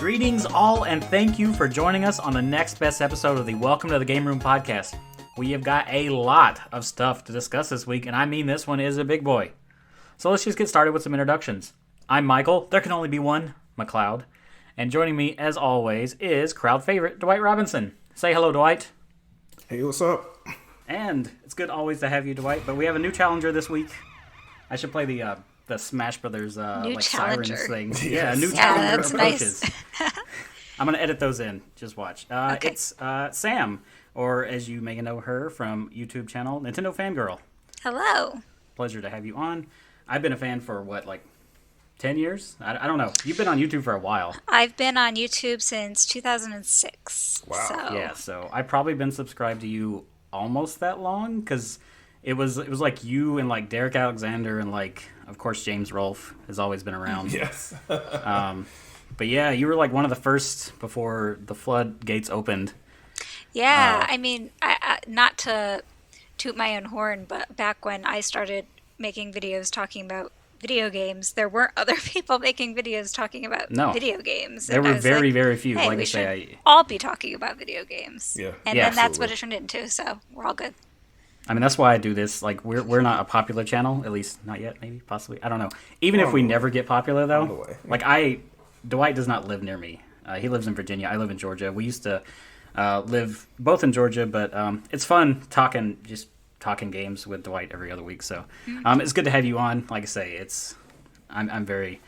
Greetings all, and thank you for joining us on the next best episode of the Welcome to the Gameroom podcast. We have got a lot of stuff to discuss this week, and I mean this one is a big boy. So let's just get started with some introductions. I'm Michael, there can only be one, McLeod, and joining me, as always, is crowd favorite Dwight Robinson. Say hello, Dwight. Hey, what's up? And it's good always to have you, Dwight, but we have a new challenger this week. I should play the Smash Brothers like challenger. Sirens thing. Yeah, a new challenger that's approaches. nice. I'm going to edit those in. Just watch. Okay. It's Sam, or as you may know her from YouTube channel, NintendoFanGirl. Hello. Pleasure to have you on. I've been a fan for, 10 years? I don't know. You've been on YouTube for a while. I've been on YouTube since 2006. Wow. So. Yeah, so I've probably been subscribed to you almost that long, because it was like you and like Derek Alexander and like, of course, James Rolfe has always been around. Yes. But yeah, you were like one of the first before the floodgates opened. Yeah, I mean, I not to toot my own horn, but back when I started making videos talking about video games, there weren't other people making videos talking about video games. There were very few. Hey, like we I say, should all be talking about video games. Yeah. And Yeah, then that's absolutely. what it turned into, so we're all good. I mean, that's why I do this. Like, we're not a popular channel, at least not yet, maybe, possibly. I don't know. Even if we never get popular, On the though, way. like Dwight does not live near me. He lives in Virginia. I live in Georgia. We used to live both in Georgia, but it's fun talking games with Dwight every other week. So it's good to have you on. Like I say, I'm very,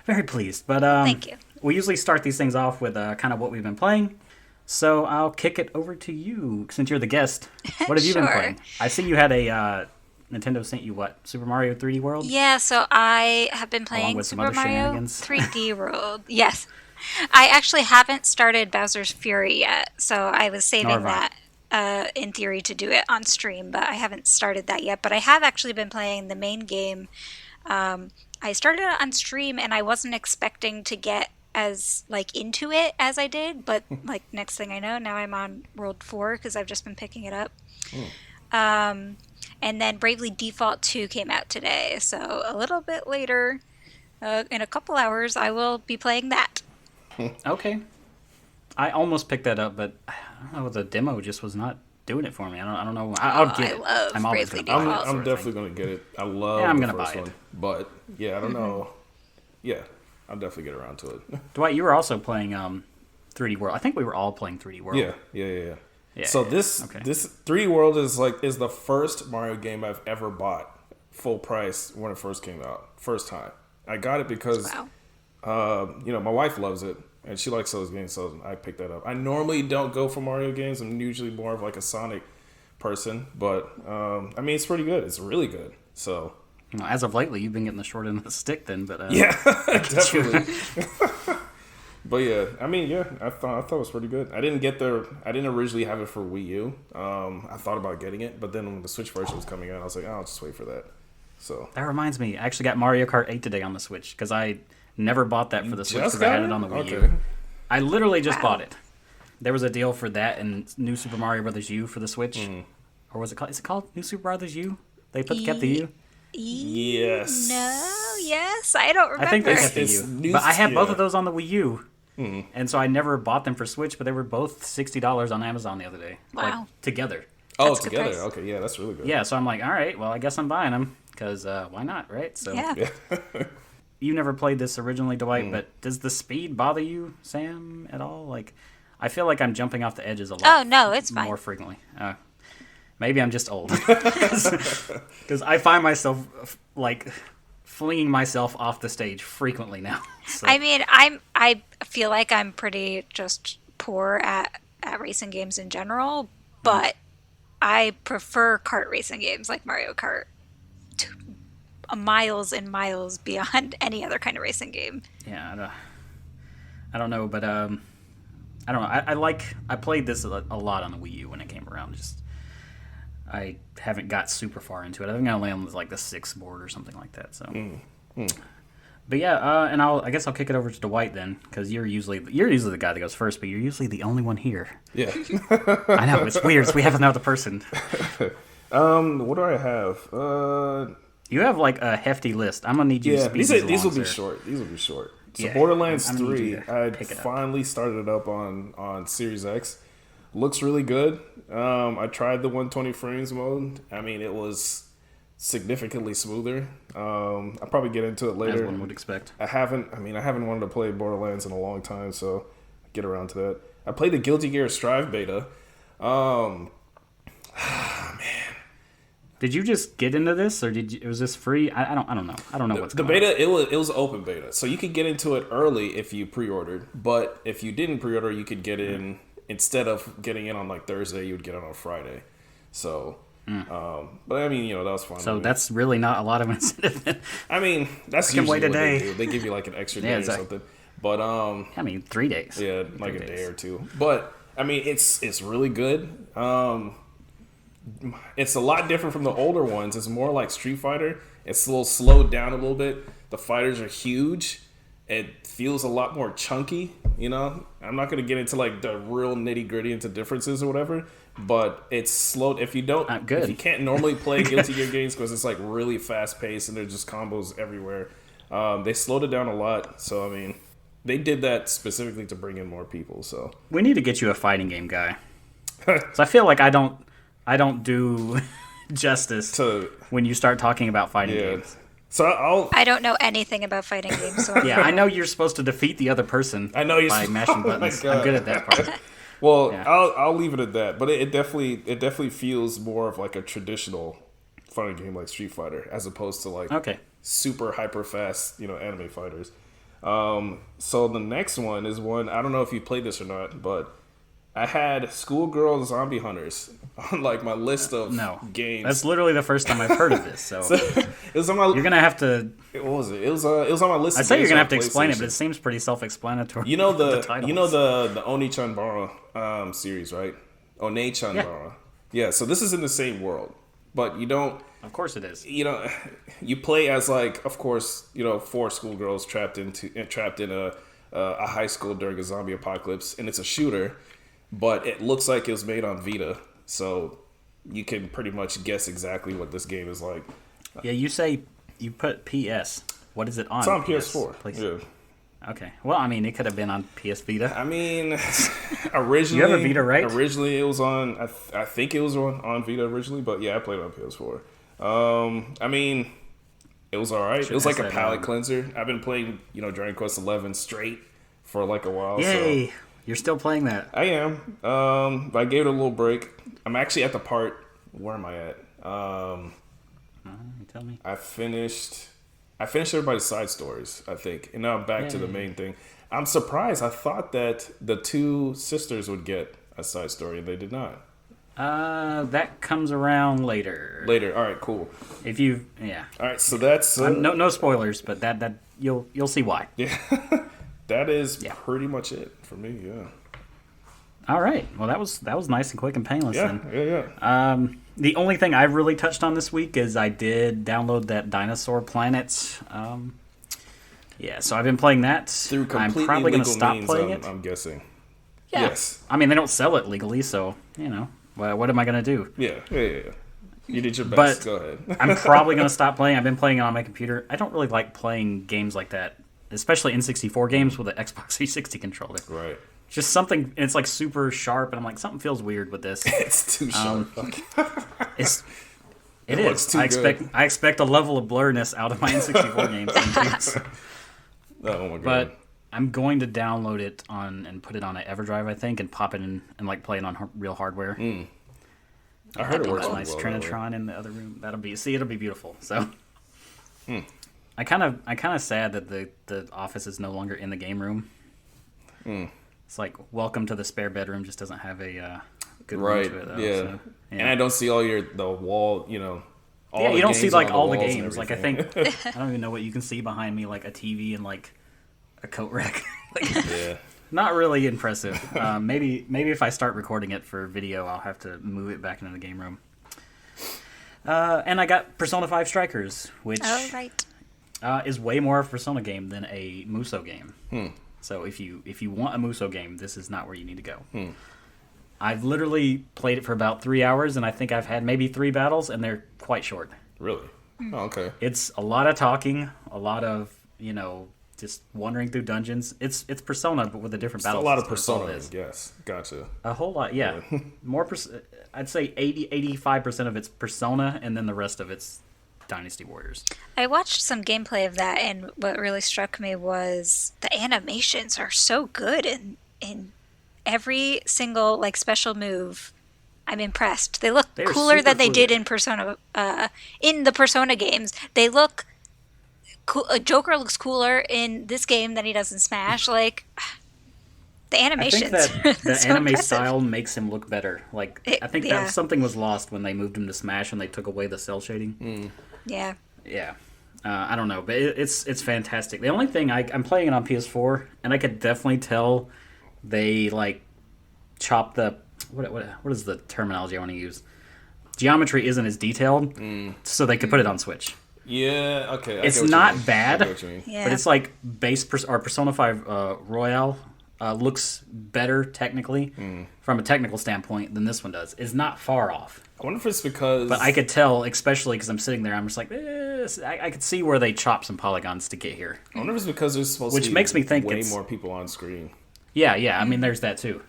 very pleased. But Thank you. We usually start these things off with kind of what we've been playing. So I'll kick it over to you, since you're the guest. What have you been Sure. playing? I see you had a Nintendo sent you what? Super Mario 3D World? Yeah, so I have been Along playing with some Super other Mario shenanigans. 3D World. Yes. I actually haven't started Bowser's Fury yet, so I was saving Nor have that in theory to do it on stream, but I haven't started that yet. But I have actually been playing the main game. I started it on stream, and I wasn't expecting to get as into it as I did, but next thing I know, now I'm on World 4 because I've just been picking it up. And then Bravely Default 2 came out today, so a little bit later, in a couple hours, I will be playing that. Okay. I almost picked that up, but I don't know, the demo just was not doing it for me. I don't know. I'll get it. love I'm always Bravely gonna buy it, Default. sort I'm of definitely thing. going to get it. I love I'm the gonna first buy it. one. But, yeah, I don't know. Yeah, I'll definitely get around to it. Dwight, you were also playing 3D World. I think we were all playing 3D World. Yeah. Yeah, So yeah, this okay. this 3D World is the first Mario game I've ever bought full price when it first came out. First time. I got it because Wow. my wife loves it and she likes those games, so I picked that up. I normally don't go for Mario games. I'm usually more of like a Sonic person, but I mean, it's pretty good. It's really good. So You know, as of lately, you've been getting the short end of the stick then, but yeah, definitely. But yeah, I mean, yeah, I thought it was pretty good. I didn't originally have it for Wii U. I thought about getting it, but then when the Switch version was coming out, I was like, I'll just wait for that. So that reminds me, I actually got Mario Kart 8 today on the Switch, because I never bought that for the Switch, just because I had got it it? on the Wii Okay. U. I literally just Wow. bought it. There was a deal for that and New Super Mario Brothers U for the Switch. Or was it called? Is it called New Super Brothers U? They kept the U? Yes. No, yes, I don't remember. I think they kept the It's U. new- But I had both yeah. of those on the Wii U. And so I never bought them for Switch, but they were both $60 on Amazon the other day. Wow. Like, together. Oh, That's a good together. price. Okay, yeah, that's really good. Yeah, so I'm like, all right, well, I guess I'm buying them, because why not, right? So Yeah. You never played this originally, Dwight, but does the speed bother you, Sam, at all? Like, I feel like I'm jumping off the edges a lot. Oh, no, it's fine. More frequently. Maybe I'm just old. Because I find myself, flinging myself off the stage frequently now. So, I mean, I feel like I'm pretty just poor at racing games in general, but I prefer kart racing games like Mario Kart to miles and miles beyond any other kind of racing game. yeah, I don't know, but I don't know. I played this a lot on the Wii U when it came around. Just I haven't got super far into it. I think I only on the 6th board or something like that. So, but yeah, and I guess I'll kick it over to Dwight then, because you're usually the guy that goes first, but you're usually the only one here. Yeah. I know it's weird. So we have another person. What do I have? You have a hefty list. I'm gonna need you to speed these will be sir. short. These will be short. So Yeah, Borderlands I'm gonna need 3, you to I pick it up. finally started it up on Series X. Looks really good. I tried the 120 frames mode. I mean, it was significantly smoother. I'll probably get into it As later. one would expect. I haven't wanted to play Borderlands in a long time, so I'll get around to that. I played the Guilty Gear Strive beta. Did you just get into this, or was this free? I don't know. I don't know what's The going beta, it was open beta, so you could get into it early if you pre-ordered. But if you didn't pre-order, you could get in instead of getting in on like Thursday, you would get in on Friday. So, but I mean, that was fine. on. So that's really not a lot of incentive. I mean, that's can usually wait a what day. they do. They give you like an extra day Yeah, or exactly. something. But I mean, 3 days. yeah, like 3 a day days. or two. But I mean, it's really good. It's a lot different from the older ones. It's more like Street Fighter. It's a little slowed down a little bit. The fighters are huge. It feels a lot more chunky. I'm not going to get into like the real nitty gritty into differences or whatever. But it's slowed. If you don't, Good. if you can't normally play Guilty Gear games because it's like really fast paced and there's just combos everywhere, they slowed it down a lot. So I mean, they did that specifically to bring in more people. So We need to get you a fighting game guy. So I feel like I don't do justice to when you start talking about fighting games. So I don't know anything about fighting games, so Yeah, I know you're supposed to defeat the other person I know you're by mashing oh my buttons. God. I'm good at that part. Well, Yeah. I'll leave it at that. But it definitely feels more of like a traditional fighting game like Street Fighter as opposed to like Okay. super hyper fast, anime fighters. So the next one is one, I don't know if you played this or not, but I had Schoolgirl Zombie Hunters on like my list of No. games. That's literally the first time I've heard of this. So it was on my you're gonna have to. what was it? It was on my list. I of say you're games gonna on have to explain it, but PlayStation. it seems pretty self-explanatory. You know the titles. the Oni-chan series, right? Oni-chan Yeah. Yeah, so this is in the same world, but you don't. Of course it is. You play as like, of course, 4 schoolgirls trapped in a high school during a zombie apocalypse, and it's a shooter, but it looks like it was made on Vita, so you can pretty much guess exactly what this game is like. Yeah, you say you put PS. What is it on? It's on PS? PS4. PlayStation? Yeah. Okay. Well, I mean, it could have been on PS Vita. I mean, originally, You have a Vita, right? Originally, it was on. I think it was on Vita originally, but yeah, I played it on PS4. I mean, it was all right. It was like a ask that, palate cleanser. I've been playing, Dragon Quest 11 straight for like a while. Yay! So You're still playing that. I am. But I gave it a little break. I'm actually at the part. Where am I at? You tell me. I finished everybody's side stories, I think, and now I'm back to the main thing. I'm surprised. I thought that the 2 sisters would get a side story, and they did not. That comes around later. Later, all right, cool. If you, yeah. All right, so that's No spoilers, but that you'll see why. yeah, that is Yeah. pretty much it for me. Yeah, All right. Well, that was nice and quick and painless. yeah, Then. yeah. The only thing I've really touched on this week is I did download that Dinosaur Planet. Yeah, so I've been playing that. Through completely I'm probably going to legal stop means, playing it. I'm guessing. Yeah. Yes. I mean, they don't sell it legally, so well, what am I going to do? Yeah. You did your best. But Go ahead. I'm probably going to stop playing. I've been playing it on my computer. I don't really like playing games like that, especially N64 games with an Xbox 360 controller. Right. Just something, it's like super sharp, and I'm like, something feels weird with this. It's too sharp. It looks is. too I expect a level of blurriness out of my N64 games. Oh my god. But I'm going to download it and put it on an EverDrive, I think, and pop it in and like play it on real hardware. I heard it works That really nice well that way. Trinitron in the other room. It'll be beautiful. So I kind of sad that the office is no longer in the game room. It's like welcome to the spare bedroom just doesn't have a good room Right. to it though. Yeah. So, And I don't see all the wall. All yeah, the you don't see games like on all the walls and games. Like I everything. think I don't even know what you can see behind me, like a TV and like a coat rack. Like, Yeah. not really impressive. Maybe if I start recording it for video, I'll have to move it back into the game room. And I got Persona 5 Strikers, which Oh, right. is way more of a Persona game than a Muso game. So if you want a Muso game, this is not where you need to go. I've literally played it for about 3 hours, and I think I've had maybe 3 battles, and they're quite short. Really? Oh, okay. It's a lot of talking, a lot of, just wandering through dungeons. It's Persona, but with a different battle. A lot of system. Persona, yes. Gotcha. A whole lot, yeah. I'd say 85% of it's Persona, and then the rest of it's Dynasty Warriors. I watched some gameplay of that, and what really struck me was the animations are so good in every single like special move. I'm impressed. They look cooler than they did in Persona. In the Persona games, they look. Joker looks cooler in this game than he does in Smash. Like the animations. I think that the so anime impressive. style makes him look better. Like I think that something was lost when they moved him to Smash and they took away the cell shading. Yeah. Yeah. I don't know, but it's fantastic. The only thing I'm playing it on PS4, and I could definitely tell they like chop the what is the terminology I want to use? Geometry isn't as detailed, so they could put it on Switch. Yeah, okay. It's not bad, Yeah. but it's like Persona 5 Royale looks better technically from a technical standpoint than this one does. It's not far off. I wonder if it's because... But I could tell, especially because I'm sitting there, I'm just like, I could see where they chop some polygons to get here. I wonder if it's because there's supposed Which to be makes me think way it's... more people on screen. Yeah, I mean, there's that too.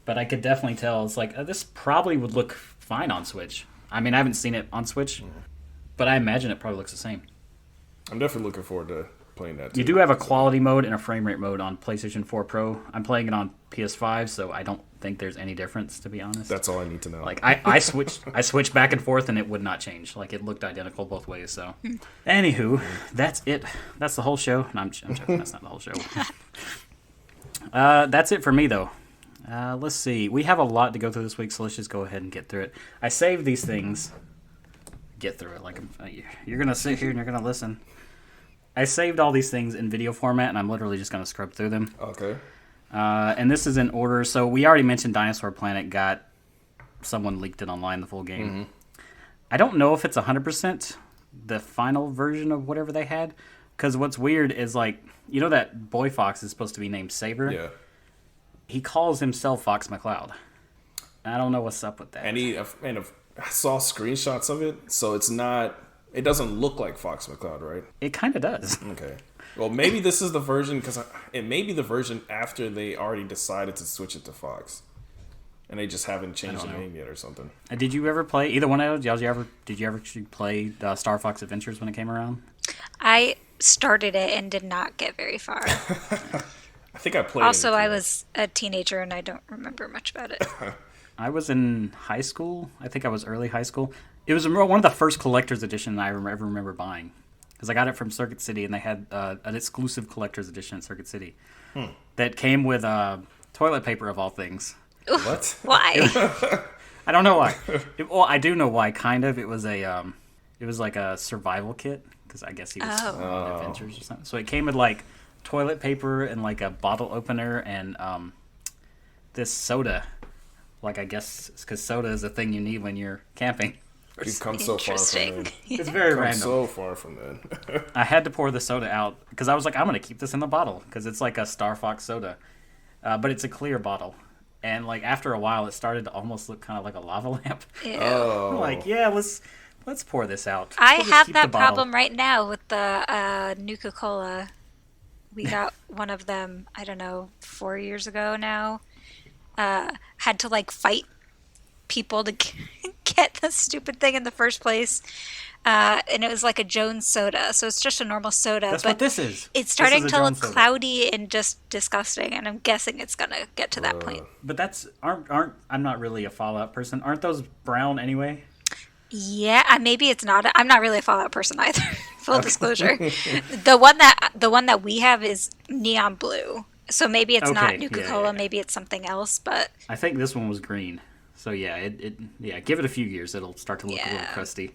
But I could definitely tell, it's like, this probably would look fine on Switch. I mean, I haven't seen it on Switch, but I imagine it probably looks the same. I'm definitely looking forward to playing that too. You do have a quality mode and a frame rate mode on PlayStation 4 Pro. I'm playing it on PS5, so I don't think there's any difference, to be honest. That's all I need to know. Like I switched back and forth and it would not change. Like it looked identical both ways. So, anywho, that's it. That's the whole show. No, I'm joking. That's not the whole show. That's it for me though. Let's see. We have a lot to go through this week, so let's just go ahead and get through it. I saved these things. Get through it. Like you're gonna sit here and you're gonna listen. I saved all these things in video format, and I'm literally just gonna scrub through them. Okay. And this is in order. So we already mentioned Dinosaur Planet got someone leaked it online, the full game. I don't know if it's 100% the final version of whatever they had, because what's weird is like, you know that boy fox is supposed to be named Saber? Yeah. He calls himself Fox McCloud. I don't know what's up with that. And I saw screenshots of it, so it's not... It doesn't look like Fox McCloud, right? It kind of does. Okay. Well, maybe this is the version, because it may be the version after they already decided to switch it to Fox. And they just haven't changed the name yet or something. Did you ever play, either one of those, did you ever play Star Fox Adventures when it came around? I started it and did not get very far. I think I played Also, I was a teenager and I don't remember much about it. I was in high school. I think I was early high school. It was one of the first collector's edition I ever remember buying. Because I got it from Circuit City, and they had an exclusive collector's edition at Circuit City that came with toilet paper, of all things. What? Why? I don't know why. Well, I do know why, kind of. It was like a survival kit, because I guess he was on adventures or something. So it came with, like, toilet paper and, like, a bottle opener and this soda. Like, I guess, because soda is a thing you need when you're camping. You've come so far from that. It's very random. So far from that. I had to pour the soda out because I was like, I'm going to keep this in the bottle because it's like a Star Fox soda. But it's a clear bottle. And like after a while, it started to almost look kind of like a lava lamp. Ew. Oh. Like, yeah, let's pour this out. I We'll just have keep that the bottle. problem right now with the Nuka-Cola. We got one of them, I don't know, 4 years ago now. Had to like fight people to get the stupid thing in the first place. And it was like a Jones soda. So it's just a normal soda. That's but what this is. It's starting This is a to look Jones soda. cloudy and just disgusting. And I'm guessing it's going to get to that point. But aren't I'm not really a Fallout person. Aren't those brown anyway? Yeah, maybe it's not. I'm not really a Fallout person either. Full disclosure. The one that we have is neon blue. So maybe it's not Okay, Nuka-Cola, yeah. maybe it's something else, but I think this one was green. So yeah, give it a few years. It'll start to look a little Yeah. crusty.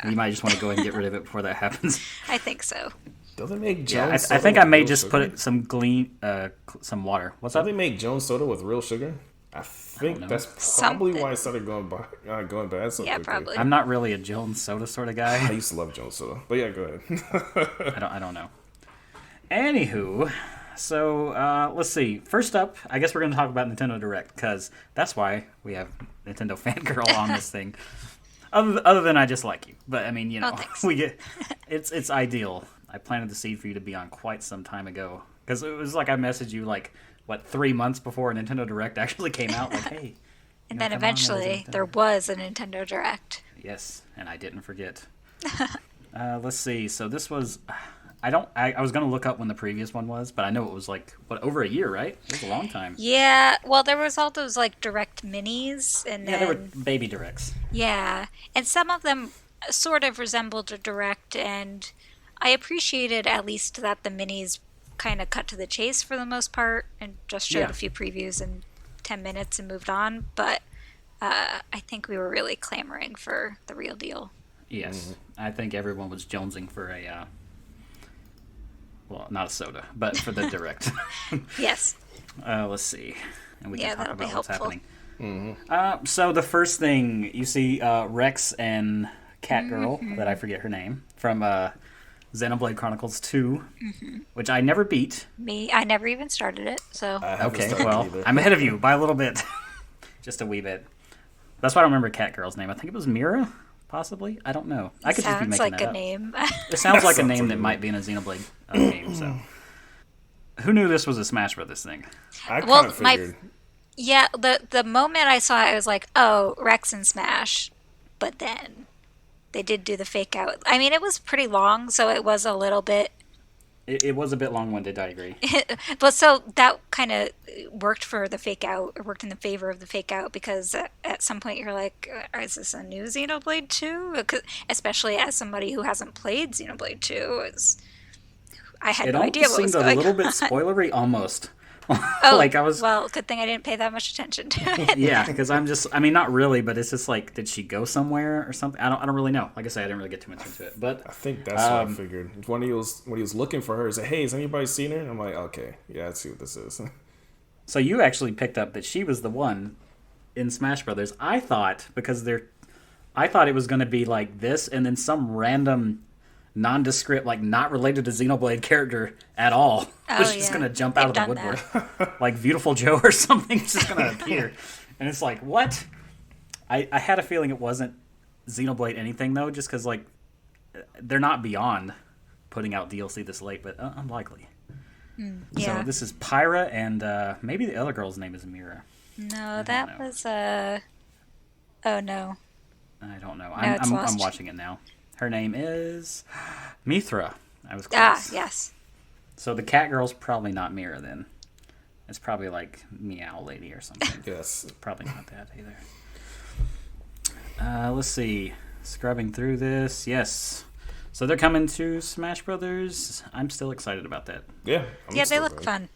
You might just want to go ahead and get rid of it before that happens. I think so. Don't they make Jones Yeah, I soda think I with may real just sugar? put some water. What's Don't up? they make Jones soda with real sugar? I think know. that's probably Something. why it started going bad so Yeah, quickly. probably. I'm not really a Jones soda sort of I guy. used to love Jones soda. But yeah, go ahead. I don't know. Anywho, so let's see. First up, I guess we're going to talk about Nintendo Direct because that's why we have Nintendo Fangirl on this thing. Other than I just like you, but I mean, you know, Oh, thanks. we get it's ideal. I planted the seed for you to be on quite some time ago. Because it was like I messaged you, like, 3 months before Nintendo Direct actually came out? Like, hey. And then eventually there was a Nintendo Direct. Yes, and I didn't forget. Let's see. So this was... I was going to look up when the previous one was, but I know it was like, over a year, right? It was a long time. Yeah, well, there was all those, like, Direct Minis, and then... Yeah, they were baby Directs. Yeah, and some of them sort of resembled a Direct, and I appreciated at least that the Minis kind of cut to the chase for the most part, and just showed a few previews in 10 minutes and moved on, but I think we were really clamoring for the real deal. Yes, I think everyone was jonesing for a... well, not a soda, but for the Direct. Yes. Let's see. And we can talk about what's happening. Mm-hmm. So the first thing, you see Rex and Catgirl, that I forget her name, from Xenoblade Chronicles 2, which I never beat. I never even started it, so... Okay, well, I'm ahead of you by a little bit. Just a wee bit. That's why I don't remember Catgirl's name. I think it was Mira, possibly? I don't know. I could just be making like that a up. name. It sounds like a name that might be in a Xenoblade game, so... Who knew this was a Smash Brothers thing? I kind of figured. Yeah, the moment I saw it, I was like, oh, Rex and Smash. But then they did do the fake out. I mean, it was pretty long, so it was a little bit... It was a bit long-winded, I agree. But so that kind of worked for the fake out, or worked in the favor of the fake out, because at some point you're like, is this a new Xenoblade 2? Especially as somebody who hasn't played Xenoblade 2. I had no idea what was going on. It almost seemed a little bit spoilery, almost. Oh, like I was... well, good thing I didn't pay that much attention to it. Yeah, because not really, but it's just like, did she go somewhere or something? I don't really know. Like I said, I didn't really get too much into it. But I think that's what I figured. When he was looking for her, he said, hey, has anybody seen her? And I'm like, okay, yeah, let's see what this is. So you actually picked up that she was the one in Smash Brothers. I thought, I thought it was going to be like this, and then some random... nondescript, like not related to Xenoblade character at all, was just gonna jump out of the woodwork, like Beautiful Joe or something, just gonna appear, and it's like, what? I had a feeling it wasn't Xenoblade anything though, just because like they're not beyond putting out DLC this late, but unlikely. So this is Pyra, and maybe the other girl's name is Mira. No, that was oh no, I don't know. No, I'm watching it now. Her name is Mithra. I was close. Yes. So the cat girl's probably not Mira then. It's probably like Meow Lady or something. Yes. Probably not that either. Let's see. Scrubbing through this. Yes. So they're coming to Smash Brothers. I'm still excited about that. Yeah. They look fun.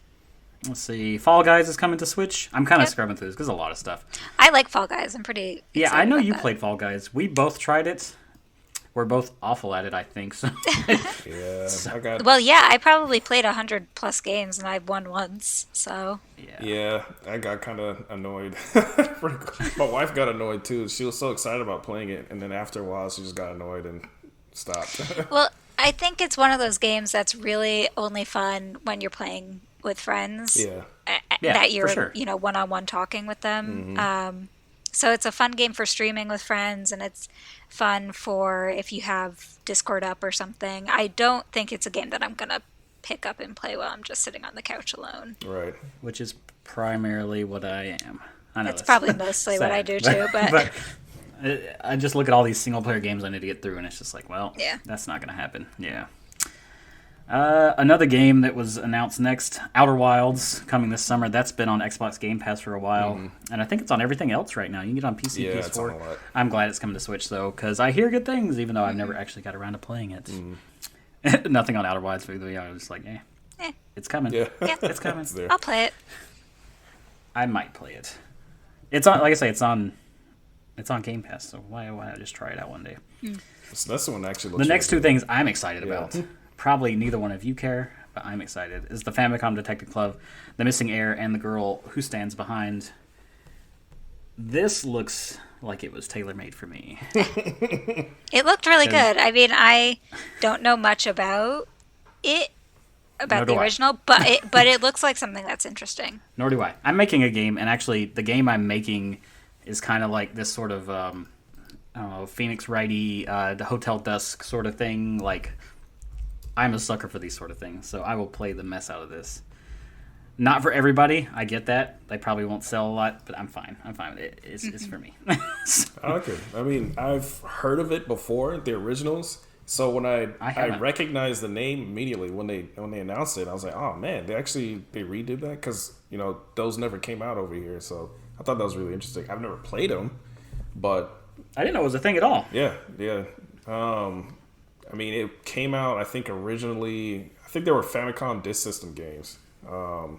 Let's see. Fall Guys is coming to Switch. I'm kind of scrubbing through this because there's a lot of stuff. I like Fall Guys. I'm pretty excited I know about you that. played Fall Guys. We both tried it. We're both awful at it, I think. So. Yeah, I probably played 100+ games and I've won once. So. Yeah, I got kind of annoyed. My wife got annoyed too. She was so excited about playing it, and then after a while, she just got annoyed and stopped. Well, I think it's one of those games that's really only fun when you're playing with friends. Yeah. That you're, for sure. One-on-one talking with them. So it's a fun game for streaming with friends, and it's fun for if you have Discord up or something. I don't think it's a game that I'm going to pick up and play while I'm just sitting on the couch alone. Right. Which is primarily what I am. I know it's probably mostly what I do too, but I just look at all these single-player games I need to get through, and it's just like, well, that's not going to happen. Yeah. Another game that was announced next, Outer Wilds, coming this summer. That's been on Xbox Game Pass for a while, and I think it's on everything else right now. You can get it on PC, PS4. It's on a lot. I'm glad it's coming to Switch, though, because I hear good things, even though I've never actually got around to playing it. Nothing on Outer Wilds, but I was just like, it's coming. Yeah, it's coming. It's there. I'll play it. I might play it. It's on, like I say, it's on Game Pass, so why not just try it out one day? So that's the one that actually looks The next really two things I'm excited about. Probably neither one of you care, but I'm excited. Is the Famicom Detective Club, The Missing Heir, and The Girl Who Stands Behind. This looks like it was tailor-made for me. It looked really good. I mean, I don't know much about it, about the original, but it looks like something that's interesting. Nor do I. I'm making a game, and actually the game I'm making is kind of like this sort of, I don't know, Phoenix Wright-y, the Hotel Dusk sort of thing, like I'm a sucker for these sort of things, so I will play the mess out of this. Not for everybody. I get that. They probably won't sell a lot, but I'm fine. I'm fine with it. It's for me. Okay. I mean, I've heard of it before, the originals. So when I recognized the name immediately when they announced it, I was like, oh man, they redid that, because those never came out over here. So I thought that was really interesting. I've never played them, but I didn't know it was a thing at all. Yeah. I mean, it came out, I think originally. I think they were Famicom Disk System games. Well,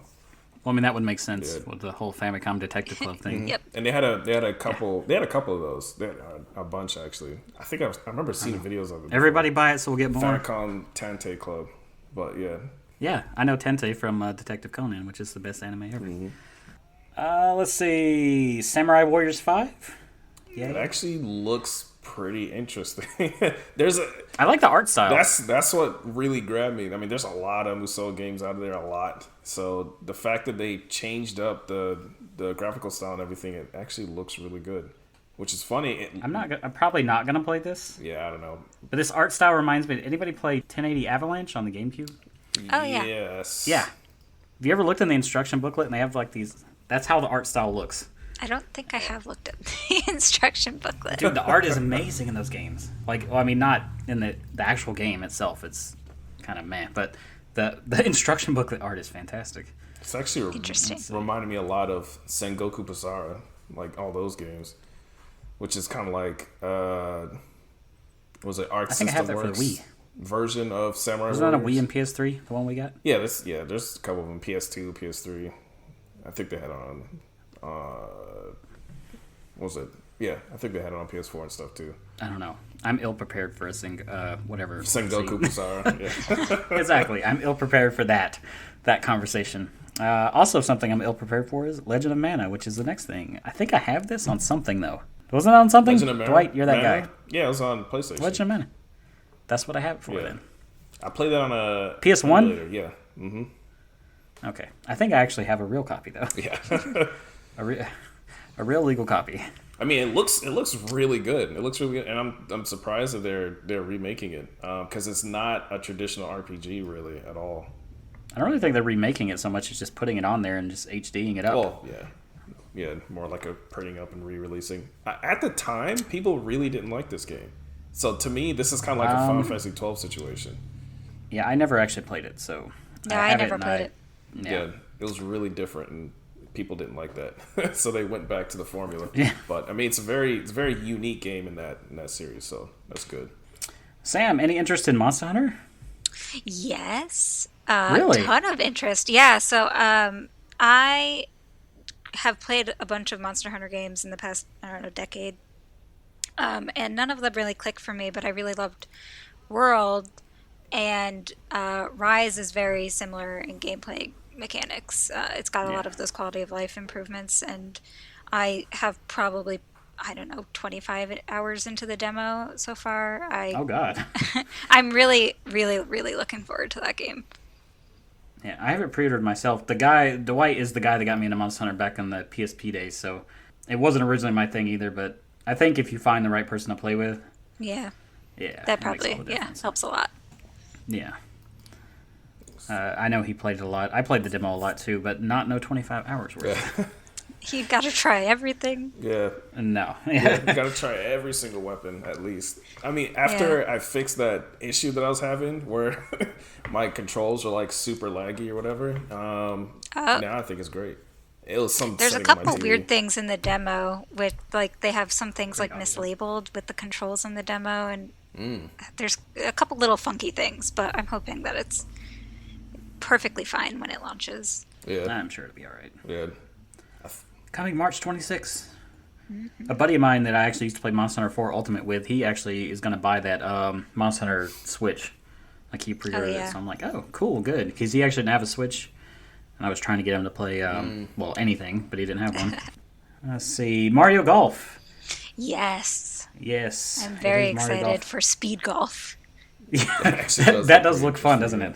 I mean, that would make sense with the whole Famicom Detective Club thing. Yep. And they had a couple of those. They had a bunch, actually. I remember seeing videos of it. Everybody buy it, so we'll get more. Famicom Tante Club, but yeah. Yeah, I know Tente from Detective Conan, which is the best anime ever. Let's see, Samurai Warriors 5. Yeah, it actually looks pretty interesting. I like the art style. That's what really grabbed me. I mean, there's a lot of Musou games out there, a lot. So the fact that they changed up the graphical style and everything, it actually looks really good. Which is funny. I'm probably not gonna play this. Yeah, I don't know. But this art style reminds me. Anybody play 1080 Avalanche on the GameCube? Oh yeah. Yes. Yeah. Have you ever looked in the instruction booklet and they have like these? That's how the art style looks. I don't think I have looked at the instruction booklet. Dude, the art is amazing in those games. Like, well, I mean, not in the actual game itself. It's kind of meh, but the instruction booklet art is fantastic. It's actually interesting. Reminded me a lot of Sengoku Basara, like all those games, which is kind of like was it Arc I think I have System that for Works the Wii version of Samurai Was Warriors. that a Wii and PS3, the one we got? Yeah, there's a couple of them, PS2, PS3. I think they had on what was it? Yeah, I think they had it on PS4 and stuff too. I don't know. I'm ill prepared for whatever. Sengoku Basara. Yeah. Exactly. I'm ill prepared for that conversation. Also, something I'm ill prepared for is Legend of Mana, which is the next thing. I think I have this on something though. Wasn't it on something? Legend of Mana? Dwight, you're that Mana? guy. Yeah, it was on PlayStation. Legend of Mana. That's what I have it for then. I played that on a PS1? emulator, yeah. Mm-hmm. Okay. I think I actually have a real copy though. Yeah. A real legal copy. I mean, it looks really good. It looks really good, and I'm surprised that they're remaking it because it's not a traditional RPG really at all. I don't really think they're remaking it so much as just putting it on there and just HDing it up. Well, yeah, more like a printing up and re-releasing. At the time, people really didn't like this game, so to me, this is kind of like a Final Fantasy 12 situation. Yeah, I never actually played it, so No, I never played it. Yeah, it was really different, and people didn't like that, so they went back to the formula. Yeah. But I mean, it's a very unique game in that series, so that's good. Sam, any interest in Monster Hunter? Yes. Really? A ton of interest. Yeah, so I have played a bunch of Monster Hunter games in the past, I don't know, decade. And none of them really clicked for me, but I really loved World, and Rise is very similar in gameplay mechanics. It's got a lot of those quality of life improvements, and I have probably, I don't know, 25 hours into the demo so far. Oh God. I'm really, really, really looking forward to that game. Yeah, I haven't pre-ordered myself. Dwight is the guy that got me into Monster Hunter back in the PSP days, so it wasn't originally my thing either, but I think if you find the right person to play with, Yeah, that probably helps a lot. Yeah. I know he played it a lot. I played the demo a lot too, but no 25 hours worth. Yeah. You've got to try everything. Yeah. No. Yeah, you gotta try every single weapon at least. I mean, after I fixed that issue that I was having where my controls are like super laggy or whatever, now I think it's great. It was some. There's a couple weird things in the demo with, like, they have some things like mislabeled with the controls in the demo, and there's a couple little funky things, but I'm hoping that it's perfectly fine when it launches. Yeah, I'm sure it'll be all right. Yeah. Coming March 26th. A buddy of mine that I actually used to play Monster Hunter 4 Ultimate with, he actually is going to buy that Monster Hunter Switch. Like, he pre-ordered it, so I'm like, oh, cool, good. Because he actually didn't have a Switch, and I was trying to get him to play, anything, but he didn't have one. Let's see, Mario Golf. Yes. Yes. I'm very excited for Speed Golf. That does look fun, doesn't it?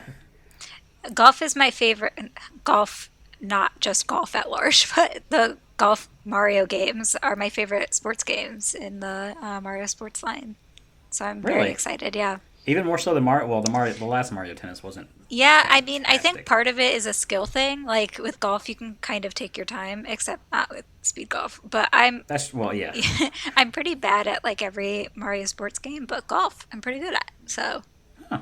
Golf is my favorite. Golf, not just golf at large, but the golf Mario games are my favorite sports games in the Mario Sports line. So I'm very Really? excited. Yeah. Even more so than Mario. Well, the last Mario Tennis wasn't. Yeah, I mean, I think Fantastic. part of it is a skill thing. Like with golf, you can kind of take your time, except not with speed golf. But That's well, yeah. I'm pretty bad at like every Mario sports game, but golf I'm pretty good at. So Huh.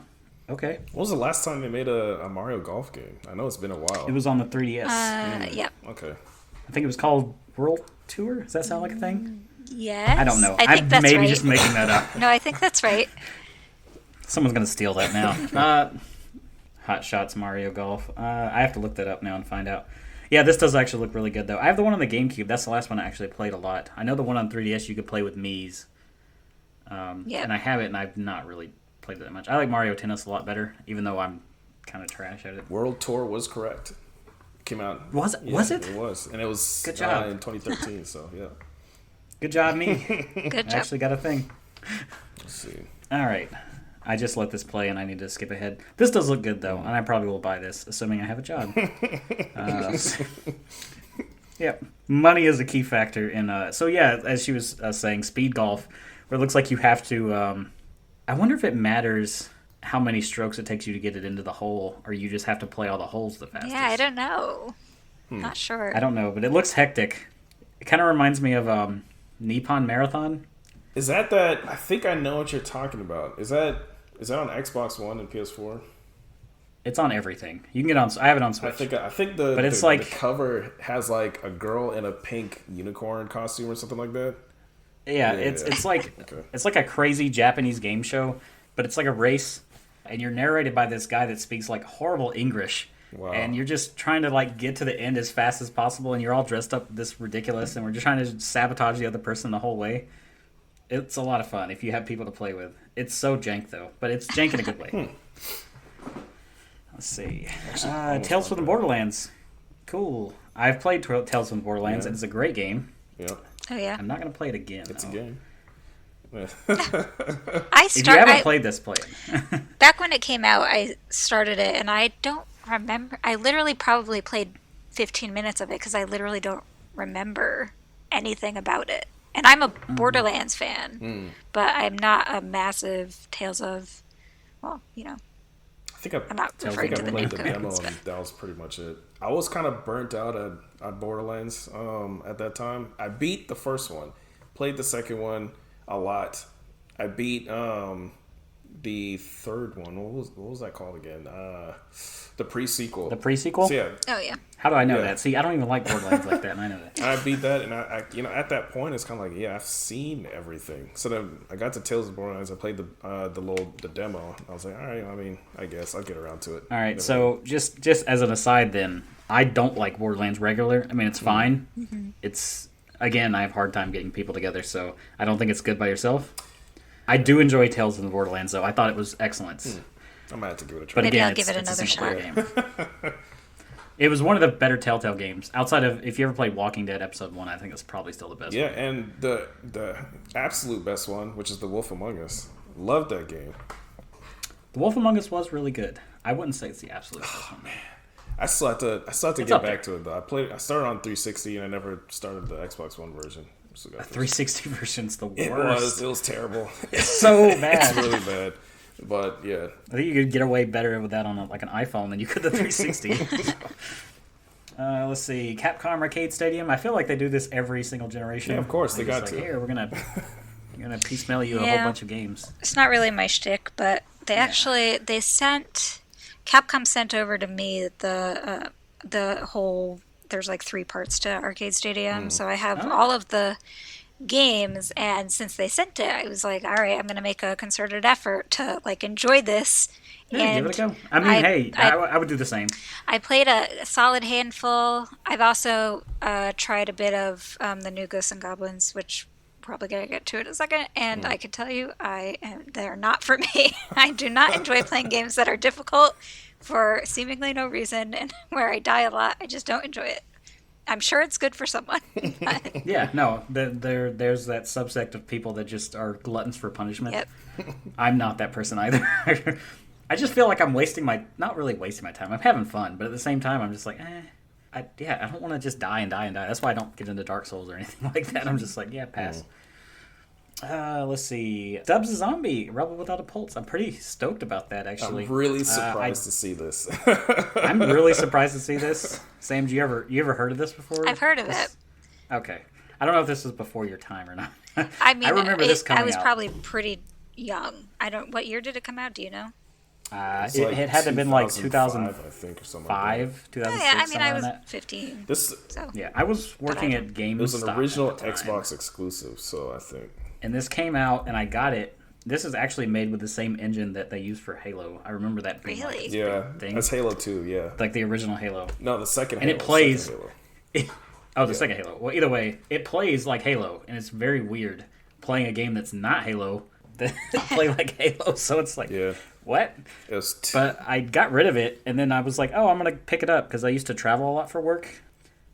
Okay. When was the last time they made a Mario Golf game? I know it's been a while. It was on the 3DS. yep. Okay. I think it was called World Tour. Does that sound like a thing? Yes. I don't know. I think that's maybe right. just making that up. No, I think that's right. Someone's gonna steal that now. Hot Shots Mario Golf. I have to look that up now and find out. Yeah, this does actually look really good though. I have the one on the GameCube. That's the last one I actually played a lot. I know the one on 3DS you could play with Mii's. Yeah. And I have it, and I've not really played it that much. I like Mario Tennis a lot better, even though I'm kind of trash at it. World Tour was correct. Came out. Was it? Yeah, Was it? It was, and it was Good job. in 2013. So yeah. Good job, me. Good I job. actually got a thing. Let's see. All right. I just let this play, and I need to skip ahead. This does look good, though, and I probably will buy this, assuming I have a job. Yeah, money is a key factor in. So yeah, as she was saying, speed golf, where it looks like you have to. I wonder if it matters how many strokes it takes you to get it into the hole, or you just have to play all the holes the fastest. Yeah, I don't know. Not sure. I don't know, but it looks hectic. It kind of reminds me of Nippon Marathon. Is that? I think I know what you're talking about. Is that on Xbox One and PS4? It's on everything. You can get on. I have it on Switch. I think But it's the like- cover has like a girl in a pink unicorn costume or something like that. Yeah, Yeah. it's like Okay. it's like a crazy Japanese game show, but it's like a race, and you're narrated by this guy that speaks like horrible English, Wow. and you're just trying to like get to the end as fast as possible, and you're all dressed up this ridiculous, and we're just trying to sabotage the other person the whole way. It's a lot of fun if you have people to play with. It's so jank though, but it's jank in a good way. Let's see, Tales from the Borderlands, cool. I've played Tales from the Borderlands, Yeah. and it's a great game. Yep, Oh yeah. I'm not gonna play it again. it's a though. game. If you haven't played this, play it. Back when it came out, I started it, and I don't remember. I literally probably played 15 minutes of it because I literally don't remember anything about it. And I'm a Borderlands fan, but I'm not a massive Tales of. Well, you know, I think I'm not I referring think to I the played name the demo, codes. and that was pretty much it. I was kind of burnt out at Borderlands at that time. I beat the first one, played the second one a lot. I beat the third one. What was that called again? The pre-sequel. The pre-sequel? So, yeah, Oh yeah. How do I know Yeah. that? See, I don't even like Borderlands like that, and I know that. I beat that, and I at that point it's kind of like, yeah, I've seen everything. So then I got to Tales of Borderlands. I played the demo. I was like, all right, I mean, I guess I'll get around to it. All right, so just as an aside then, I don't like Borderlands regular. I mean, it's fine. It's, again, I have a hard time getting people together, so I don't think it's good by yourself. I do enjoy Tales of the Borderlands, though. I thought it was excellent. I might have to give it a try. But Maybe again, I'll give it it's a another single-player game. It was one of the better Telltale games. Outside of, if you ever played Walking Dead Episode 1, I think it's probably still the best Yeah, one. and the absolute best one, which is The Wolf Among Us. Loved that game. The Wolf Among Us was really good. I wouldn't say it's the absolute best one. I still have to It's get up back there. to it though. I started on 360 and I never started the Xbox One version. So got The 360 version's the It worst. was terrible. It's so It's bad. really bad. But yeah, I think you could get away better with that on like an iPhone than you could the 360. Let's see, Capcom Arcade Stadium. I feel like they do this every single generation. Yeah, of course, they They're got just to. Here, we're gonna piecemeal you a whole Yeah. bunch of games. It's not really my shtick, but they sent Capcom sent over to me the whole. There's like 3 parts to Arcade Stadium, so I have Oh. all of the games. And since they sent it, I was like, all right, I'm gonna make a concerted effort to like enjoy this. Yeah, and give it a go. I mean, hey, I- I would do the same. I played a solid handful. I've also tried a bit of the new Ghosts and Goblins, which probably gonna get to it in a second. And I can tell you, they're not for me. I do not enjoy playing games that are difficult for seemingly no reason and where I die a lot. I just don't enjoy it. I'm sure it's good for someone. Yeah, no, there's that subsect of people that just are gluttons for punishment. Yep. I'm not that person either. I just feel like I'm not really wasting my time. I'm having fun, but at the same time, I'm just like, I don't want to just die and die and die. That's why I don't get into Dark Souls or anything like that. I'm just like, yeah, pass. Let's see. Dubs a Zombie, Rebel Without a Pulse. I'm pretty stoked about that, actually. I'm really surprised to see this. I'm really surprised to see this. Sam, you ever heard of this before? I've heard of it. Okay. I don't know if this was before your time or not. I mean, I remember this coming out. I was probably pretty young. What year did it come out? Do you know? It had to have been like 2005, I think, or something like 2006. Yeah, I mean, I was that. 15. So. Yeah, I was working at GameStop. It was an original Xbox exclusive, so I think. And this came out, and I got it. This is actually made with the same engine that they used for Halo. I remember that being really? like Yeah, thing. that's Halo 2, yeah. Like the original Halo. No, the second and Halo. And it plays... The second Halo. Well, either way, it plays like Halo, and it's very weird playing a game that's not Halo that play like Halo. So it's like, what? But I got rid of it, and then I was like, oh, I'm going to pick it up, because I used to travel a lot for work.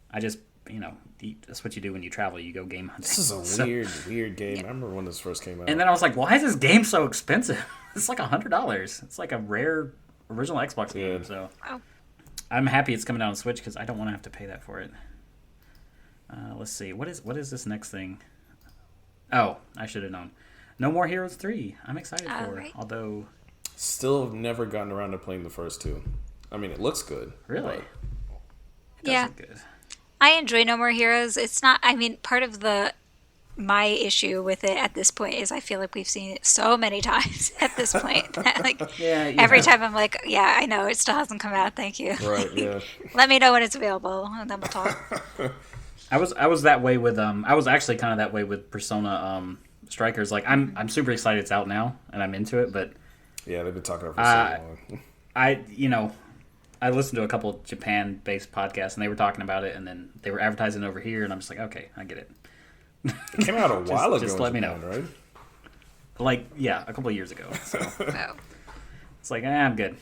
I just, that's what you do when you travel. You go game hunting. This is a weird game. I remember when this first came out. And then I was like, why is this game so expensive? It's like $100. It's like a rare original Xbox game. So I'm happy it's coming out on Switch, because I don't want to have to pay that for it. Let's see. What is this next thing? Oh, I should have known. No More Heroes 3. I'm excited for it. Although... Still have never gotten around to playing the first two. I mean, it looks good. Really? It does look good. I enjoy No More Heroes. It's not... I mean, part of my issue with it at this point is I feel like we've seen it so many times at this point. Every time I'm like, yeah, I know, it still hasn't come out. Thank you. Right, yeah. Let me know when it's available, and then we'll talk. I was that way with I was actually kind of that way with Persona Strikers. Like I'm super excited it's out now and I'm into it, but yeah, they've been talking about it for so long. I listened to a couple of Japan-based podcasts and they were talking about it, and then they were advertising over here, and I'm just like, okay, I get it. It came out a while ago. Just let me know, right? Like, yeah, a couple of years ago. So it's like, I'm good.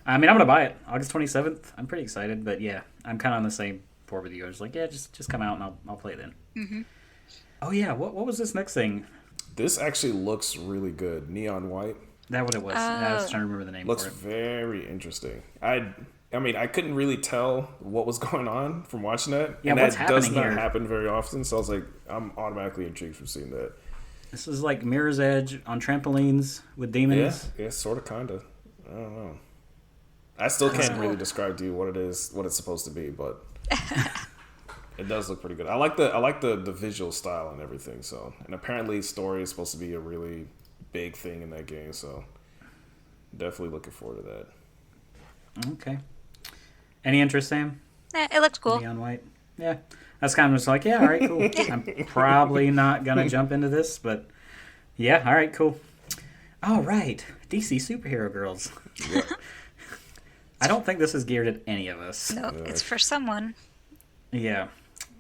I mean, I'm gonna buy it August 27th. I'm pretty excited, but yeah, I'm kind of on the same board with you. I was like, yeah, just come out and I'll play it then. Mm-hmm. Oh yeah, what was this next thing? This actually looks really good. Neon white. That what it was. I was trying to remember the name. Looks for it. Very interesting. I mean, I couldn't really tell what was going on from watching that. Yeah, and what's that does happening not here? happen very often. So I was like, I'm automatically intrigued from seeing that. This is like Mirror's Edge on trampolines with demons. Yeah, sort of, kind of. I don't know. I still can't really describe to you what it is, what it's supposed to be, but it does look pretty good. I like the visual style and everything. So, and apparently, story is supposed to be a really big thing in that game. So, definitely looking forward to that. Okay. Any interest, Sam? It looks cool. Neon white. Yeah, that's kind of just like, yeah, all right, cool. I'm probably not gonna jump into this, but yeah, all right, cool. All right, DC superhero girls. Yep. I don't think this is geared at any of us. No, it's for someone. Yeah.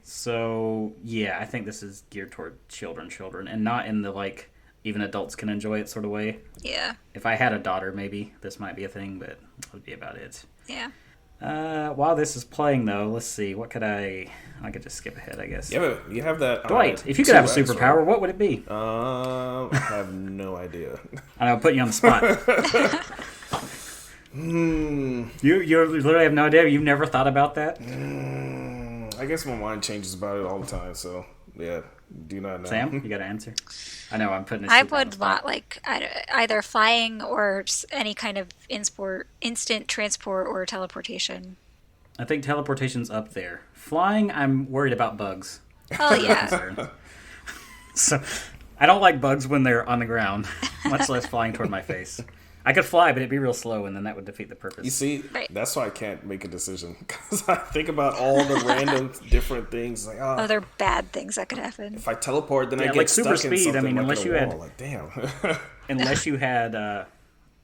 So, yeah, I think this is geared toward children, and not in the, like, even adults can enjoy it sort of way. Yeah. If I had a daughter, maybe this might be a thing, but that would be about it. Yeah. While this is playing, though, let's see. What could I could just skip ahead, I guess. Yeah, you have that. Dwight, if you could have a superpower, right? What would it be? I have no idea. I know, put you on the spot. You literally have no idea? You've never thought about that? I guess my mind changes about it all the time, so yeah, do not know. Sam, you got to answer? I know, I'm putting it. I would want like either flying or any kind of instant transport or teleportation. I think teleportation's up there. Flying, I'm worried about bugs. Oh yeah. So I don't like bugs when they're on the ground, much less flying toward my face. I could fly, but it'd be real slow, and then that would defeat the purpose. You see, right. That's why I can't make a decision, because I think about all the random different things. Like, other bad things that could happen. If I teleport, then I get like stuck super speed. in something, I mean, like unless in a you wall. had, like, damn. Unless you had,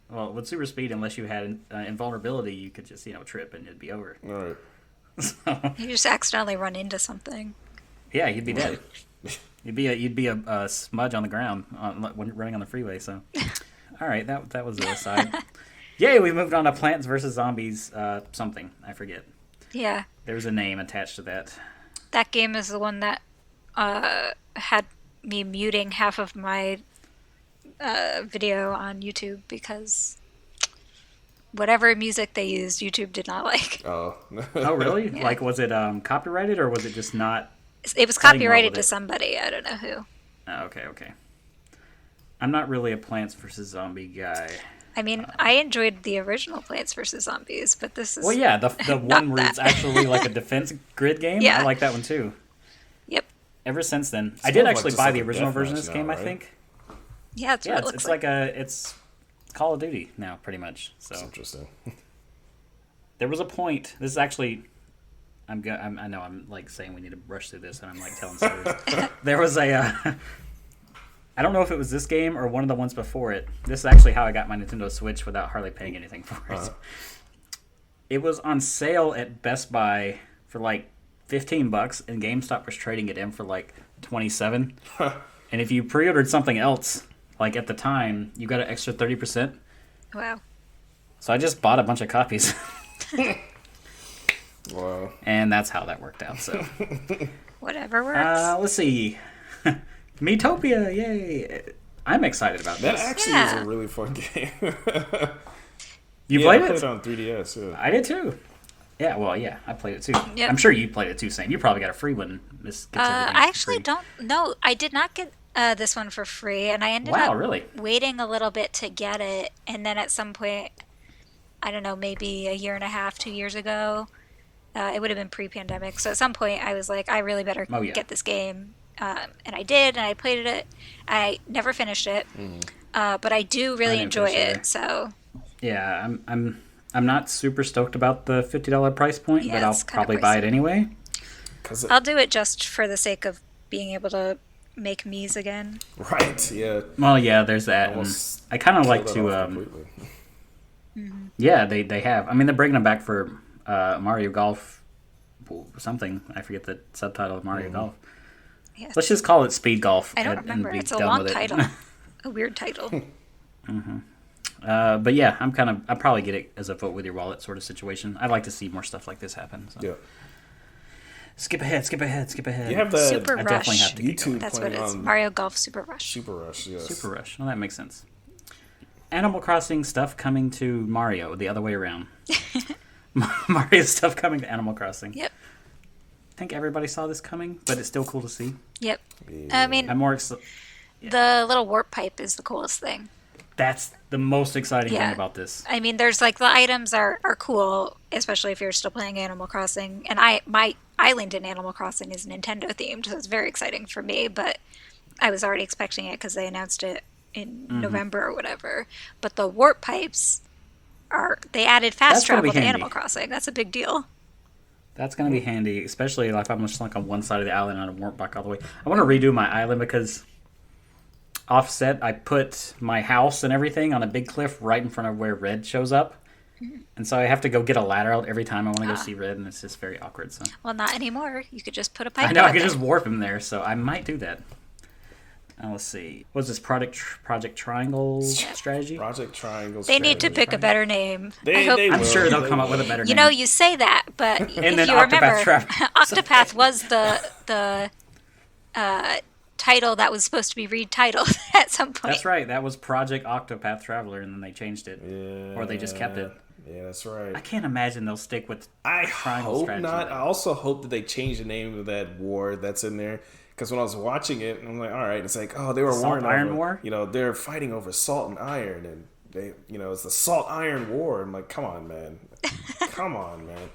well, with super speed, unless you had invulnerability, you could just trip and it'd be over. All right. So, you just accidentally run into something. Yeah, you'd be dead. You'd be a smudge on the ground when running on the freeway. So, all right, that was the aside. Yay, we moved on to Plants vs. Zombies something. I forget. Yeah. There's a name attached to that. That game is the one that had me muting half of my video on YouTube because whatever music they used, YouTube did not like. Oh. Oh, really? Yeah. Like, was it copyrighted or was it just not? It was copyrighted to somebody. I don't know who. Oh, okay. I'm not really a Plants vs Zombie guy. I mean, I enjoyed the original Plants vs Zombies, but this is Well, yeah, the one where that. it's actually like a defense grid game. Yeah. I like that one too. Yep. Ever since then, It's I did more of actually just buy like the a original version of deathmatch this game. now, I right? think. Yeah, it's what it looks it's like. it's Call of Duty now, pretty much. So That's interesting. there was a point. This is actually. I know I'm like saying we need to rush through this, and I'm like telling stories. There was a. I don't know if it was this game or one of the ones before it. This is actually how I got my Nintendo Switch without hardly paying anything for it. Uh-huh. It was on sale at Best Buy for like $15, and GameStop was trading it in for like 27. And if you pre-ordered something else, like at the time, you got an extra 30%. Wow. So I just bought a bunch of copies, Wow. and that's how that worked out. So Whatever works. let's see. Miitopia, yay! I'm excited about That this. actually Yeah. is a really fun game. You Yeah, played I played it? it on 3DS. Yeah. I did too. Yeah, well, yeah, I played it too. Yep. I'm sure you played it too, Sam. You probably got a free one. This gets everything I for actually free. don't know. I did not get this one for free, and I ended Wow, up really? waiting a little bit to get it. And then at some point, I don't know, maybe a year and a half, 2 years ago, it would have been pre-pandemic. So at some point, I was like, I really better Oh, yeah. get this game. And I did, and I played it. I never finished it, but I do really didn't enjoy finish it it. either. So Yeah, I'm not super stoked about the $50 price point, Yeah, but I'll it's kinda probably buy it pricey. anyway. Cause I'll do it just for the sake of being able to make Mii's again. right, yeah. Well, yeah, there's that. And Almost I kind of like Killed it to. off completely. Yeah, they have. I mean, they're bringing them back for Mario Golf, something. I forget the subtitle of Mario Golf. Yes. Let's just call it Speed Golf. I don't and remember. be It's a done long with it. title. A weird title. But yeah, I'll probably get it as a vote with your wallet sort of situation. I'd like to see more stuff like this happen. So. Yeah. Skip ahead. You have the Super I Rush. definitely have to get YouTube That's what playing it is. on Mario Golf Super Rush. Super Rush, yes. Super Rush. Well, that makes sense. Animal Crossing stuff coming to Mario, the other way around. Mario stuff coming to Animal Crossing. Yep. I think everybody saw this coming, but it's still cool to see. Yep. I mean, I'm more the little warp pipe is the coolest thing. That's the most exciting Yeah. thing about this. I mean, there's like the items are cool, especially if you're still playing Animal Crossing. And my island in Animal Crossing is Nintendo themed, so it's very exciting for me. But I was already expecting it because they announced it in November or whatever. But the warp pipes they added fast That's gonna be travel to handy. Animal Crossing. That's a big deal. That's going to be handy, especially if I'm just like on one side of the island and I warp back all the way. I want to redo my island because offset, I put my house and everything on a big cliff right in front of where Red shows up. And so I have to go get a ladder out every time I want to go see Red, and it's just very awkward. So Well, not anymore. You could just put a pipe I know I down could there. just warp him there, so I might do that. Let's see. What's this Project Triangle strategy? Project Triangle. They need to Strategy. pick a better name. They- I hope they I'm will. sure they'll They come up with a will. better You name. know, you say that, but if then you Octopath remember, Traveler. Octopath was the title that was supposed to be retitled at some point. That's right. That was Project Octopath Traveler, and then they changed it, Yeah. or they just kept it. Yeah, that's right. I can't imagine they'll stick with. I Triangle hope strategy. not. I also hope that they change the name of that war that's in there. Because when I was watching it, I'm like, all right, it's like, oh, they were Salt warring Iron over, War? you know, they're fighting over salt and iron, and they, you know, it's the Salt Iron War. I'm like, come on, man, come on, man.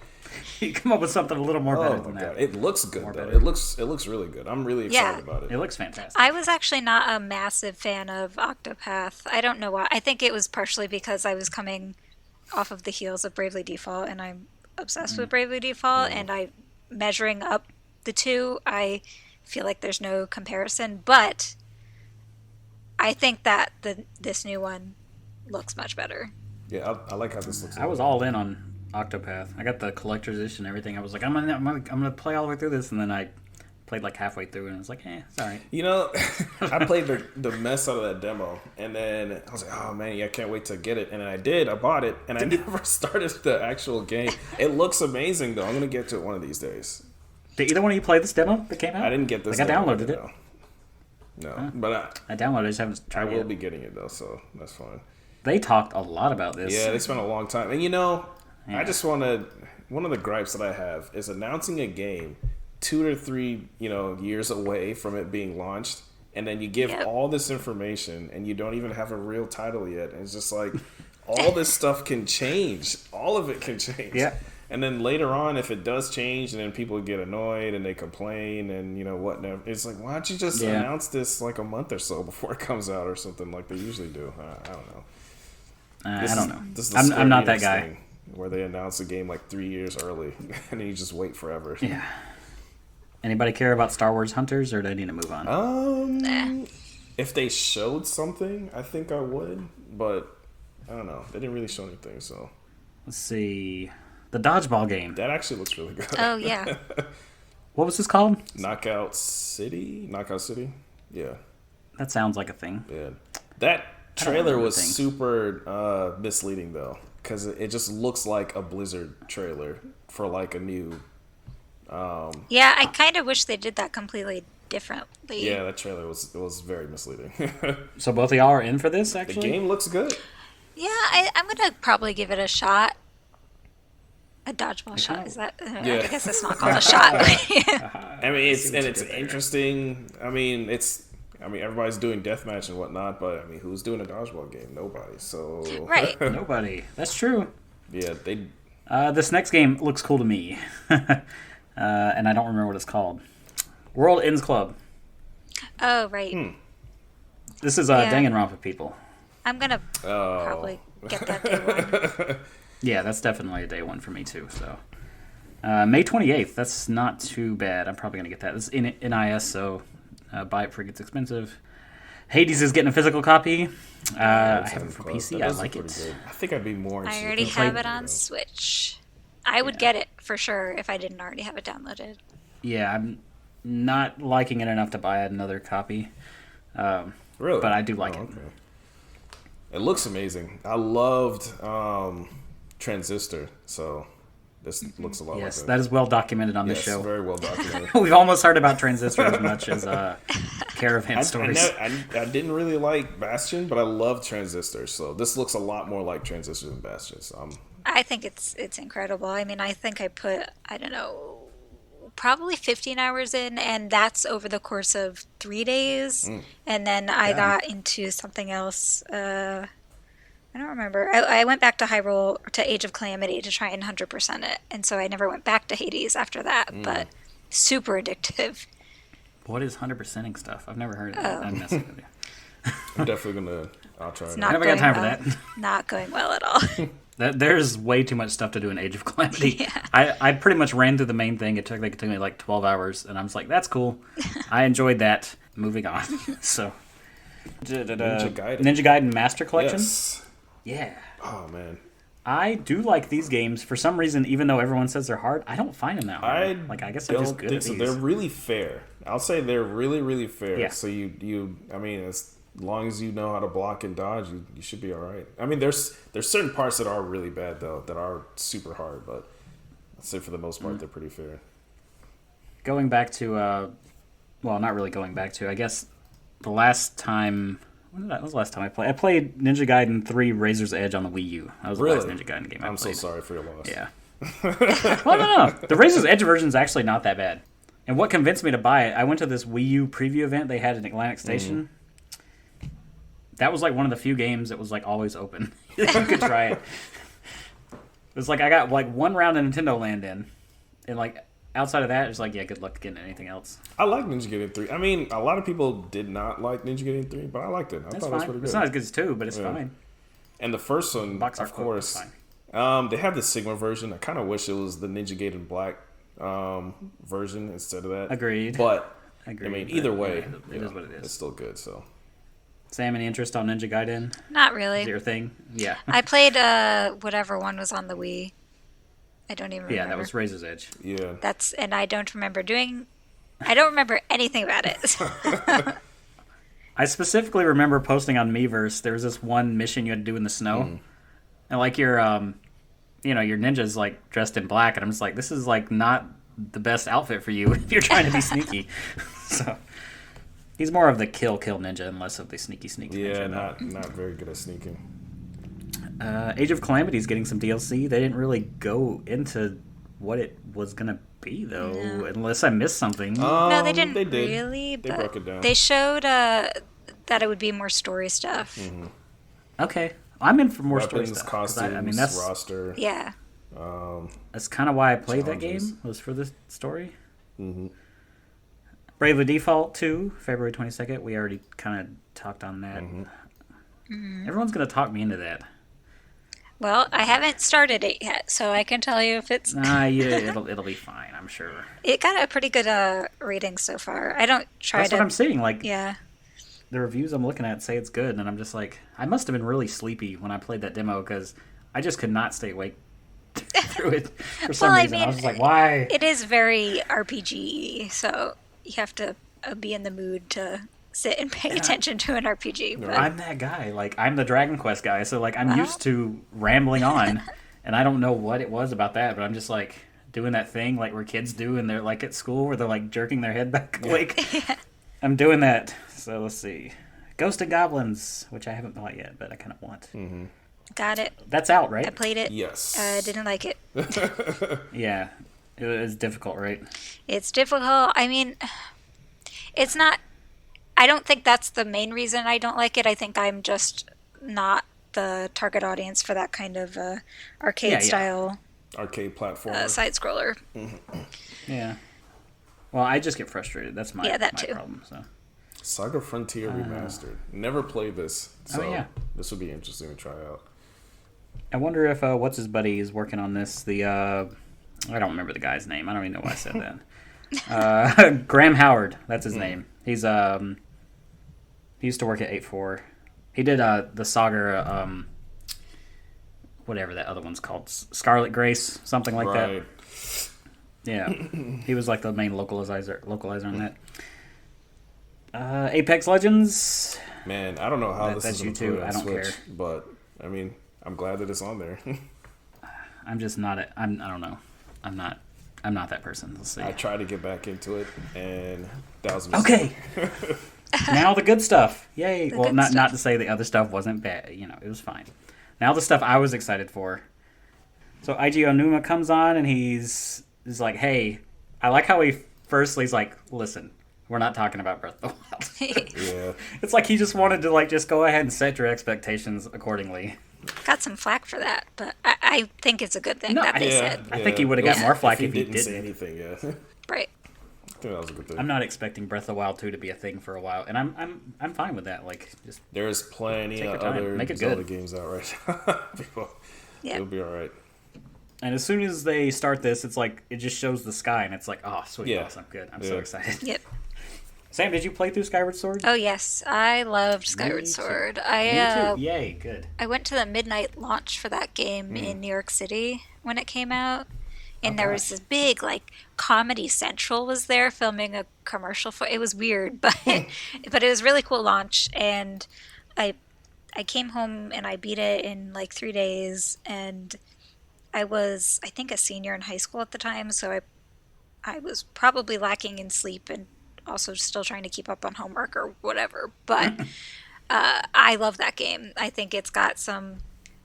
You come up with something a little more better Oh than my that. god, it looks good More though. better. It looks really good. I'm really excited Yeah. about it. It looks fantastic. I was actually not a massive fan of Octopath. I don't know why. I think it was partially because I was coming off of the heels of Bravely Default, and I'm obsessed with Bravely Default, and I measuring up the two, I feel like there's no comparison, but I think that this new one looks much better. Yeah, I like how this looks. I was all in on Octopath. I got the collector's edition and everything. I was like, I'm gonna play all the way through this, and then I played like halfway through, and I was like, it's all right. You know, I played the mess out of that demo, and then I was like, oh man, yeah, I can't wait to get it. And then I did. I bought it, and I never started the actual game. It looks amazing though. I'm gonna get to it one of these days. Did either one of you play this demo that came out? I didn't get this. Like, I demo, downloaded it. No, but I downloaded it. I just haven't I tried will it. be getting it though, so that's fine. They talked a lot about this. Yeah, they spent a long time, and you know, Yeah. I just want to. One of the gripes that I have is announcing a game 2 to 3, years away from it being launched, and then you give all this information, and you don't even have a real title yet. And it's just like, all this stuff can change. All of it can change. Yeah. And then later on, if it does change, and then people get annoyed and they complain and whatnot, it's like, why don't you just announce this like a month or so before it comes out or something like they usually do? I don't know. I don't know. This is I'm not that guy. Thing where they announce a game like 3 years early, and then you just wait forever. Yeah. Anybody care about Star Wars Hunters, or do I need to move on? If they showed something, I think I would, but I don't know. They didn't really show anything, so. Let's see. The dodgeball game. That actually looks really good. Oh, yeah. What was this called? Knockout City? Yeah. That sounds like a thing. Yeah. That trailer was super misleading, though, because it just looks like a Blizzard trailer for like a new... Yeah, I kind of wish they did that completely differently. Yeah, that trailer was very misleading. So both of y'all are in for this, actually? The game looks good. Yeah, I'm going to probably give it a shot. A dodgeball shot, is that? I guess it's not called a shot. I mean, it's interesting. I mean, everybody's doing deathmatch and whatnot, but I mean, who's doing a dodgeball game? Nobody. So Right. Nobody. That's true. Yeah, they. This next game looks cool to me, and I don't remember what it's called. World Ends Club. Oh, right. This is Danganronpa people. I'm gonna probably get that day one. Yeah, that's definitely a day one for me too. So, May 28th. That's not too bad. I'm probably gonna get that. This is in NIS, so buy it before it gets expensive. Hades is getting a physical copy. I have it for PC. I like it. Good. I think I'd be more. I already have it on Switch. I would get it for sure if I didn't already have it downloaded. Yeah, I'm not liking it enough to buy another copy. Really? But I do like it. Okay. It looks amazing. I loved Transistor, so this looks a lot like that. That is well documented on this show. Very well documented. We've almost heard about Transistor as much as Caravan Stories. I didn't really like Bastion, but I love Transistor, so this looks a lot more like Transistor than Bastion. So I think it's incredible. I mean, I think I put, I don't know, probably 15 hours in, and that's over the course of 3 days. And then I got into something else. I don't remember. I went back to Hyrule, to Age of Calamity, to try and 100% it. And so I never went back to Hades after that, but super addictive. What is 100%ing stuff? I've never heard of that. I'm messing with you. I'm definitely I'll try it. I never got time for that. Not going well at all. There's way too much stuff to do in Age of Calamity. Yeah. I pretty much ran through the main thing. It took me like 12 hours, and I was like, that's cool. I enjoyed that. Moving on. So, Ninja Gaiden Master Collection? Yes. Yeah. Oh, man. I do like these games. For some reason, even though everyone says they're hard, I don't find them that hard. I guess I'm just good at these. They're really fair. I'll say they're really, really fair. Yeah. So I mean, as long as you know how to block and dodge, you should be all right. I mean, there's certain parts that are really bad, though, that are super hard, but I'd say for the most part, they're pretty fair. Going back to, well, not really going back to, I guess the last time... When was the last time I played? I played Ninja Gaiden 3 Razor's Edge on the Wii U. That was the last Ninja Gaiden game I played. I'm so sorry for your loss. Yeah. Well, no. The Razor's Edge version is actually not that bad. And what convinced me to buy it, I went to this Wii U preview event they had in Atlantic Station. That was like one of the few games that was like always open. You could try it. It was like I got like one round of Nintendo Land in. And like outside of that, it's like, yeah, good luck getting anything else. I like Ninja Gaiden 3. I mean, a lot of people did not like Ninja Gaiden 3, but I liked it. I thought it was pretty good. It's not as good as 2, but it's fine. And the first one, of course, they have the Sigma version. I kind of wish it was the Ninja Gaiden Black version instead of that. Agreed. But, I mean, either way, it is what it is. It's still good, so. Sam, any interest on Ninja Gaiden? Not really. Is it your thing? Yeah. I played whatever one was on the Wii. I don't even remember. Yeah, that was Razor's Edge. Yeah. And I don't remember anything about it. I specifically remember posting on Miiverse, there was this one mission you had to do in the snow. And like your ninja's like dressed in black, and I'm just like, this is like not the best outfit for you if you're trying to be sneaky. So he's more of the kill ninja and less of the sneaky ninja. Yeah, not very good at sneaking. Age of Calamity is getting some DLC. They didn't really go into what it was gonna be though, No. unless I missed something. No, they didn't They did. really, They but broke it down. they showed that it would be more story stuff. Mm-hmm. Okay, I'm in for more Weapons, story stuff. 'Cause costumes, I mean, that's roster. Yeah. that's kind of why I played Challenges. that game, was for the story. Mm-hmm. Bravely Default 2, February 22nd. We already kind of talked on that. Everyone's gonna talk me into that. Well, I haven't started it yet, so I can tell you if it's. Nah, yeah, it'll be fine, I'm sure. It got a pretty good rating so far. I don't try That's to. what I'm saying. Like, Yeah. the reviews I'm looking at say it's good, and I'm just like, I must have been really sleepy when I played that demo because I just could not stay awake through it for some Well, I reason. I mean, was just like, why? It is very RPG, so you have to be in the mood to sit and pay attention to an RPG. But I'm that guy. Like, I'm the Dragon Quest guy, so like I'm used to rambling on, and I don't know what it was about that, but I'm just like doing that thing like where kids do, and they're like at school where they're like jerking their head back awake. I'm doing that. So let's see, Ghost and Goblins, which I haven't bought yet, but I kind of want. got it. That's out, right? I played it. Yes. Didn't like it. Yeah, it was difficult, right? It's difficult. I mean, it's not. I don't think that's the main reason I don't like it. I think I'm just not the target audience for that kind of arcade style Arcade platform. side scroller. Yeah. Well, I just get frustrated. That's my, that my too. problem. So. Saga Frontier Remastered. Never played this, so yeah. this would be interesting to try out. I wonder if what's his buddy is working on this. The I don't remember the guy's name. I don't even know why I said that. Graham Howard. That's his name. He's he used to work at 8-4. He did the Saga whatever that other one's called, Scarlet Grace, something like that. Yeah, he was like the main localizer on that. Apex Legends. Man, I don't know how this that's is going you to play too. on I don't Switch, care. but I mean, I'm glad that it's on there. I'm just not. I don't know. I'm not that person. Let's see. I tried to get back into it, and that was a mistake. Okay. Now the good stuff. Yay. The Well, good not stuff. to say the other stuff wasn't bad. You know, it was fine. Now the stuff I was excited for. So IG Onuma comes on and he's like, hey, I like how he's like, listen, we're not talking about Breath of the Wild. Yeah. It's like he just wanted to like just go ahead and set your expectations accordingly. Got some flack for that, but I think it's a good thing No, that they Yeah, said. I think he would've got more flack if he didn't say didn't. anything. Yeah, I Right. think that was a good thing. I'm not expecting Breath of the Wild 2 to be a thing for a while, and I'm fine with that. Like, just There's plenty Take of your time. other Make it Zelda good. games out right now. Yeah. It'll be all right. and as soon as they start this, it's like it just shows the sky, and it's like, oh, sweet, Yeah. awesome, good. I'm so Yeah. excited. Yep. Sam, did you play through Skyward Sword? Oh yes, I loved Skyward too. Sword. Me I too. Yay, good. I went to the midnight launch for that game in New York City when it came out. And there was this big, like, Comedy Central was there filming a commercial for it. Was weird, but but it was a really cool launch. And I came home and I beat it in like 3 days. And I was, I think, a senior in high school at the time, so I was probably lacking in sleep and also still trying to keep up on homework or whatever. But I love that game. I think it's got some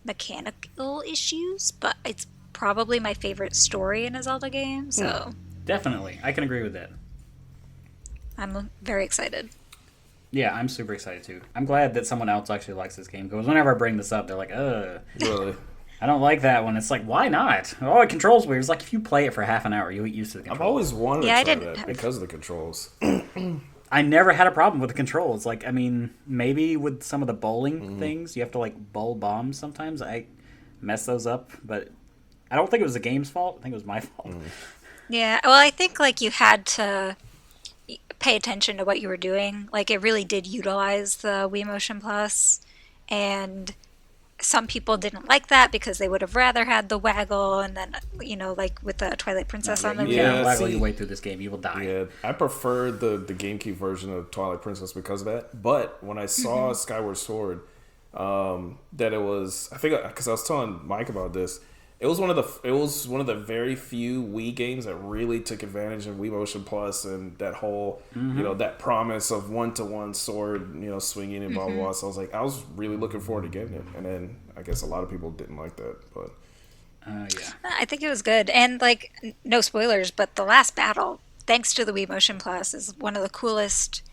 mechanical issues, but it's probably my favorite story in a Zelda game, so Definitely. I can agree with that. I'm very excited. Yeah, I'm super excited too. I'm glad that someone else actually likes this game, because whenever I bring this up, they're like, Really? I don't like that one. It's like, why not? Oh, it controls weird. It's like if you play it for half an hour, you get used to the I've controls. always wanted Yeah, I to try didn't that have- because of the controls. I never had a problem with the controls. Like, I mean, maybe with some of the bowling things, you have to like bowl bombs sometimes. I mess those up, but I don't think it was the game's fault. I think it was my fault. Yeah, well, I think like you had to pay attention to what you were doing. Like it really did utilize the Wii Motion Plus, and some people didn't like that because they would have rather had the waggle, and then like with the Twilight Princess on the You Wii. can't Yeah, waggle see- your way through this game. You will die. Yeah, I prefer the GameCube version of Twilight Princess because of that. But when I saw Skyward Sword, that it was, I think, because I was telling Mike about this, it was one of the very few Wii games that really took advantage of Wii Motion Plus and that whole that promise of 1-to-1 sword swinging and blah blah blah. So I was really looking forward to getting it, and then I guess a lot of people didn't like that, but Yeah. I think it was good. And, like, no spoilers, but the last battle, thanks to the Wii Motion Plus, is one of the coolest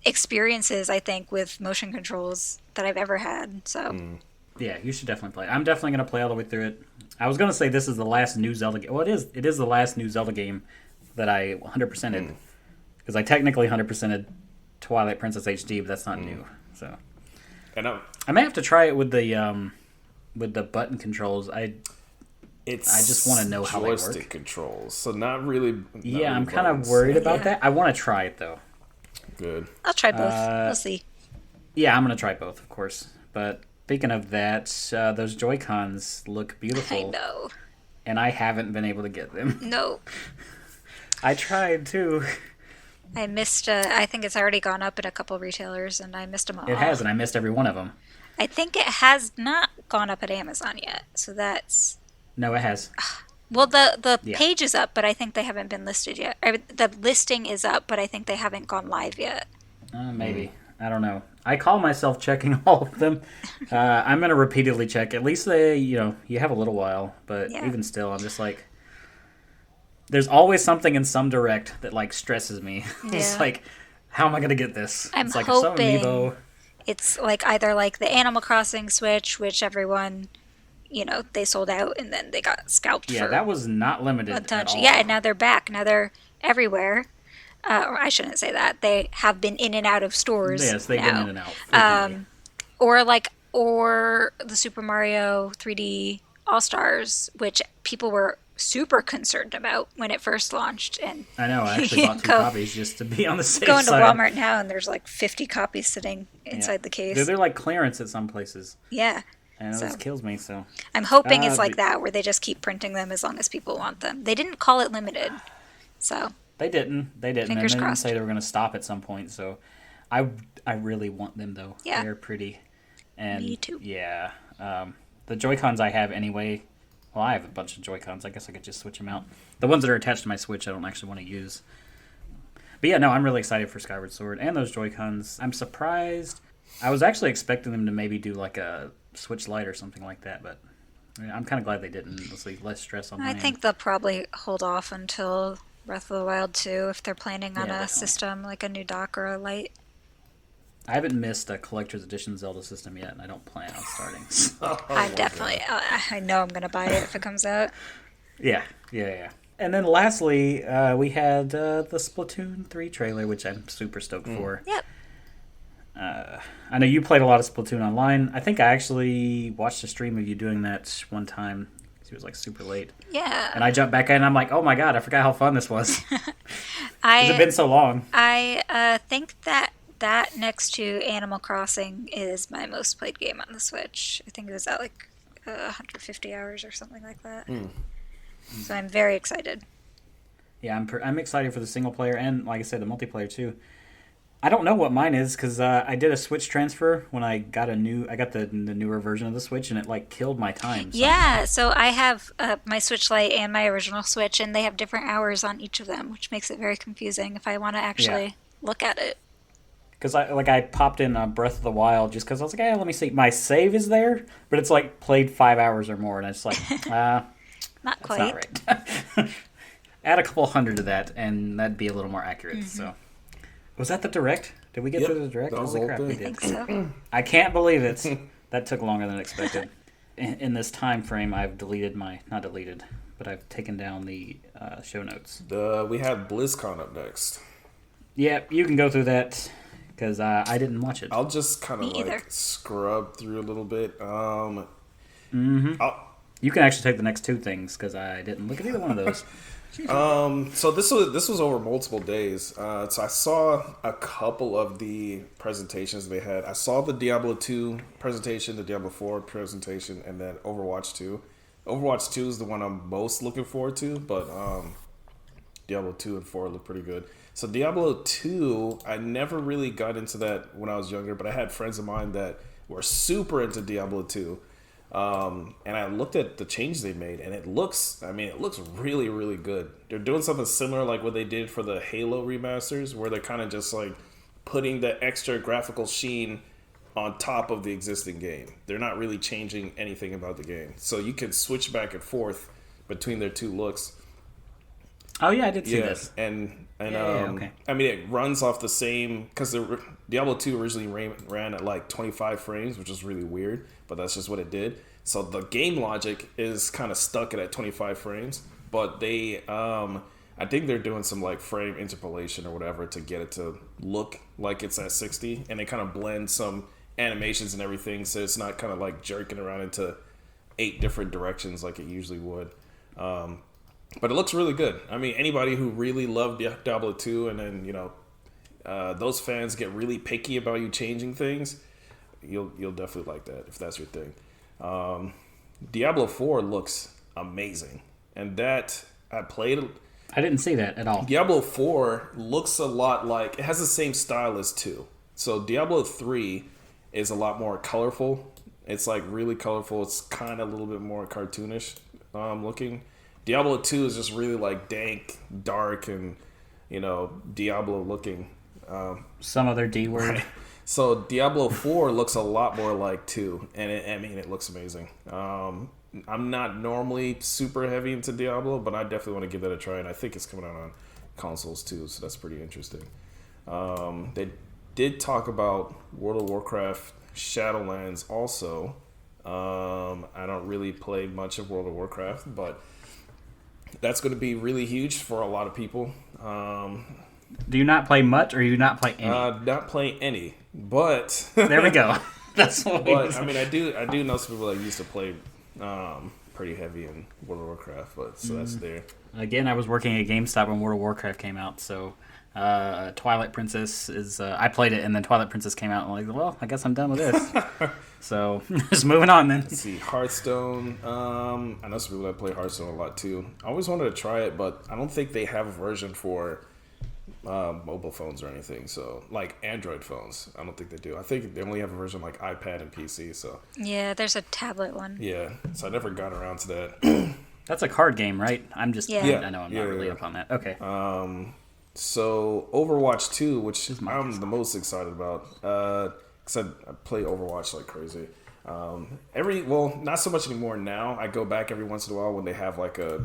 experiences, I think, with motion controls that I've ever had. So, Yeah, you should definitely play it. I'm definitely going to play all the way through it. I was going to say this is the last new Zelda game. Well, it is. It is the last new Zelda game that I 100%ed. Because I technically 100%ed Twilight Princess HD, but that's not new. So, And I may have to try it with the button controls. I just want to know how they work. Joystick controls, so not really. Yeah, I'm kind of worried about that. I want to try it though. Good. I'll try both. We'll see. Yeah, I'm going to try both, of course. But speaking of that, those Joy-Cons look beautiful. I know. And I haven't been able to get them. No. I tried too. I missed, I think it's already gone up at a couple retailers, and I missed them all. It has, and I missed every one of them. I think it has not gone up at Amazon yet, so that's... No, it has. Well, the Yeah. page is up, but I think they haven't been listed yet. Or the listing is up, but I think they haven't gone live yet. Maybe. I don't know. I call myself checking all of them. I'm going to repeatedly check. At least you have a little while. But Yeah. even still, I'm just like... There's always something in some direct that, like, stresses me. It's Yeah. like, how am I going to get this? I'm it's like hoping some amiibo. it's like either like the Animal Crossing Switch, which everyone, they sold out and then they got scalped Yeah, for that was not limited a at touch. all. Yeah, and now they're back. Now they're everywhere. Or I shouldn't say that. They have been in and out of stores. Yes, they've now. been in and out. Frequently. Or the Super Mario 3D All Stars, which people were super concerned about when it first launched. And I know, I actually bought 2 copies just to be on the safe go into side. Walmart now, and there's like 50 copies sitting inside the case. They're like clearance at some places. Yeah. And So- this kills me, so... I'm hoping it's but- like that, where they just keep printing them as long as people want them. They didn't call it limited, so They didn't. Fingers And they didn't crossed. say they were going to stop at some point, so... I really want them, though. Yeah. They're pretty. And Me too. Yeah. The Joy-Cons I have anyway... Well, I have a bunch of Joy-Cons. I guess I could just switch them out. The ones that are attached to my Switch, I don't actually want to use. But yeah, no, I'm really excited for Skyward Sword and those Joy-Cons. I'm surprised. I was actually expecting them to maybe do like a Switch Lite or something like that, but I'm kind of glad they didn't. Let's see, less stress on my I end. think they'll probably hold off until Breath of the Wild 2 if they're planning on Yeah, a definitely. system like a new dock or a light. I haven't missed a collector's edition Zelda system yet, and I don't plan on starting. So, I'm definitely, I know I'm going to buy it if it comes out. yeah. And then lastly, we had the Splatoon 3 trailer, which I'm super stoked for. Yep. I know you played a lot of Splatoon online. I think I actually watched a stream of you doing that one time. It was like super late. Yeah. And I jumped back in and I'm like, oh my god, I forgot how fun this was. It's been so long. I think that next to Animal Crossing is my most played game on the Switch. I think it was at like 150 hours or something like that. So I'm very excited. Yeah, I'm excited for the single player and, like I said, the multiplayer too. I don't know what mine is because I did a Switch transfer when I got the newer version of the Switch, and it like killed my time. Yeah, so I have my Switch Lite and my original Switch, and they have different hours on each of them, which makes it very confusing if I want to actually look at it. Because I popped in Breath of the Wild just because I was like, let me see. My save is there, but it's like played 5 hours or more, and it's like, Not that's quite. not right. Add a couple hundred to that, and that'd be a little more accurate. So, was that the direct? Did we get through the direct? that was Holy the crap, whole we I thing. did. think so. I can't believe it. That took longer than expected. In this time frame, I've not deleted, but I've taken down the show notes. We have BlizzCon up next. Yeah, you can go through that because I didn't watch it. I'll just kind of Me either. like scrub through a little bit. You can actually take the next 2 things because I didn't look at either one of those. So this was over multiple days. So I saw a couple of the presentations they had. I saw the Diablo 2 presentation, the Diablo 4 presentation, and then Overwatch 2. Overwatch 2 is the one I'm most looking forward to, but Diablo 2 and 4 look pretty good. So Diablo 2, I never really got into that when I was younger, but I had friends of mine that were super into Diablo 2. And I looked at the change they made, and it looks really, really good. They're doing something similar like what they did for the Halo remasters, where they're kind of just like putting the extra graphical sheen on top of the existing game. They're not really changing anything about the game. So you can switch back and forth between their two looks. Oh yeah, I did see this. And okay. I mean, it runs off the same, because Diablo 2 originally ran at like 25 frames, which is really weird, but that's just what it did. So the game logic is kind of stuck at 25 frames, but they, I think they're doing some like frame interpolation or whatever to get it to look like it's at 60, and they kind of blend some animations and everything, so it's not kind of like jerking around into 8 different directions like it usually would. But it looks really good. I mean, anybody who really loved Diablo 2 and then, you know, those fans get really picky about you changing things, you'll definitely like that if that's your thing. Diablo 4 looks amazing. And that, I played... I didn't see that at all. Diablo 4 looks a lot like... It has the same style as 2. So Diablo 3 is a lot more colorful. It's like really colorful. It's kind of a little bit more cartoonish looking. Diablo 2 is just really like dank, dark, and, you know, Diablo looking. Some other D word. Right. So Diablo 4 looks a lot more like 2, and it looks amazing. I'm not normally super heavy into Diablo, but I definitely want to give that a try, and I think it's coming out on consoles too, so that's pretty interesting. They did talk about World of Warcraft Shadowlands also. I don't really play much of World of Warcraft, but that's going to be really huge for a lot of people. Do you not play much, or do you not play any? Not play any, but there we go. That's what. But I mean, I do know some people that used to play pretty heavy in World of Warcraft, but so that's there. Again, I was working at GameStop when World of Warcraft came out, so Twilight Princess is. I played it, and then Twilight Princess came out, and I'm like, well, I guess I'm done with this. So just moving on then. Let's see, Hearthstone. I know some people that play Hearthstone a lot too. I always wanted to try it, but I don't think they have a version for mobile phones or anything. So like Android phones, I don't think they do. I think they only have a version like iPad and PC. So yeah, there's a tablet one. Yeah, so I never got around to that. That's a card game, right? I'm just. Yeah. I know I'm not really up on that. Okay. So Overwatch 2, which I'm the most excited about, because I play Overwatch like crazy. Not so much anymore now. I go back every once in a while when they have like a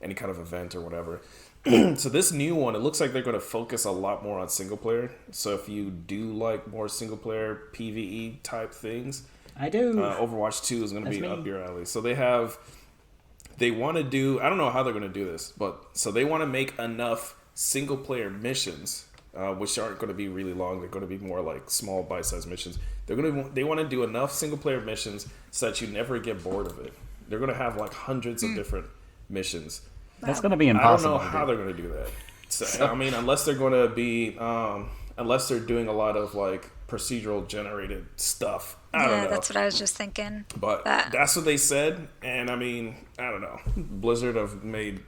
any kind of event or whatever. So this new one, it looks like they're going to focus a lot more on single player. So if you do like more single player PvE type things, I do. Overwatch 2 is going to be up your alley. So they want to do, I don't know how they're going to do this, but so they want to make enough single player missions, which aren't going to be really long. They're going to be more like small bite-sized missions. They want to do enough single player missions so that you never get bored of it. They're going to have like hundreds of different missions. That's going to be impossible. I don't know how they're going to do that. So, I mean, unless they're going to be, unless they're doing a lot of like procedural generated stuff. I don't know. That's what I was just thinking. But that's what they said, and I mean, I don't know. Blizzard have made,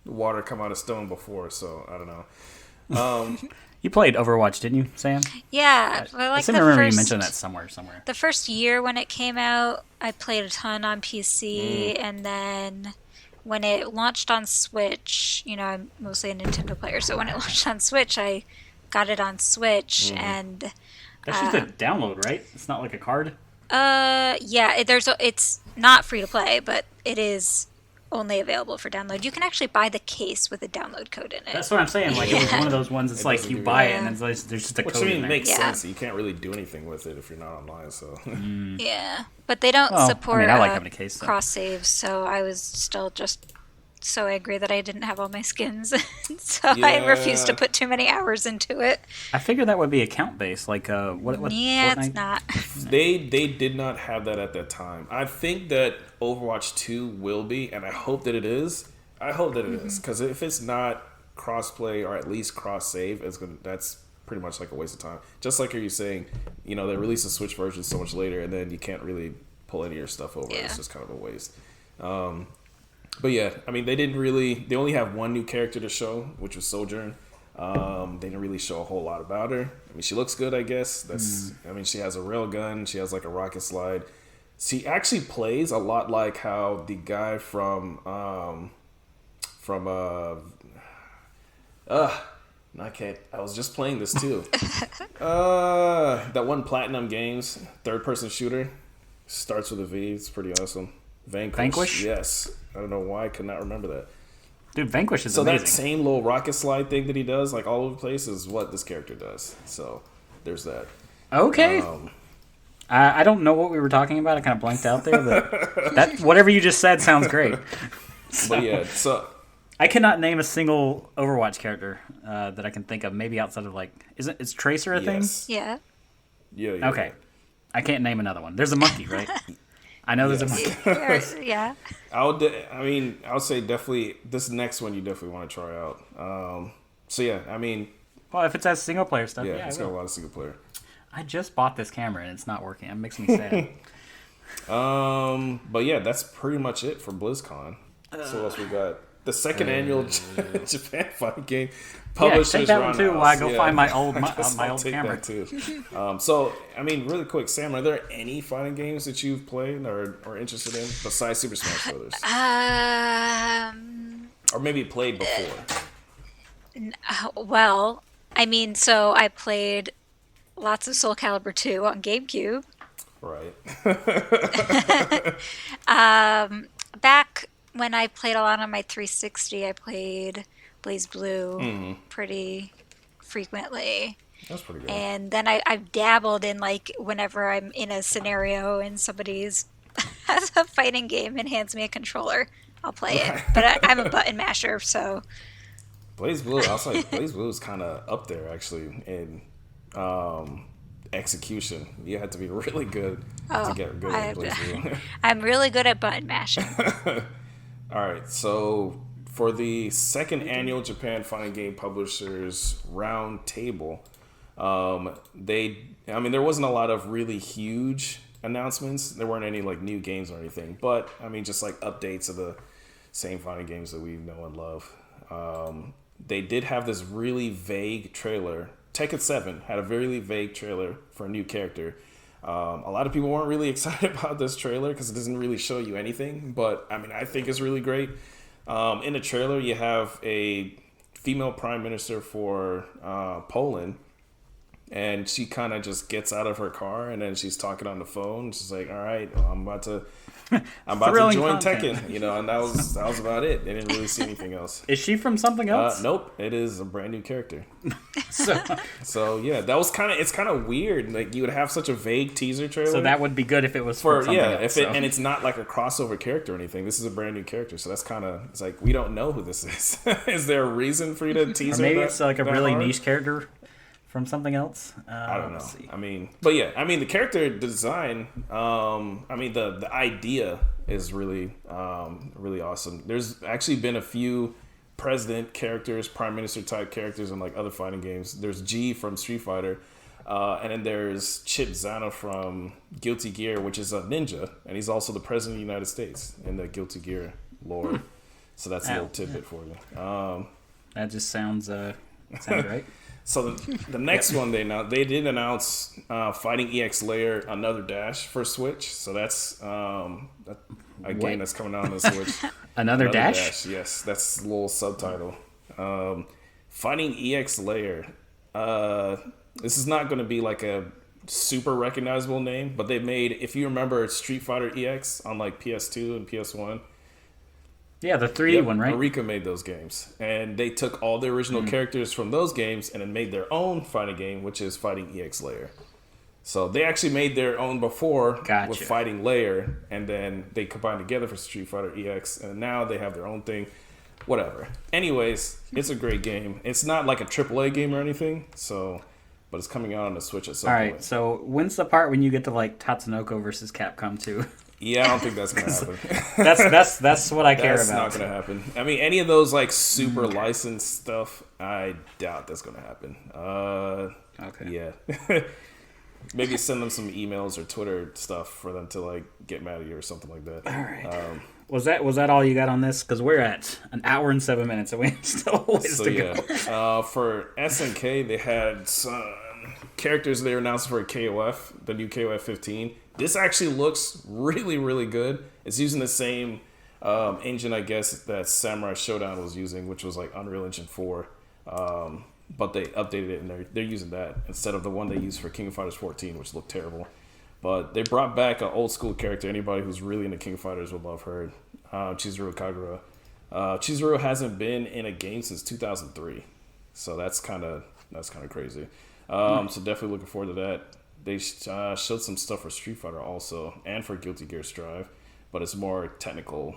water come out of stone before, so I don't know. You played Overwatch, didn't you, Sam? Yeah. Well, I seem to remember you mentioned that somewhere. The first year when it came out, I played a ton on PC, and then when it launched on Switch, I'm mostly a Nintendo player, so when it launched on Switch, I got it on Switch, and... That's just a download, right? It's not like a card? Yeah, it's not free to play, but it is only available for download. You can actually buy the case with a download code in it. That's what I'm saying. Like, it was one of those ones, it's like you buy it, and then there's just a code in there. Which makes sense. You can't really do anything with it if you're not online, so... Yeah, but they don't support I like having a case, cross saves, so I was still just so angry that I didn't have all my skins. So I refused to put too many hours into it. I figured that would be account based, like what Yeah, Fortnite? It's not. They did not have that at that time. I think that Overwatch 2 will be, and I hope that it is. I hope that it is, because if it's not crossplay or at least cross save, that's pretty much like a waste of time. Just like you're saying, they release the Switch version so much later, and then you can't really pull any of your stuff over. Yeah. It's just kind of a waste. But yeah, I mean, they only have one new character to show, which was Sojourn. They didn't really show a whole lot about her. I mean, she looks good, I guess. I mean, she has a rail gun. She has like a rocket slide. She actually plays a lot like how the guy Not Cat. I was just playing this too. That one Platinum Games third-person shooter starts with a V. It's pretty awesome. Vanquish? Yes. I don't know why I could not remember that. Dude, Vanquish is amazing. So that same little rocket slide thing that he does, like all over the place, is what this character does. So there's that. Okay. I don't know what we were talking about. I kind of blanked out there, but that whatever you just said sounds great. But yeah, so I cannot name a single Overwatch character that I can think of. Maybe outside of is Tracer a thing? Yeah. Yeah. Okay. I can't name another one. There's a monkey, right? I know there's a monkey. Yeah. I would say definitely this next one you definitely want to try out. So yeah, I mean, Well, if it has single player stuff, yeah, it's got a lot of single player. I just bought this camera and it's not working. It makes me sad. But yeah, that's pretty much it for BlizzCon. So what else we got? The second annual Japan fighting game publishers. Take that one too while I go find my old I'll camera. That too. So I mean, really quick, Sam, are there any fighting games that you've played or interested in besides Super Smash Brothers? Or maybe played before? Well, I mean, so I played lots of Soul Calibur 2 on GameCube. Right. Back when I played a lot on my 360, I played Blaze Blue pretty frequently. That's pretty good. And then I've dabbled in, like, whenever I'm in a scenario and somebody's has a fighting game and hands me a controller, I'll play it. But I'm a button masher, so... Blaze Blue, I'll say Blaze Blue is kind of up there, actually, in execution. You have to be really good to get good at Blaze Blue. I'm really good at button mashing. All right, so for the second annual Japan Fighting Game Publishers Round Table, there wasn't a lot of really huge announcements. There weren't any like new games or anything, but I mean, just like updates of the same fighting games that we know and love. They did have this really vague trailer. Tekken 7 had a really vague trailer for a new character. A lot of people weren't really excited about this trailer because it doesn't really show you anything, but I mean, I think it's really great. In the trailer, you have a female prime minister for Poland, and she kind of just gets out of her car and then she's talking on the phone. She's like, "All right, well, I'm about to join content. Tekken," and that was about it. They didn't really see anything else. Is she from something else? Nope, it is a brand new character. So yeah, that was it's kind of weird. Like you would have such a vague teaser trailer. So that would be good if it was for something else. And it's not like a crossover character or anything. This is a brand new character, so that's it's like we don't know who this is. Is there a reason for you to tease? Or maybe it's like a really niche character from something else. I don't know. I mean, but yeah, I mean the character design. I mean the idea is really really awesome. There's actually been a few president characters, prime minister type characters in like other fighting games. There's G from Street Fighter, and then there's Chip Zano from Guilty Gear, which is a ninja, and he's also the president of the United States in the Guilty Gear lore. So that's a little tidbit for you. That just sounds right. So the next one they did announce Fighting EX Layer Another Dash for Switch. So that's a game that's coming out on the Switch. Another Dash? Yes, that's a little subtitle. Fighting EX Layer. This is not going to be like a super recognizable name, but they made, if you remember Street Fighter EX on like PS2 and PS1. Yeah, the 3D one, right? Eureka made those games. And they took all the original characters from those games and then made their own fighting game, which is Fighting EX Layer. So they actually made their own before with Fighting Layer, and then they combined together for Street Fighter EX, and now they have their own thing. Whatever. Anyways, it's a great game. It's not like a AAA game or anything, but it's coming out on the Switch at some point. All right, so when's the part when you get to like Tatsunoko versus Capcom 2? Yeah, I don't think that's gonna happen. that's what I care about. That's not gonna happen. I mean, any of those like super licensed stuff, I doubt that's gonna happen. Okay. Yeah. Maybe send them some emails or Twitter stuff for them to like get mad at you or something like that. All right. Was that all you got on this? Because we're at an hour and 7 minutes, and we have still a ways to go. For SNK, they had some characters they announced for KOF, the new KOF 15. This actually looks really, really good. It's using the same engine, I guess, that Samurai Showdown was using, which was like Unreal Engine 4. but they updated it and they're using that instead of the one they used for King of Fighters 14, which looked terrible. But they brought back an old school character. Anybody who's really into King of Fighters would love her. Chizuru Kagura. Chizuru hasn't been in a game since 2003, so that's kind of crazy. So definitely looking forward to that. They showed some stuff for Street Fighter also, and for Guilty Gear Strive, but it's more technical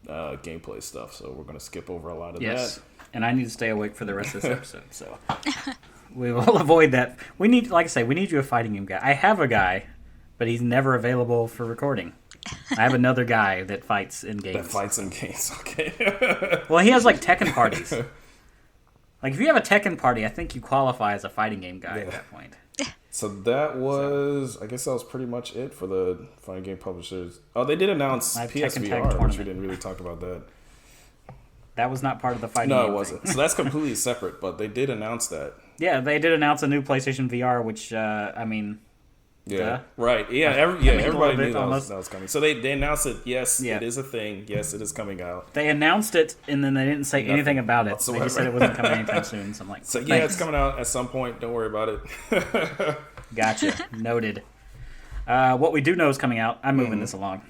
gameplay stuff. So we're gonna skip over a lot of that. And I need to stay awake for the rest of this episode, so we will avoid that. We need, like I say, we need you a fighting game guy. I have a guy, but he's never available for recording. I have another guy that fights in games. Okay. Well, he has like Tekken parties. Like if you have a Tekken party, I think you qualify as a fighting game guy at that point. So that was, I guess that was pretty much it for the fighting game publishers. Oh, they did announce PSVR, which we didn't really talk about that. That was not part of the fighting game. No, it wasn't. So that's completely separate, but they did announce that. Yeah, they did announce a new PlayStation VR, which, I mean... Yeah, right. Yeah, everybody knew that was coming. So they announced it. Yes, it is a thing. Yes, it is coming out. They announced it, and then they didn't say anything about it. Whatsoever. They just said it wasn't coming anytime soon. So I'm like, so yeah, it's coming out at some point. Don't worry about it. Gotcha. Noted. What we do know is coming out. I'm moving this along.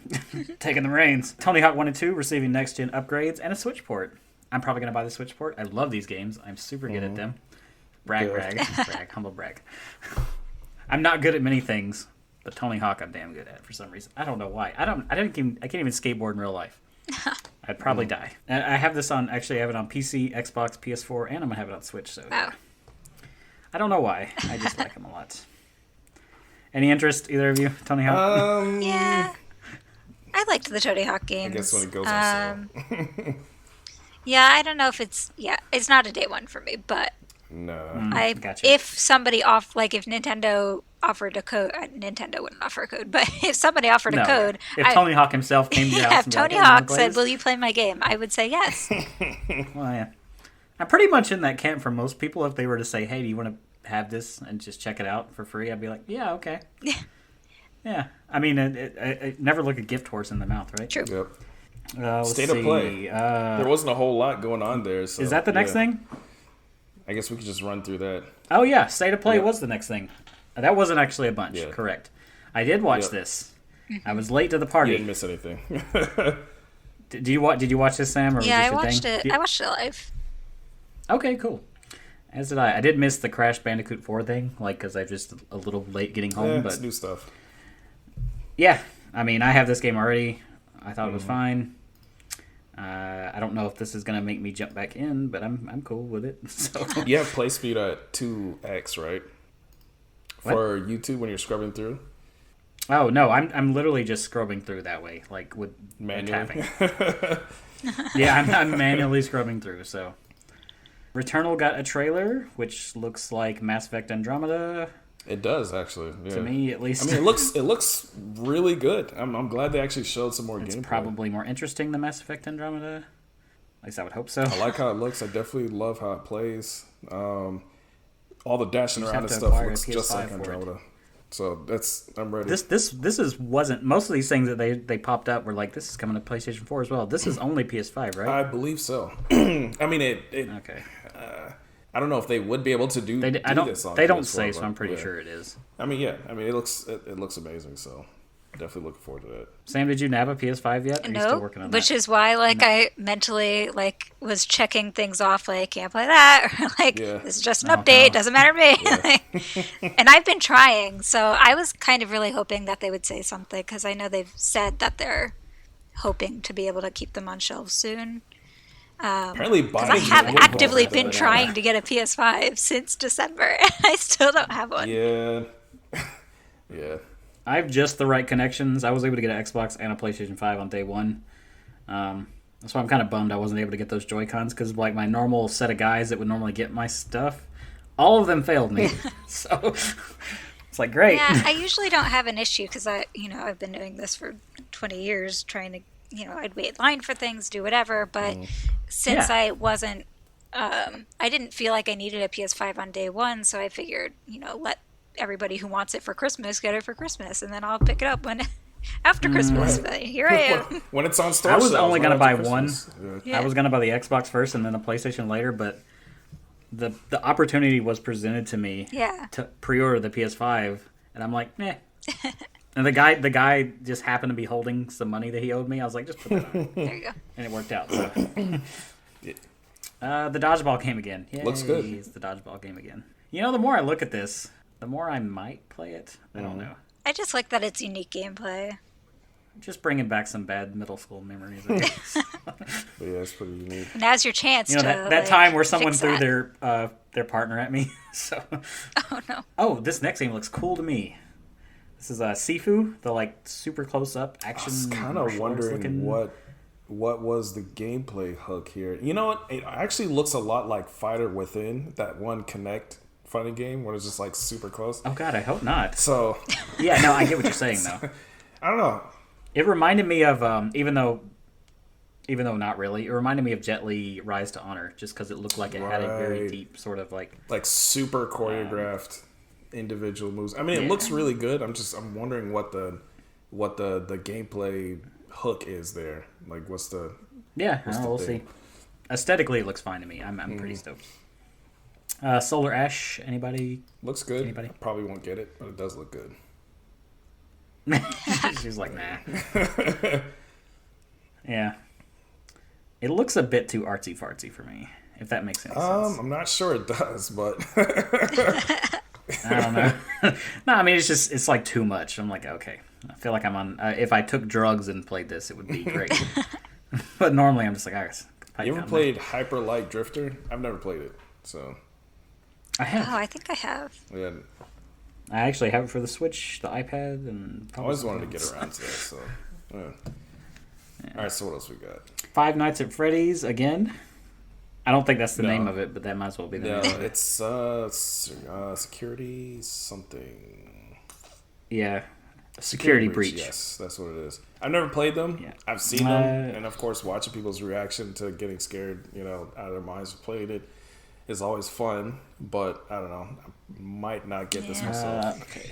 Taking the reins. Tony Hawk 1 and 2 receiving next-gen upgrades and a Switch port. I'm probably going to buy the Switch port. I love these games. I'm super good at them. Brag. Humble brag. I'm not good at many things, but Tony Hawk I'm damn good at for some reason. I don't know why. I can't even skateboard in real life. I'd probably die. And I have this on, actually I have it on PC, Xbox, PS4, and I'm going to have it on Switch. So wow. I don't know why. I just like them a lot. Any interest, either of you, Tony Hawk? Yeah. I liked the Tony Hawk games. I guess when it goes on sale. Yeah, I don't know if it's not a day one for me, but no. Gotcha. If somebody if Nintendo offered a code, Nintendo wouldn't offer a code, but if somebody offered a code, if Tony Hawk himself came to your house, if Tony Hawk said, "Will you play my game?" I would say yes. Well, yeah, I'm pretty much in that camp for most people. If they were to say, "Hey, do you want to have this and just check it out for free?" I'd be like, "Yeah, okay." Yeah. I mean, it never look a gift horse in the mouth, right? True. Yep. State of play. There wasn't a whole lot going on there. So, is that the next thing? I guess we could just run through that. Oh, yeah. State of Play was the next thing. That wasn't actually a bunch. Yeah. Correct. I did watch this. I was late to the party. You didn't miss anything. Did you watch this, Sam? Or yeah, was I this watched it. I watched it live. Okay, cool. As did I. I did miss the Crash Bandicoot 4 thing, because I'm just a little late getting home. But it's new stuff. Yeah. I mean, I have this game already. I thought it was fine. I don't know if this is going to make me jump back in, but I'm cool with it. So. You have play speed at 2x, right? What? For YouTube when you're scrubbing through? Oh, no. I'm literally just scrubbing through that way, like with tapping. Yeah, I'm manually scrubbing through, so. Returnal got a trailer, which looks like Mass Effect Andromeda. It does, actually. Yeah. To me, at least. I mean, it looks really good. I'm glad they actually showed some more gameplay. It's probably more interesting than Mass Effect Andromeda. At least I would hope so. I like how it looks. I definitely love how it plays. All the dashing around and stuff looks just like Andromeda. So I'm ready. This wasn't most of these things that they popped up were like, this is coming to PlayStation 4 as well. This is only PS5, right? I believe so. I mean, okay. I don't know if they would be able to do this on They don't PS4, say, so I'm pretty sure it is. I mean, yeah. I mean, it looks amazing, so definitely looking forward to that. Sam, did you nab a PS5 yet? Or are you still working on that? Which is why, I mentally, was checking things off, can't play that, or, this is just an update, doesn't matter to me. Yeah. And I've been trying, so I was kind of really hoping that they would say something, because I know they've said that they're hoping to be able to keep them on shelves soon. Apparently, because I have actively been trying to get a PS5 since December, and I still don't have one. Yeah. Yeah. I have just the right connections. I was able to get an Xbox and a PlayStation 5 on day one. That's why I'm kind of bummed I wasn't able to get those Joy-Cons, because my normal set of guys that would normally get my stuff, all of them failed me. So it's great. Yeah, I usually don't have an issue because I've been doing this for 20 years trying to, I'd wait in line for things, do whatever. But since I wasn't, I didn't feel like I needed a PS5 on day one, so I figured, let everybody who wants it for Christmas get it for Christmas, and then I'll pick it up when after Christmas. Right. But here I am. When it's on store, I was only going to buy one. Yeah. I was going to buy the Xbox first and then the PlayStation later, but the opportunity was presented to me to pre-order the PS5, and I'm like, eh. And the guy just happened to be holding some money that he owed me. I was like, just put that on. There you go. And it worked out. So. The dodgeball game again. Yay, looks good. It's the dodgeball game again. You know, the more I look at this, the more I might play it. I don't know. I just like that it's unique gameplay. Just bringing back some bad middle school memories, I guess. But yeah, it's pretty unique. Now's your chance to that time where someone fix threw that. their partner at me. So. Oh, no. Oh, this next game looks cool to me. This is Sifu, the like super close up action. I was kind of wondering what was the gameplay hook here. You know what? It actually looks a lot like Fighter Within, that one Kinect fighting game where it's just like super close. Oh God, I hope not. So yeah, no, I get what you're saying though. I don't know. It reminded me of even though not really, it reminded me of Jet Li Rise to Honor, just because it looked like it had a very deep sort of like super choreographed individual moves. I mean, it looks really good. I'm wondering what the gameplay hook is there. Like, what's the we'll see. Aesthetically, it looks fine to me. I'm pretty stoked. Solar Ash, anybody? Looks good. Anybody? I probably won't get it, but it does look good. She's like, nah. Yeah. It looks a bit too artsy fartsy for me, if that makes any sense. I'm not sure it does, but I don't know. No, I mean it's like too much. I'm like, okay. I feel like I'm on. If I took drugs and played this, it would be great. But normally, I'm just like, you ever played Hyper Light Drifter? I've never played it, so I have. Oh, I think I have. Yeah, I actually have it for the Switch, the iPad, and I always wanted to get around to that. So, yeah. All right. So what else we got? Five Nights at Freddy's again. I don't think that's the name of it, but that might as well be the name. No, it's security something. Yeah, security breach. Yes, that's what it is. I've never played them. Yeah. I've seen them, and of course, watching people's reaction to getting scared, out of their minds for playing it is always fun. But I don't know, I might not get this myself. Okay.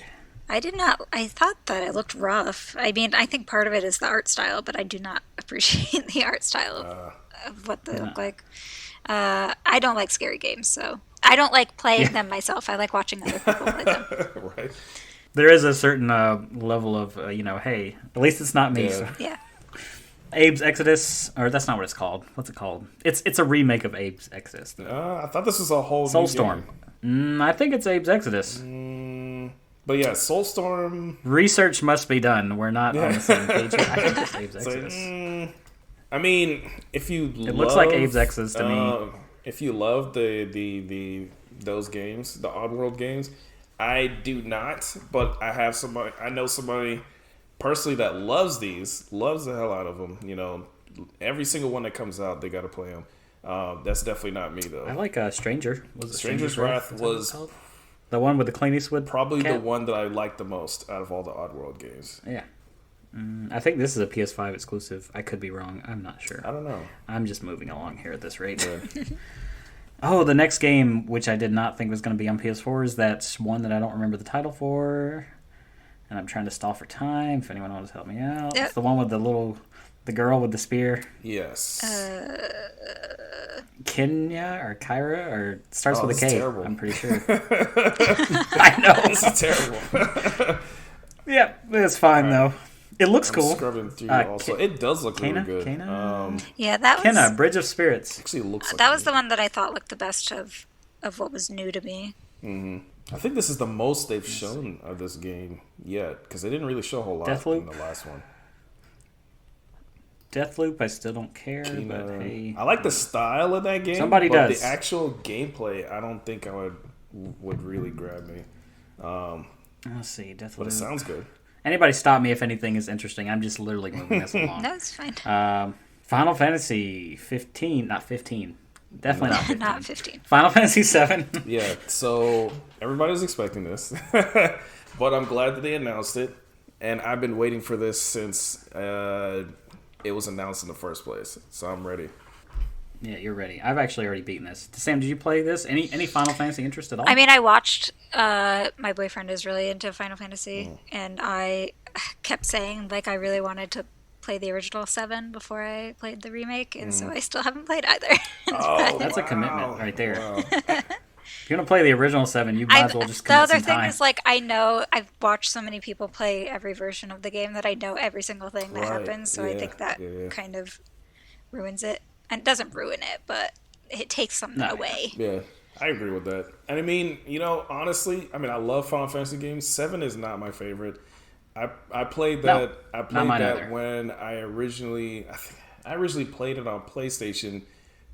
I did not. I thought that it looked rough. I mean, I think part of it is the art style, but I do not appreciate the art style of what they look like. I don't like scary games, so I don't like playing them myself. I like watching other people play them. Right. There is a certain level of, hey, at least it's not me. Yeah. So. Yeah. Abe's Exodus, or that's not what it's called. What's it called? It's a remake of Abe's Exodus. I thought this was a whole Soulstorm. I think it's Abe's Exodus. But yeah, Soulstorm. Research must be done. We're not on the same page. I think it's Abe's Exodus. I mean, if you it looks like Abe's Exodus to me. If you love those games, the Oddworld games, I do not. But I know somebody personally that loves the hell out of them. Every single one that comes out, they got to play them. That's definitely not me though. I like Stranger. Stranger's Wrath was the one with the Clint Eastwood. Probably the one that I liked the most out of all the Oddworld games. Yeah. I think this is a PS5 exclusive. I could be wrong. I'm not sure. I don't know. I'm just moving along here at this rate. Oh, the next game, which I did not think was going to be on PS4, is that one that I don't remember the title for. And I'm trying to stall for time. If anyone wants to help me out. It's the one with the girl with the spear. Yes. Kenya or Kyra or starts with a K. Terrible. I'm pretty sure. I know. This is terrible. Yeah, it's fine though. It looks cool. Scrubbing through also. It does look really good. Yeah, that was Kenna, Bridge of Spirits. Actually, it looks like that was the one that I thought looked the best of what was new to me. Mm-hmm. I think this is the most they've shown of this game yet, because they didn't really show a whole lot in the last one. Deathloop, I still don't care. But hey, I like the style of that game. Somebody but does. The actual gameplay, I don't think would really grab me. Let's see, Deathloop. But it sounds good. Anybody stop me if anything is interesting. I'm just literally moving this along. No, it's fine. Final Fantasy 15, not 15. Definitely not 15. Not 15. Final Fantasy 7. Yeah, so everybody was expecting this. But I'm glad that they announced it. And I've been waiting for this since it was announced in the first place. So I'm ready. Yeah, you're ready. I've actually already beaten this. Sam, did you play this? Any Final Fantasy interest at all? I mean, I watched. My boyfriend is really into Final Fantasy, and I kept saying I really wanted to play the original 7 before I played the remake, and so I still haven't played either. Oh, That's a commitment right there. Wow. If you want to play the original 7, you might as well just The commit other some thing time. is, like, I know I've watched so many people play every version of the game that I know every single thing that Right. happens, so I Yeah. think that Yeah. kind of ruins it. And it doesn't ruin it, but it takes something No. away. Yeah, I agree with that. And I mean, honestly, I love Final Fantasy games. 7 is not my favorite. I played that. I not played mine that either. when I originally played it on PlayStation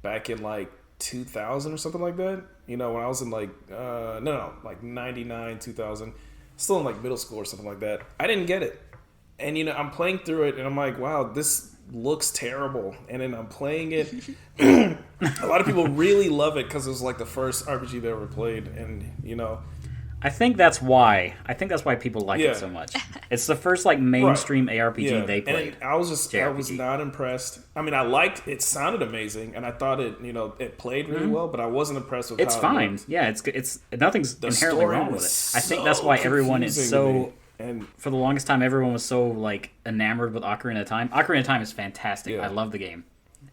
back in like 2000 or something like that. When I was in like like 99, 2000, still in like middle school or something like that. I didn't get it, and I'm playing through it, and I'm like, wow, this looks terrible. And then I'm playing it. A lot of people really love it because it was like the first RPG they ever played, and I think that's why. People like Yeah. it so much. It's the first like mainstream ARPG they played. And I was JRPG. not impressed. I mean, I liked it; sounded amazing, and I thought it played really well. But I wasn't impressed with It's how fine. It looked. Yeah, it's nothing's The inherently story wrong with was it. I think that's why everyone is confusing to so. me. And For the longest time, everyone was so like enamored with Ocarina of Time. Ocarina of Time is fantastic. Yeah. I love the game.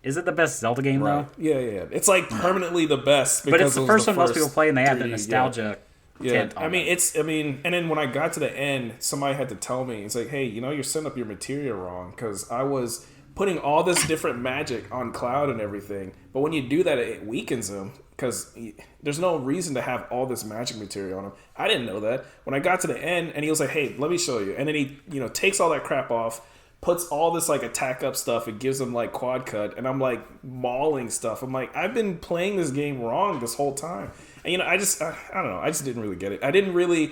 Is it the best Zelda game right, though? yeah, it's like permanently the best. But Because it's the it was first one most people play, and they have the 3D, nostalgia. Yeah, tint on I mean, it. and then when I got to the end, somebody had to tell me, it's like, hey, you're setting up your materia wrong, because I was putting all this different magic on Cloud and everything, but when you do that, it weakens him, because there's no reason to have all this magic material on him. I didn't know that. When I got to the end, and he was like, hey, let me show you, and then he, takes all that crap off, puts all this like attack up stuff, it gives him like quad cut, and I'm like mauling stuff. I'm like, I've been playing this game wrong this whole time. And I don't know, I just didn't really get it. I didn't really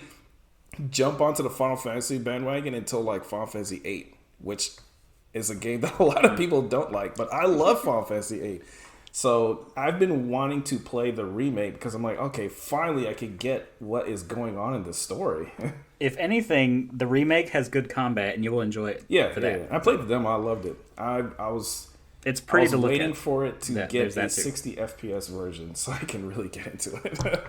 jump onto the Final Fantasy bandwagon until like Final Fantasy VIII, which is a game that a lot of people don't like, but I love Final Fantasy VIII. So I've been wanting to play the remake because I'm like, okay, finally I could get what is going on in this story. If anything, the remake has good combat, and you will enjoy it. Yeah, for that. I played the demo. I loved it. I was It's pretty to look waiting at. for it to Yeah, get there's a that too. 60 FPS version so I can really get into it.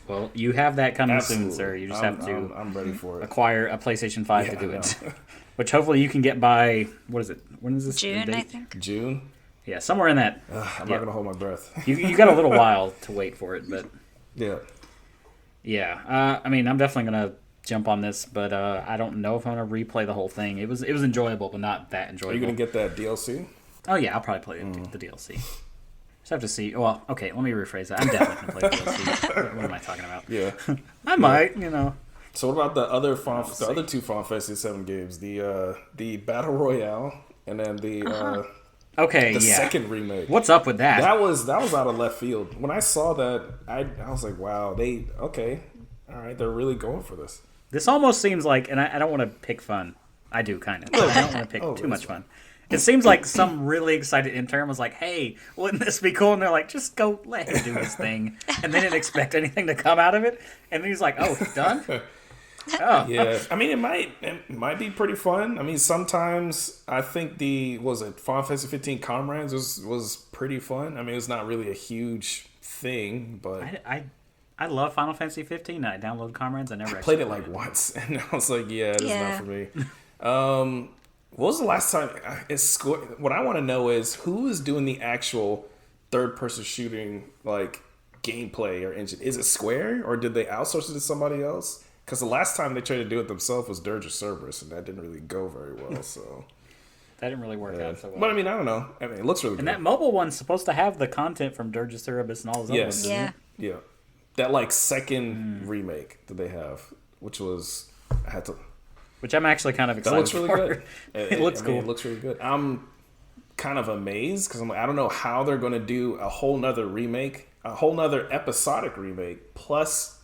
Well, you have that coming soon, Absolutely. sir. You just have to I'm ready for it. acquire a PlayStation 5 to Yeah, do I it. know. Which hopefully you can get by, what is it? When is this? June, date? I think. June. Yeah, somewhere in that. I'm Yeah. not gonna hold my breath. You got a little while to wait for it, but Yeah. yeah. I mean, I'm definitely going to jump on this, but I don't know if I'm going to replay the whole thing. It was enjoyable, but not that Are enjoyable. you gonna get that DLC? Oh, yeah, I'll probably play the DLC. Just have to see. Well, okay, let me rephrase that. I'm definitely going to play the DLC. What am I talking about? Yeah. I might, So what about the other see. other two Final Fantasy VII games? The Battle Royale and then the Okay, the yeah. second remake. What's up with that? That was out of left field. When I saw that, I was like, wow, all right, they're really going for this. This almost seems like, and I don't want to pick fun. I do, kind of. I don't want to pick too much fun. It seems like some really excited intern was like, hey, wouldn't this be cool? And they're like, just go let him do his thing. And they didn't expect anything to come out of it. And then he's like, oh, done? Oh. Yeah, I mean, it might be pretty fun. I mean, sometimes I think Final Fantasy 15 Comrades was pretty fun. I mean, it's not really a huge thing, but I love Final Fantasy 15. I downloaded Comrades. I never actually played it like once, and I was like, yeah, it's not for me. What was the last time? What I want to know is who is doing the actual third-person shooting like gameplay or engine. Is it Square, or did they outsource it to somebody else? Because the last time they tried to do it themselves was Dirge of Cerberus, and that didn't really go very well. So That didn't really work out so well. but I mean, I don't know. I mean, it looks really good. And that mobile one's supposed to have the content from Dirge of Cerberus and all those other Yes. ones. Yeah. Yeah, that like second remake that they have, which was I had to. Which I'm actually kind of That excited looks really for. good. It looks cool. It looks really good. I'm kind of amazed because I'm like, I don't know how they're going to do a whole nother remake, a whole nother episodic remake, plus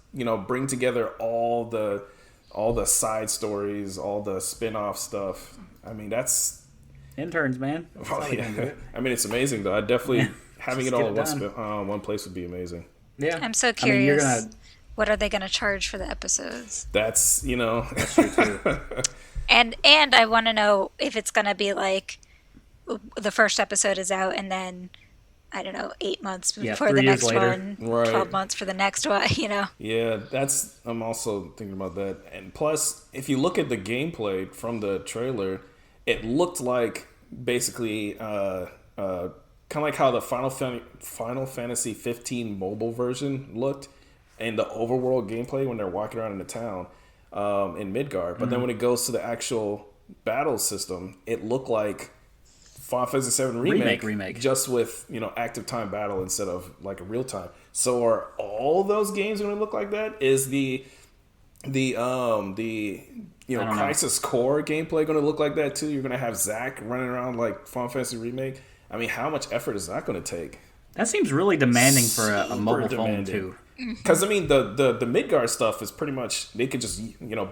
bring together all the side stories, all the spin-off stuff. I mean, that's Interns, man. That's how they gonna do it. I mean, it's amazing though. I definitely having Just it all get in it one place would be amazing. Yeah. I'm so I mean, you're curious. gonna. What are they going to charge for the episodes? That's That's true too. And I want to know if it's going to be like the first episode is out and then, I don't know, 8 months before 3 the years next later. one, Right. 12 months for the next one, Yeah, I'm also thinking about that. And plus, if you look at the gameplay from the trailer, it looked like basically kind of like how the Final Fantasy 15 mobile version looked and the overworld gameplay when they're walking around in the town in Midgard. But then when it goes to the actual battle system, it looked like Final Fantasy VII remake, just with active time battle instead of like a real time. So are all those games going to look like that? Is the Crisis Core gameplay going to look like that too? You're going to have Zack running around like Final Fantasy remake. I mean, how much effort is that going to take? That seems really demanding for a mobile phone too. Because I mean, the Midgard stuff is pretty much they could just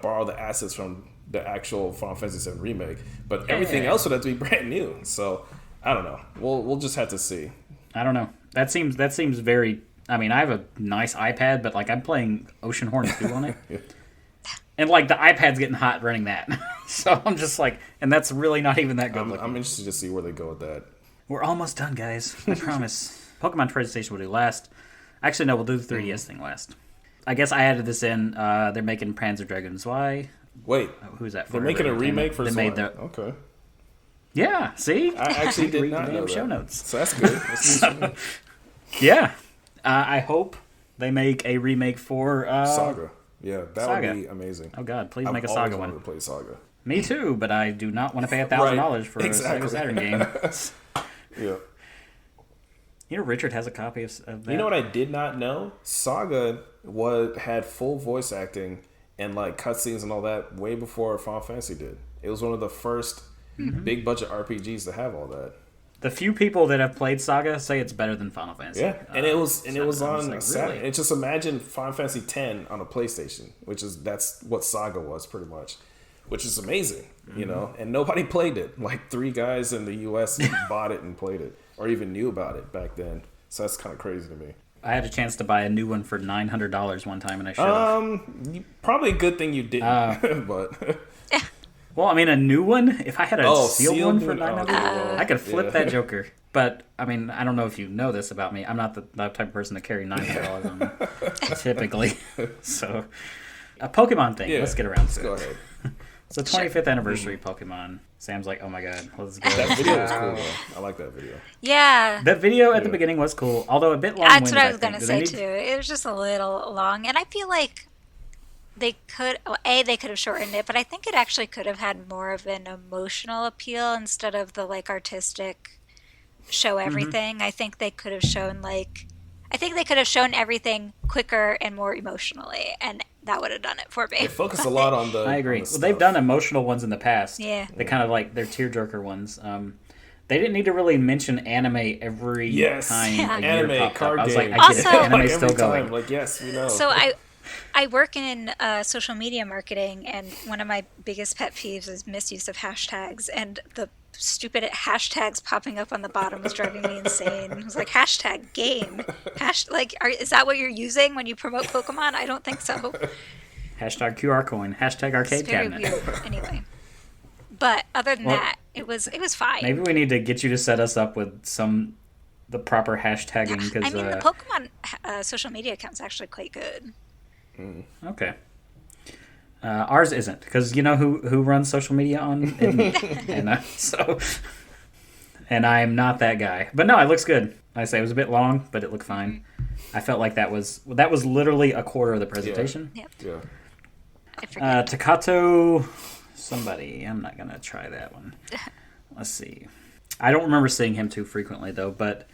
borrow the assets from the actual Final Fantasy VII remake, but everything else would have to be brand new. So I don't know. We'll just have to see. I don't know. That seems very. I mean, I have a nice iPad, but like I'm playing Oceanhorn 2 on it. Yeah. And like the iPad's getting hot running that. So I'm just like, and that's really not even that good. I'm interested to see where they go with that. We're almost done, guys. I promise. Pokemon Trading Station will do last. Actually, no, we'll do the 3DS thing last. I guess I added this in. They're making Panzer Dragoon Zwei. Wait, who's that for? They're making a remake for Zwei? Okay. Yeah, see? I actually did not know that. Show notes. So that's good. Yeah. I hope they make a remake for Saga. Yeah, that Saga would be amazing. Oh god, please make a Saga one. I've always wanted to play Saga. Me too, but I do not want to pay $1,000 for a Sega Saturn game. Yeah. Richard has a copy of that. You know what I did not know? Saga had full voice acting and like cutscenes and all that way before Final Fantasy did. It was one of the first big budget RPGs to have all that. The few people that have played Saga say it's better than Final Fantasy. Yeah, and it was on like, Saturn. really? It's just imagine Final Fantasy X on a PlayStation, that's what Saga was pretty much, which is amazing, And nobody played it. Like 3 guys in the U.S. bought it and played it, or even knew about it back then. So that's kind of crazy to me. I had a chance to buy a new one for $900 one time, and I should have. Probably a good thing you didn't, but. Well, I mean, a new one. If I had a sealed one for $900, I could flip that joker. But I mean, I don't know if you know this about me. I'm not the type of person to carry $900 on me, typically. So, a Pokemon thing. Let's get around to it. Go ahead. It's the 25th anniversary Pokemon. Sam's like, oh my god, let's go. That video was cool, though. I like that video. Yeah. That video at the beginning was cool, although a bit long-winded. That's what I was going to say, too. It was just a little long. And I feel like they could have shortened it, but I think it actually could have had more of an emotional appeal instead of the, like, artistic show everything. I think they could have shown, everything quicker and more emotionally, and that would have done it for me. They focus a lot on the. I agree. Well, they've done emotional ones in the past. Yeah. They kind of like their tearjerker ones. They didn't need to really mention anime every time a year anime popped card up. I was game. like, I get it. Also, Anime's like still going. Like, yes, we know. So I work in social media marketing, and one of my biggest pet peeves is misuse of hashtags, and the stupid hashtags popping up on the bottom was driving me insane. It was like, hashtag game. Is that what you're using when you promote Pokemon? I don't think so. Hashtag QR coin. Hashtag arcade It's very cabinet. weird. Anyway. But other than that, it was fine. Maybe we need to get you to set us up with the proper hashtagging. Cause, I mean, the Pokemon social media account's actually quite good. Okay. Ours isn't, because you know who runs social media on it? And I am not that guy. But no, it looks good. I say it was a bit long, but it looked fine. I felt like that was literally a quarter of the presentation. Yep. Yeah. Takato somebody. I'm not gonna try that one. Let's see. I don't remember seeing him too frequently though. But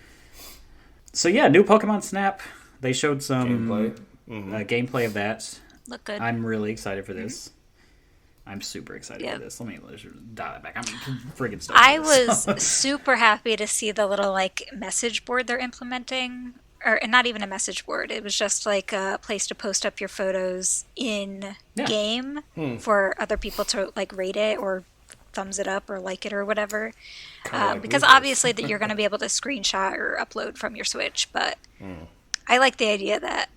so yeah, new Pokemon Snap. They showed some gameplay of that. Look good. I'm really excited for this. I'm super excited for this. Let me dial it back. I'm friggin' stoked. I was super happy to see the little message board they're implementing, or not even a message board. It was just like a place to post up your photos in game for other people to rate it or thumbs it up or like it or whatever. Because obviously that you're going to be able to screenshot or upload from your Switch, but I like the idea that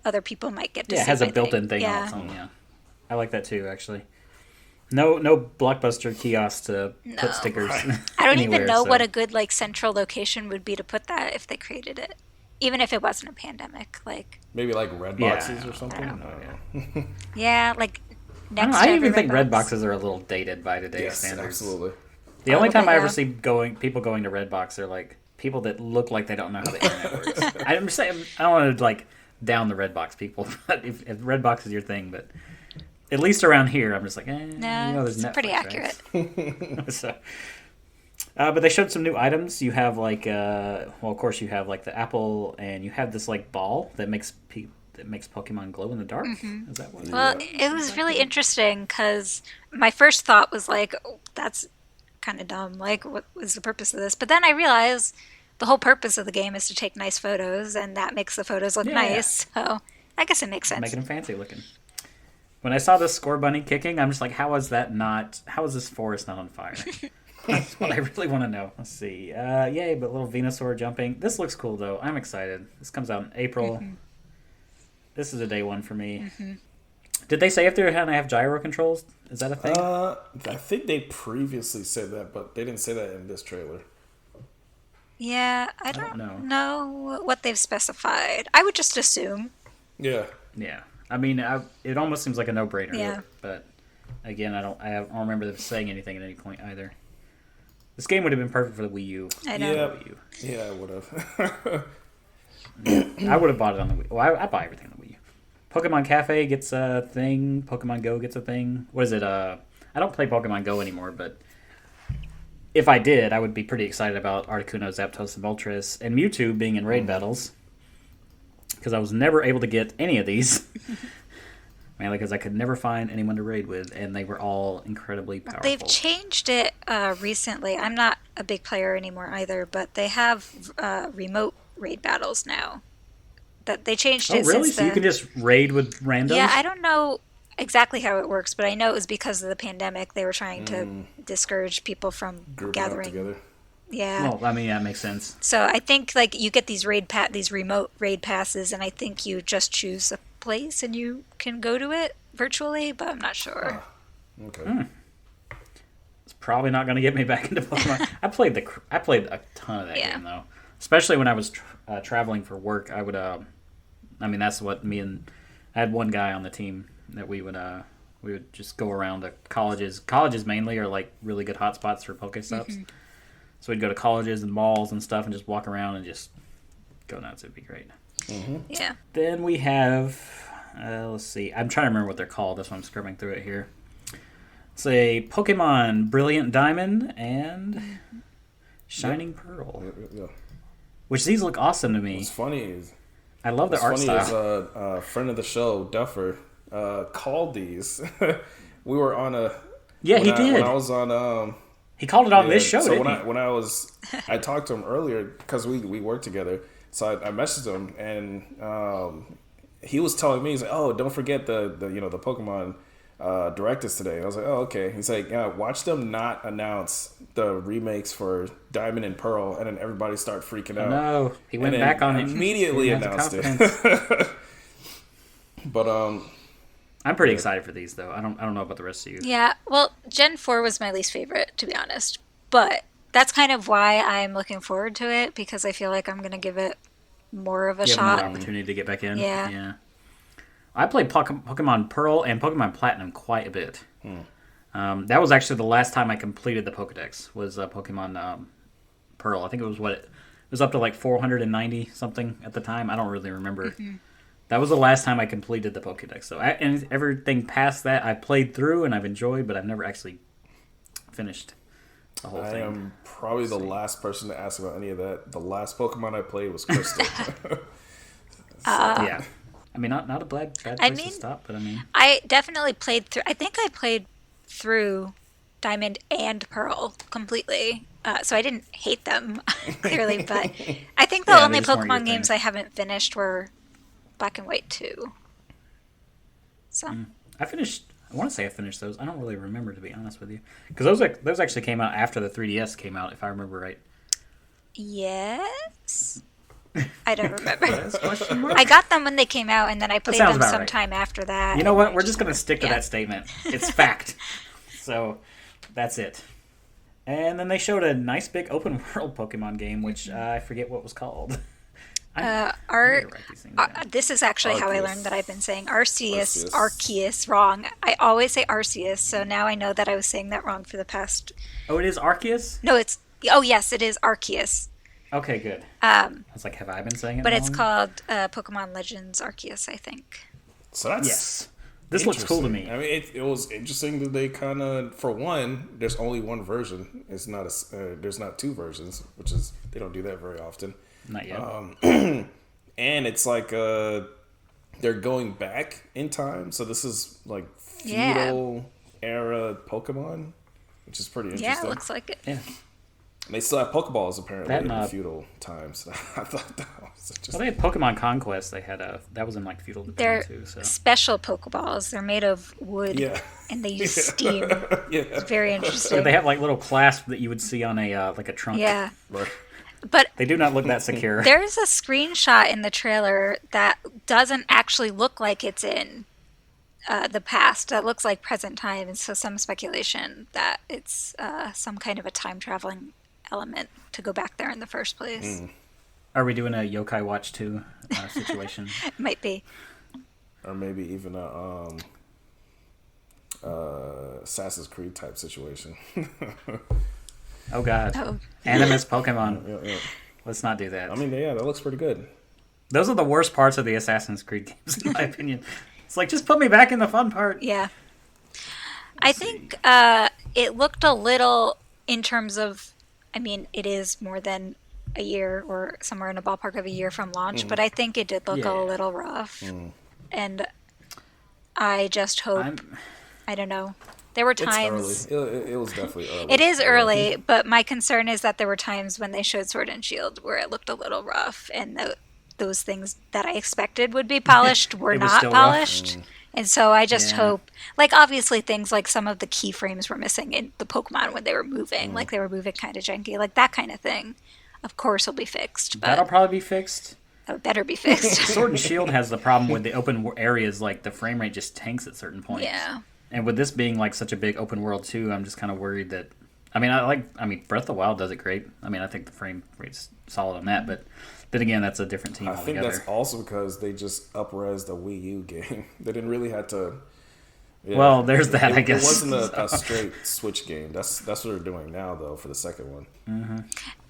other people might get to see it has a my built-in thing on its own, I like that too, actually. No Blockbuster kiosk to put stickers. I don't even know what a good central location would be to put that if they created it, even if it wasn't a pandemic. Maybe red boxes or something. I don't know. Yeah, next. I even think red boxes are a little dated by today's standards. Absolutely. The only time I ever yeah. see people going to Redbox are like people that look like they don't know how the internet works. I'm saying I don't want to like down the Redbox people, but if Redbox is your thing, but at least around here, I'm just like, No, there's it's Netflix, pretty right? accurate. So, but they showed some new items. You have like, well, of course you have like the apple, and you have this like ball that makes Pokemon glow in the dark. Mm-hmm. Is that what? Well, it was really interesting because my first thought was like, oh, that's kind of dumb. Like, what was the purpose of this? But then I realized the whole purpose of the game is to take nice photos, and that makes the photos look nice. So I guess it makes sense. Making them fancy looking. When I saw this Scorbunny kicking, I'm just like, how is this forest not on fire? That's what I really want to know. Let's see. Yay, but little Venusaur jumping. This looks cool, though. I'm excited. This comes out in April. Mm-hmm. This is a day one for me. Mm-hmm. Did they say if they're going to have gyro controls? Is that a thing? I think they previously said that, but they didn't say that in this trailer. Yeah, I don't know what they've specified. I would just assume. Yeah. Yeah. I mean, it almost seems like a no-brainer. Yeah. But again, I don't remember them saying anything at any point either. This game would have been perfect for the Wii U. I know. Yeah, Wii U. Yeah, I would have. I would have bought it on the Wii. Well, I buy everything on the Wii U. Pokemon Cafe gets a thing. Pokemon Go gets a thing. What is it? I don't play Pokemon Go anymore, but if I did, I would be pretty excited about Articuno, Zapdos, and Moltres, and Mewtwo being in raid battles. Because I was never able to get any of these. Mainly because I could never find anyone to raid with, and they were all incredibly powerful. They've changed it recently. I'm not a big player anymore either, but they have remote raid battles now. That they changed it. Oh, really? Since So you can just raid with randoms? Yeah, I don't know exactly how it works, but I know it was because of the pandemic. They were trying to discourage people from gathering together. Yeah. Well, I mean, that makes sense. So I think like you get these remote raid passes, and I think you just choose a place and you can go to it virtually, but I'm not sure. Okay. It's probably not going to get me back into Pokemon. I played a ton of that game though, especially when I was traveling for work. I would, I mean, that's what I had one guy on the team that we would just go around to colleges. Colleges mainly are like really good hotspots for Pokestops. Mm-hmm. So we'd go to colleges and malls and stuff and just walk around and just go nuts. It'd be great. Mm-hmm. Yeah. Then we have, let's see. I'm trying to remember what they're called. That's why I'm scrubbing through it here. It's a Pokemon Brilliant Diamond and Shining Pearl. Yeah. Which these look awesome to me. What's funny is I love the art style. A friend of the show, Duffer, called these. We were on a... Yeah, he did. When I was on... he called it on this show, so didn't he? When I talked to him earlier, because we worked together, so I messaged him, and he was telling me, he's like, oh, don't forget the Pokemon Direct is today. And I was like, oh, okay. He's like, yeah, watch them not announce the remakes for Diamond and Pearl, and then everybody start freaking out. No, he went back on it. Immediately announced it. But I'm pretty excited for these though. I don't know about the rest of you. Yeah, well, Gen 4 was my least favorite, to be honest. But that's kind of why I'm looking forward to it, because I feel like I'm going to give it more of a shot. More opportunity to get back in. Yeah. I played Pokemon Pearl and Pokemon Platinum quite a bit. That was actually the last time I completed the Pokedex, was Pokemon Pearl. I think it was up to like 490 something at the time. I don't really remember. Mm-hmm. That was the last time I completed the Pokedex. So and everything past that I played through and I've enjoyed, but I've never actually finished the whole thing. I am probably the last person to ask about any of that. The last Pokemon I played was Crystal. Yeah. I mean, not a bad place to stop, but I mean... I definitely played through... I think I played through Diamond and Pearl completely. So I didn't hate them, clearly, but I think the only Pokemon games I haven't finished were Black and White 2. So... I want to say I finished those. I don't really remember, to be honest with you. Because those actually came out after the 3DS came out, if I remember right. Yes? I don't remember. I got them when they came out, and then I played them sometime after that. You know what? We're just going to stick to that statement. It's fact. So, that's it. And then they showed a nice big open world Pokemon game, which I forget what was called. This is actually how I Arceus. learned that I've been saying Arceus, Arceus. Arceus wrong. I always say Arceus, so now I know that I was saying that wrong for the past. Oh, it is Arceus? No, it's. Oh, yes, it is Arceus. Okay, good. I was like, have I been saying it But wrong? it's called Pokemon Legends Arceus, I think. So that's Yes. This looks cool to me. I mean, it was interesting that they kind of, for one, there's only one version. It's not there's not two versions, which is they don't do that very often. Not yet. And it's like they're going back in time, so this is like feudal era Pokemon, which is pretty interesting. Yeah, it looks like it. Yeah. And they still have Pokeballs apparently That in and, the feudal times. I thought that was interesting. Well, they had Pokemon Conquest. They had that was in like feudal They're Japan too. So special Pokeballs. They're made of wood, and they use steam. It's very interesting. they have like little clasps that you would see on a like a trunk. Yeah. Right. But They do not look that secure. there's a screenshot in the trailer that doesn't actually look like it's in the past. That looks like present time, and so some speculation that it's some kind of a time traveling element to go back there in the first place. Are we doing a Yokai Watch 2 situation? It might be. Or maybe even a Assassin's Creed type situation. Oh God. Oh, Animus Pokemon. Yeah. Let's not do that. I mean, yeah, that looks pretty good. Those are the worst parts of the Assassin's Creed games, in my opinion. It's like, just put me back in the fun part. yeah. I think it looked a little, in terms of, I mean, it is more than a year or somewhere in a ballpark of a year from launch, but I think it did look Yeah. a little rough. And I just hope, I don't know. There were times. It's early. It was definitely early. It is early, but my concern is that there were times when they showed Sword and Shield where it looked a little rough, and those things that I expected would be polished were It was not still rough? polished. And so I just Yeah. hope, like, obviously things like some of the keyframes were missing in the Pokemon when they were moving, like they were moving kind of janky, like that kind of thing. Of course, will be fixed, but That'll probably be fixed. it better be fixed. Sword and Shield has the problem with the open areas, like the frame rate just tanks at certain points. Yeah. And with this being like such a big open world too, I'm just kind of worried that. I mean, Breath of the Wild does it great. I mean, I think the frame rate's solid on that, but then again, that's a different team I think altogether. that's also because they just up-resed the Wii U game. They didn't really have to. Yeah. Well, there's that, I guess. It wasn't a straight Switch game. That's what they're doing now, though, for the second one.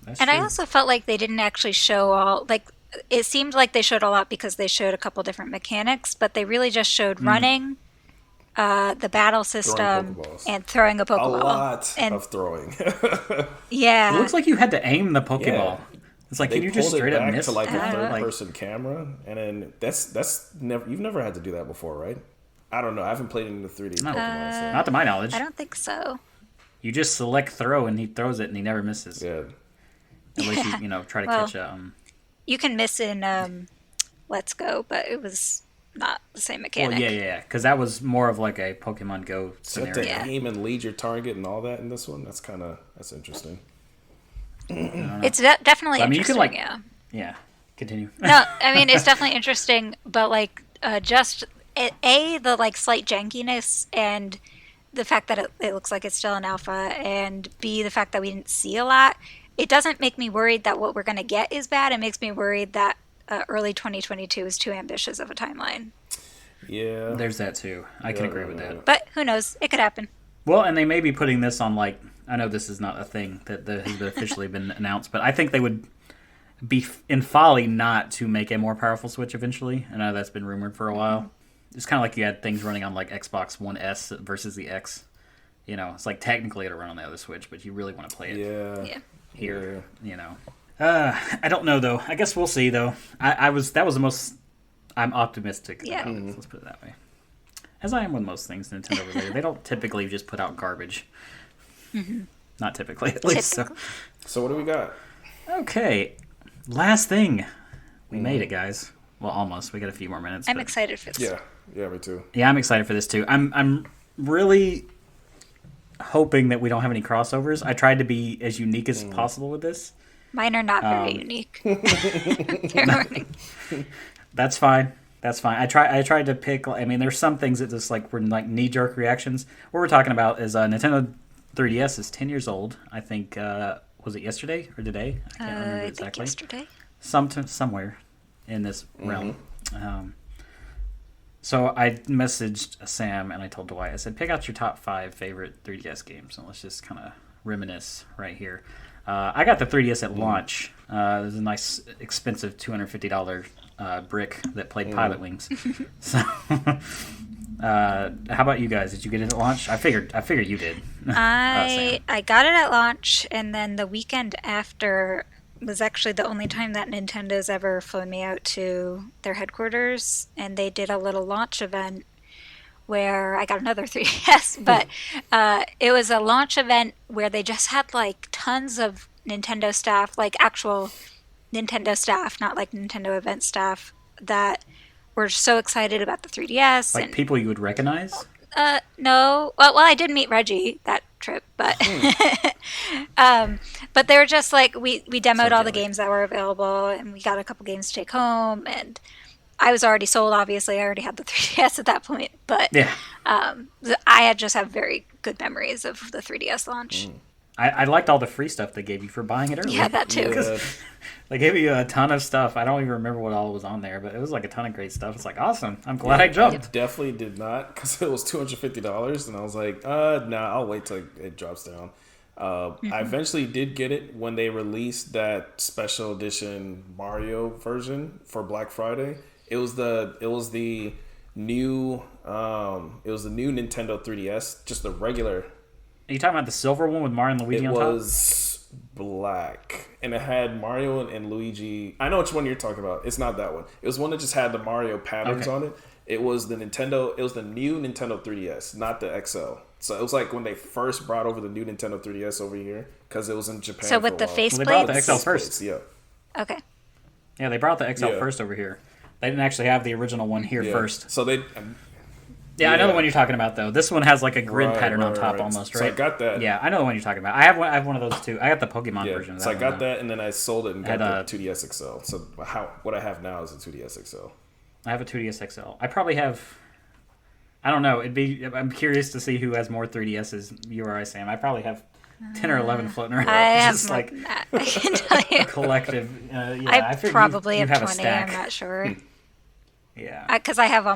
That's And true. I also felt like they didn't actually show all, like, it seemed like they showed a lot because they showed a couple different mechanics, but they really just showed running, the battle system, Pokeballs. and throwing a A Pokeball. lot And of throwing. yeah. It looks like you had to aim the Pokeball. It's like, They can you just pulled it straight up back miss? to like a Like- third-person camera, and then that's never. You've never had to do that before, right? I don't know. I haven't played any of the 3D No. Pokemon. So. Not to my knowledge. I don't think so. You just select throw and he throws it and he never misses. Yeah. Unless you try to Well, catch You can miss in Let's Go, but it was not the same Well, mechanic. yeah. Because that was more of like a Pokemon Go So you have scenario. to aim and lead your target and all that in this one. That's interesting. It's definitely I mean, you interesting, can, like- yeah. Yeah. Continue. No, I mean, it's definitely interesting, but, like, just, the, like, slight jankiness and the fact that it looks like it's still an alpha, and B, the fact that we didn't see a lot, it doesn't make me worried that what we're going to get is bad. It makes me worried that early 2022 is too ambitious of a timeline. Yeah. There's that too. I can agree with that. But who knows? It could happen. Well, and they may be putting this on like, I know this is not a thing that has officially been announced, but I think they would be in folly not to make a more powerful Switch eventually. I know that's been rumored for a while. It's kind of like you had things running on like Xbox One S versus the X. It's like technically it'll run on the other Switch, but you really want to play it Yeah. here. I don't know though. I guess we'll see though. That was the most I'm optimistic Yeah. about. Let's put it that way. As I am with most things Nintendo related. They don't typically just put out garbage. Not typically, at least. So what do we got? Okay. Last thing. We made it, guys. Well, almost. We got a few more minutes. I'm but- excited for this. Yeah, me too. Yeah, I'm excited for this too. I'm really hoping that we don't have any crossovers. I tried to be as unique as possible with this. Mine are not very unique. They're- That's fine. I tried to pick. I mean, there's some things that just like were like knee jerk reactions. What we're talking about is Nintendo 3DS is 10 years old. I think was it yesterday or today? I can't remember I think exactly. yesterday. Somewhere. in this realm. So I messaged Sam and I told Dwight, I said, pick out your top 5 favorite 3DS games, and let's just kind of reminisce right here. I got the 3DS at launch. It was a nice, expensive $250 brick that played Pilot Wings. So, how about you guys? Did you get it at launch? I figured you did. I got it at launch, and then the weekend after was actually the only time that Nintendo's ever flown me out to their headquarters, and they did a little launch event where I got another 3DS, but it was a launch event where they just had like tons of Nintendo staff, like actual Nintendo staff, not like Nintendo event staff, that were so excited about the 3DS. Like people you would recognize? No. Well, I did meet Reggie that trip, but but they were just like, we demoed all the games that were available, and we got a couple games to take home, and I was already sold, obviously. I already had the 3DS at that point, but yeah. I had just have very good memories of the 3DS launch. I liked all the free stuff they gave you for buying it early. Yeah, that too. Yeah. They gave you a ton of stuff. I don't even remember what all was on there, but it was like a ton of great stuff. It's like, awesome. I'm glad I jumped. Definitely did not, because it was $250, and I was like, nah, I'll wait till it drops down. I eventually did get it when they released that special edition Mario version for Black Friday. It was the new Nintendo 3DS, just the regular. Are you talking about the silver one with Mario and Luigi on top? It was black, and it had Mario and Luigi. I know which one you're talking about. It's not that one. It was one that just had the Mario patterns on it. It was the new Nintendo 3DS, not the XL. So it was like when they first brought over the new Nintendo 3DS over here, because it was in Japan. So with the faceplates? They brought the XL first. Yeah. Okay. Yeah, they brought the XL first over here. They didn't actually have the original one here first. So they... Yeah, I know the one you're talking about, though. This one has like a grid pattern on top almost, right? So I got that. Yeah, I know the one you're talking about. I have one of those too. I got the Pokemon version of that. So I got one, that, and then I sold it and got the 2DS XL. So what I have now is a 2DS XL. I have a 2DS XL. I probably have... I don't know. I'm curious to see who has more 3DSs, you or I, Sam. I probably have 10 or 11 floating around. I have just more like than that, I can tell you. Collective. I probably have 20, I'm not sure. Yeah. Because I have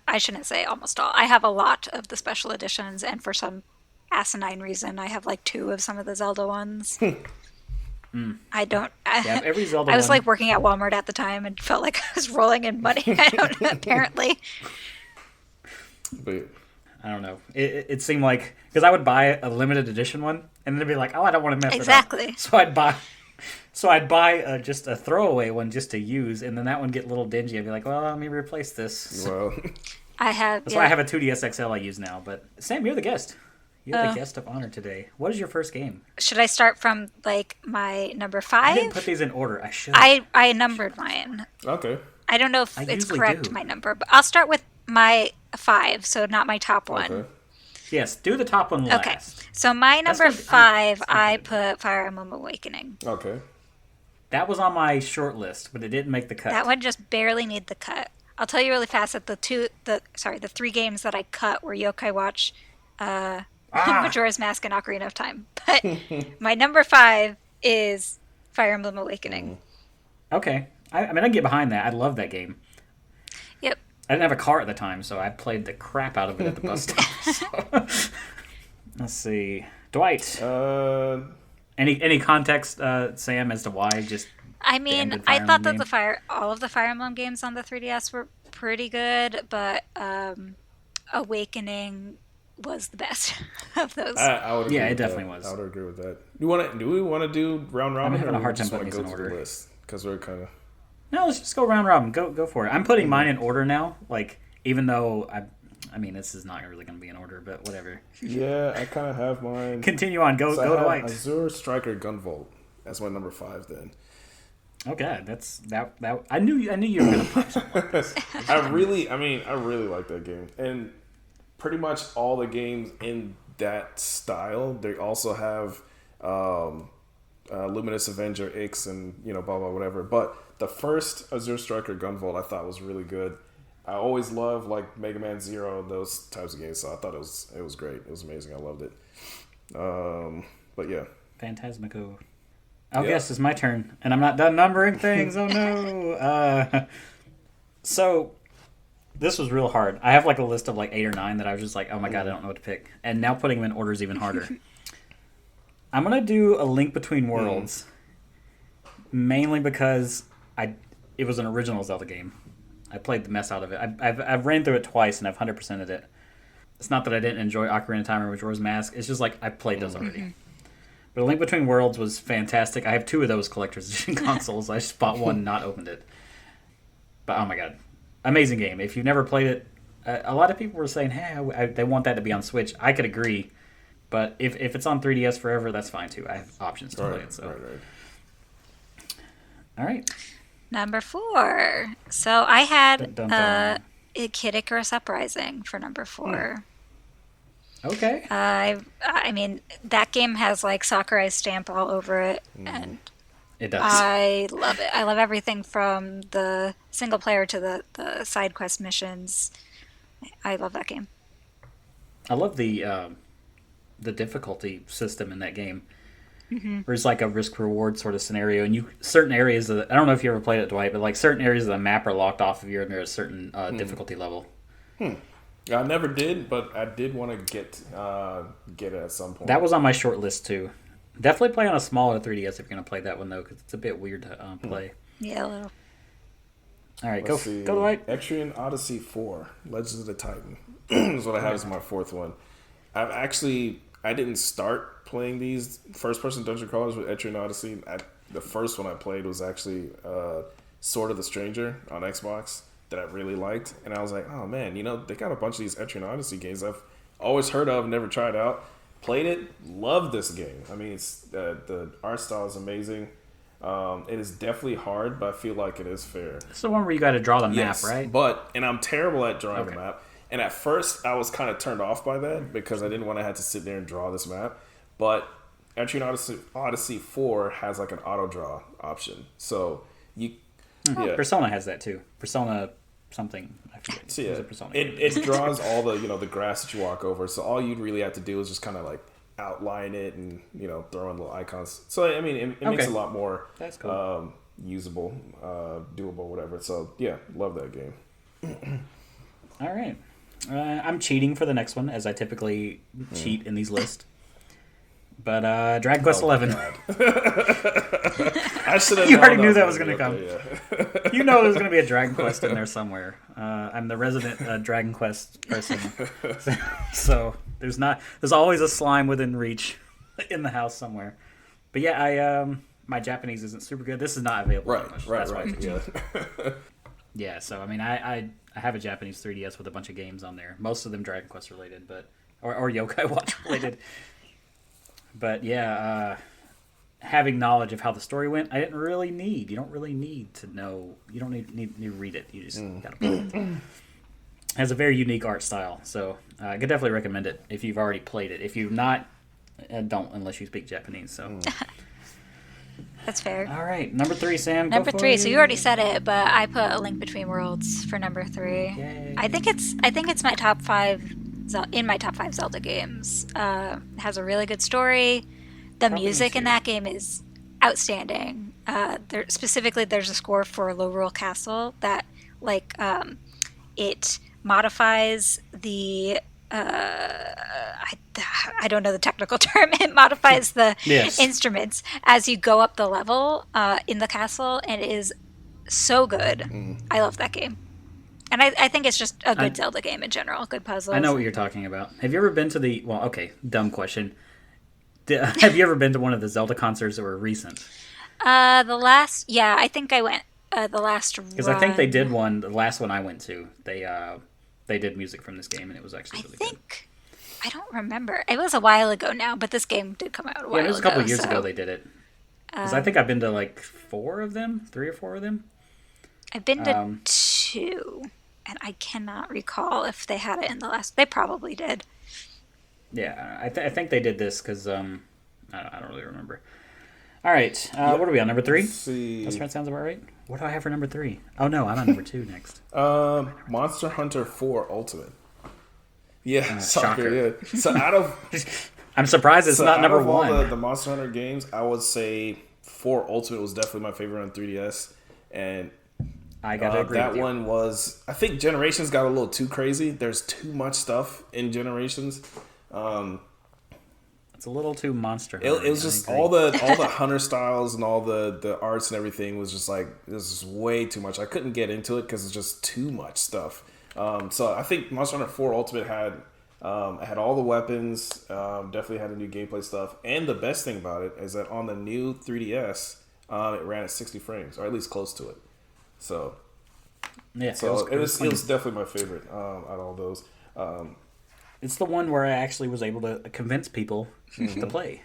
I shouldn't say almost all. I have a lot of the special editions, and for some asinine reason, I have like 2 of some of the Zelda ones. I don't... every Zelda I was one. like working at Walmart at the time and felt like I was rolling in money. I don't know, apparently. But I don't know. It seemed like... Because I would buy a limited edition one, and then it'd be like, oh, I don't want to mess it up. Exactly. So I'd buy just a throwaway one just to use, and then that one get a little dingy. I'd be like, well, let me replace this. well, That's why I have a 2DS XL I use now. But Sam, you're the guest. You're the guest of honor today. What is your first game? Should I start from like my number 5? I didn't put these in order. I should. I numbered mine. okay. I don't know if it's usually correct, do. my number, but I'll start with my 5, so not my top one. Okay. Yes, do the top one last. Okay. So my number 5, I put Fire Emblem Awakening. Okay. That was on my short list, but it didn't make the cut. That one just barely made the cut. I'll tell you really fast that the 3 games that I cut were Yokai Watch, Majora's Mask, and Ocarina of Time. But my number 5 is Fire Emblem Awakening. Okay. I mean, I can get behind that. I love that game. Yep. I didn't have a car at the time, so I played the crap out of it at the bus stop. So. Let's see. Dwight. Any context, Sam, as to why? Just I mean, I thought that all of the Fire Emblem games on the 3DS were pretty good, but Awakening was the best of those. I would agree it definitely was. I would agree with that. Do we want to do round robin? I'm having a hard time just putting wanna these in go through order. the list? Because we're kind of... No, let's just go round robin. Go for it. I'm putting mine in order now. Like, even though I mean, this is not really going to be in order, but whatever. Yeah, I kind of have mine. Continue on. Go I have Dwight. Azure Striker Gunvolt. That's my number 5 then. Okay, that's that. I knew you were going to punch someone. I really like that game, and pretty much all the games in that style. They also have Luminous Avenger X and blah blah whatever. But the first Azure Striker Gunvolt I thought was really good. I always love like Mega Man Zero, those types of games. So I thought it was great. It was amazing. I loved it. But yeah, Phantasmico. Oh, Yep. yes, it's my turn, and I'm not done numbering things. Oh no! So this was real hard. I have like a list of like 8 or 9 that I was just like, oh my god, I don't know what to pick. And now putting them in order is even harder. I'm gonna do A Link Between Worlds, mainly because it was an original Zelda game. I played the mess out of it. I've ran through it twice and I've 100%ed it. It's not that I didn't enjoy Ocarina of Time or Majora's Mask. It's just like I played those already. But A Link Between Worlds was fantastic. I have 2 of those collector's edition consoles. I just bought one, not opened it. But oh my god, amazing game. If you've never played it, a lot of people were saying, hey, they want that to be on Switch. I could agree. But if it's on 3DS forever, that's fine too. I have options to play it. So. Right. All right. Number 4. So I had Kid Icarus Uprising for number 4. Okay. I mean, that game has like Sakurai's stamp all over it, and It does. I love it. I love everything from the single player to the side quest missions. I love that game. I love the difficulty system in that game. There's like a risk reward sort of scenario, and certain areas of I don't know if you ever played it, Dwight, but like certain areas of the map are locked off if you're under a certain difficulty level. I never did, but I did want to get it at some point. That was on my short list too. Definitely play on a smaller 3DS if you're going to play that one though, because it's a bit weird to play. Yeah, a little. All right, Let's go Dwight. Etrian Odyssey 4, Legends of the Titan. is what I have as my 4th one. I didn't start playing these first-person dungeon crawlers with Etrian Odyssey. The first one I played was actually Sword of the Stranger on Xbox that I really liked. And I was like, oh man, they got a bunch of these Etrian Odyssey games I've always heard of, never tried out. Played it, loved this game. I mean, it's the art style is amazing. It is definitely hard, but I feel like it is fair. It's the one where you got to draw the map, right? And I'm terrible at drawing the map. And at first, I was kind of turned off by that because I didn't want to have to sit there and draw this map. But Etrian Odyssey 4 has like an auto draw option, so you. Persona has that too. Persona something. I forget. So yeah, Persona it draws all the grass that you walk over. So all you'd really have to do is just kind of like outline it and throw in little icons. So I mean, it makes it a lot more That's cool. Usable, doable, whatever. So yeah, love that game. All right. I'm cheating for the next one, as I typically cheat in these lists. But Dragon Quest XI. I should have. You already knew that was going to come. Yeah. You know there's going to be a Dragon Quest in there somewhere. I'm the resident Dragon Quest person. So there's always a slime within reach in the house somewhere. But yeah, my Japanese isn't super good. This is not available. Right. Yeah. Yeah, so I mean, I have a Japanese 3DS with a bunch of games on there. Most of them Dragon Quest related, but or Yokai Watch related. But yeah, having knowledge of how the story went, I didn't really need. You don't really need to know. You don't need to read it. You just gotta play it. It has a very unique art style, so I could definitely recommend it if you've already played it. If you've not, don't unless you speak Japanese. So. That's fair. All right, number 3, Sam. Number 3. So you already said it, but I put A Link Between Worlds for number 3. Yay. I think it's my top 5 in my top 5 Zelda games. It has a really good story. The music in that game is outstanding. Specifically, there's a score for Lorule Castle that it modifies the. I don't know the technical term. It modifies the instruments as you go up the level in the castle, and it is so good. I love that game. And I think it's just a good Zelda game in general. Good puzzles. I know what you're talking about. Have you ever been to the... Well, okay, dumb question. Have you ever been to one of the Zelda concerts that were recent? I think I went the last run. Because I think they did one, the last one I went to. They did music from this game, and it was actually really good. I don't remember. It was a while ago now, but this game did come out a while ago. Yeah, it was a couple of years ago they did it. Because I think I've been to like 4 of them, 3 or 4 of them. I've been to 2, and I cannot recall if they had it in the last. They probably did. Yeah, I think they did this because I don't really remember. All right, what are we on, number 3? Let's see. That sounds about right. What do I have for number 3? Oh no, I'm on number 2 next. Monster Hunter 4 Ultimate. Yeah, shocker. Yeah. So out of I'm surprised it's not number 1. All the Monster Hunter games, I would say 4 Ultimate was definitely my favorite on 3DS, and I gotta agree that with you. one was. I think Generations got a little too crazy. There's too much stuff in Generations. It's a little too monster. It was just all the hunter styles and all the arts and everything was just like, this is way too much. I couldn't get into it because it's just too much stuff. So I think Monster Hunter 4 Ultimate had all the weapons, definitely had the new gameplay stuff, and the best thing about it is that on the new 3DS, it ran at 60 frames, or at least close to it. So yeah, so it was definitely my favorite out of all those. It's the one where I actually was able to convince people to play.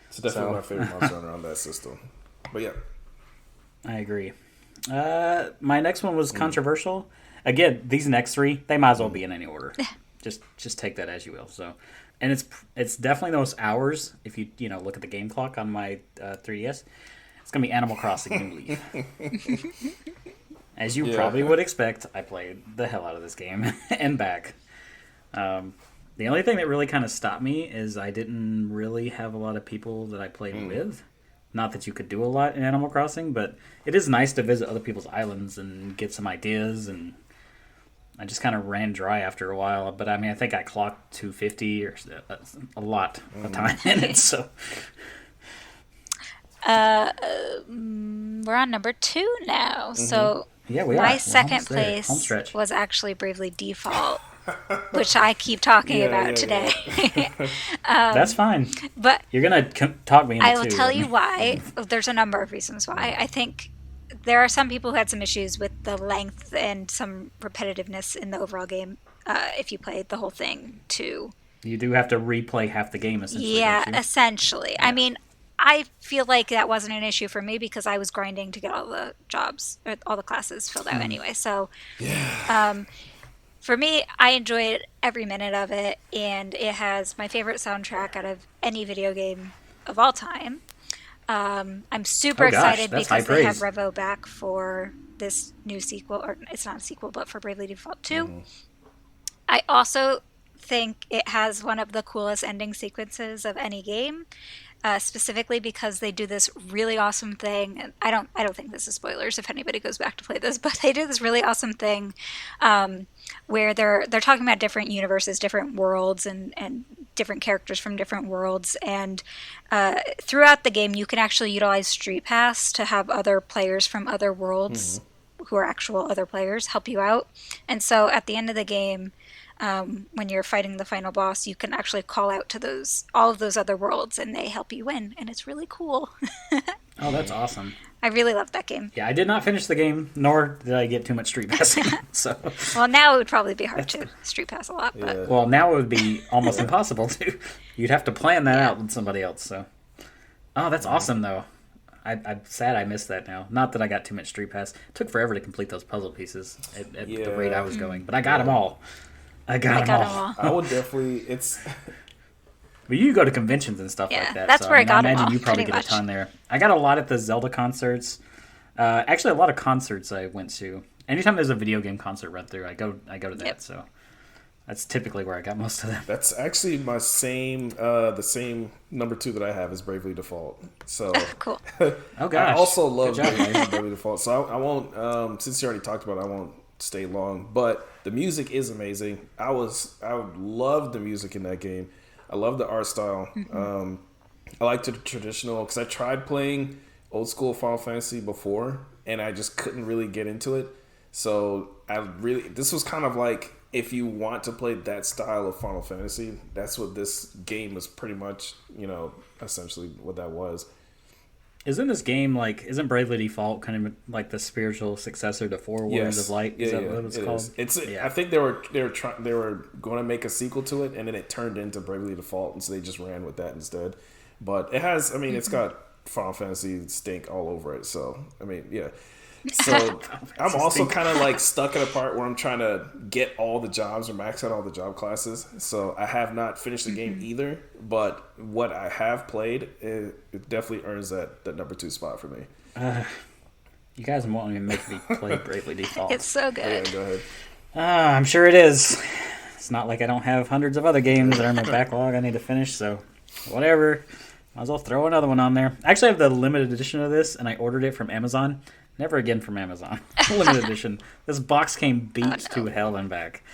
It's definitely my favorite Monster Hunter on that system. But yeah, I agree. My next one was controversial. Again, these next 3, they might as well be in any order. just take that as you will. So, and it's definitely those hours. If you look at the game clock on my 3DS, it's gonna be Animal Crossing New Leaf. As you probably would expect, I played the hell out of this game and back. The only thing that really kind of stopped me is I didn't really have a lot of people that I played with. Not that you could do a lot in Animal Crossing, but it is nice to visit other people's islands and get some ideas, and I just kind of ran dry after a while. But I mean, I think I clocked 250 or a lot of time in it, so... We're on number 2 now, so yeah, we my are. second place was actually Bravely Default, which I keep talking about today. That's fine. But you're gonna talk me into I will tell you why. There's a number of reasons why. I think there are some people who had some issues with the length and some repetitiveness in the overall game. If you played the whole thing, too. You do have to replay half the game, essentially. Yeah, essentially. Yeah. I mean, I feel like that wasn't an issue for me because I was grinding to get all the jobs, or all the classes filled out anyway. So, for me, I enjoyed every minute of it, and it has my favorite soundtrack out of any video game of all time. I'm super excited because they have Revo back for this new sequel, or it's not a sequel, but for Bravely Default 2. I also think it has one of the coolest ending sequences of any game. Specifically because they do this really awesome thing, and I don't think this is spoilers if anybody goes back to play this, but they do this really awesome thing where they're talking about different universes, different worlds, and different characters from different worlds, and throughout the game you can actually utilize Street Pass to have other players from other worlds who are actual other players help you out. And so at the end of the game, when you're fighting the final boss, you can actually call out to all of those other worlds, and they help you win, and it's really cool. Oh, that's awesome. I really loved that game. Yeah, I did not finish the game, nor did I get too much Street Passing. So, well, now it would probably be hard to Street Pass a lot. But Yeah. Well, now it would be almost impossible to. You'd have to plan that out with somebody else. So, oh, that's awesome though. I'm sad I missed that now. Not that I got too much Street Pass. It took forever to complete those puzzle pieces at the rate I was going, but I got them all. I got them all. I would definitely. But you go to conventions and stuff like that. That's where I got them all. I imagine you probably get a ton there. I got a lot at the Zelda concerts. Actually, a lot of concerts I went to. Anytime there's a video game concert run through, I go to that. Yep. So that's typically where I got most of them. That's actually my the same number 2 that I have is Bravely Default. So cool. Oh gosh. I also love Bravely Default. So I won't. Since you already talked about it, I won't stay long. But the music is amazing. I love the music in that game. I love the art style. I like the traditional, because I tried playing old school Final Fantasy before, and I just couldn't really get into it. So this was kind of like, if you want to play that style of Final Fantasy, that's what this game was pretty much, essentially what that was. Isn't this game isn't Bravely Default kind of like the spiritual successor to Four Warriors of Light? Is that what it's called? I think they were going to make a sequel to it, and then it turned into Bravely Default, and so they just ran with that instead. But it has, it's got Final Fantasy stink all over it. So So I'm also kind of stuck at a part where I'm trying to get all the jobs or max out all the job classes. So I have not finished the game either, but what I have played, it definitely earns that number 2 spot for me. You guys won't even make me play Bravely Default. It's so good. Yeah, go ahead. I'm sure it is. It's not like I don't have hundreds of other games that are in my backlog I need to finish, so whatever. Might as well throw another one on there. I actually have the limited edition of this, and I ordered it from Amazon. Never again from Amazon. Limited edition. This box came beat to hell and back.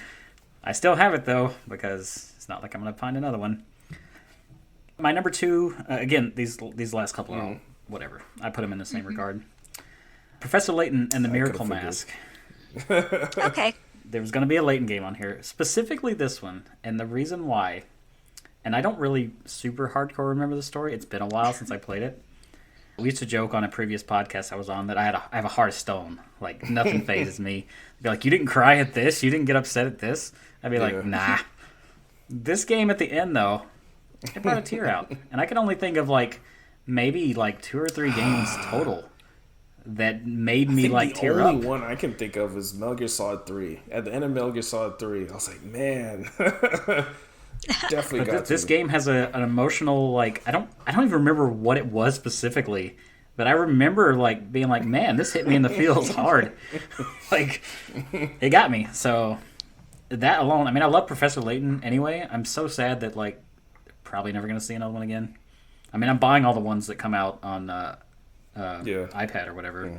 I still have it, though, because it's not like I'm going to find another one. My number 2, again, these last couple are all whatever. I put them in the same regard. Professor Layton and the Miracle Mask. Okay. There was going to be a Layton game on here. Specifically this one. And the reason why, and I don't really super hardcore remember the story. It's been a while since I played it. We used to joke on a previous podcast I was on that I have a Hearthstone. Like, nothing phases me. They'd be like, you didn't cry at this? You didn't get upset at this? I'd be like, nah. This game at the end, though, it brought a tear out. And I can only think of, like, maybe, like, 2 or 3 games total that made me, like, tear up. The only one I can think of is Metal Gear Solid 3. At the end of Metal Gear Solid 3, I was like, man. Definitely got this game has an emotional, like, I don't even remember what it was specifically, but I remember, like, being like, man, this hit me in the feels hard. Like, it got me. So that alone, I mean, I love Professor Layton anyway. I'm so sad that, like, probably never going to see another one again. I mean, I'm buying all the ones that come out on iPad or whatever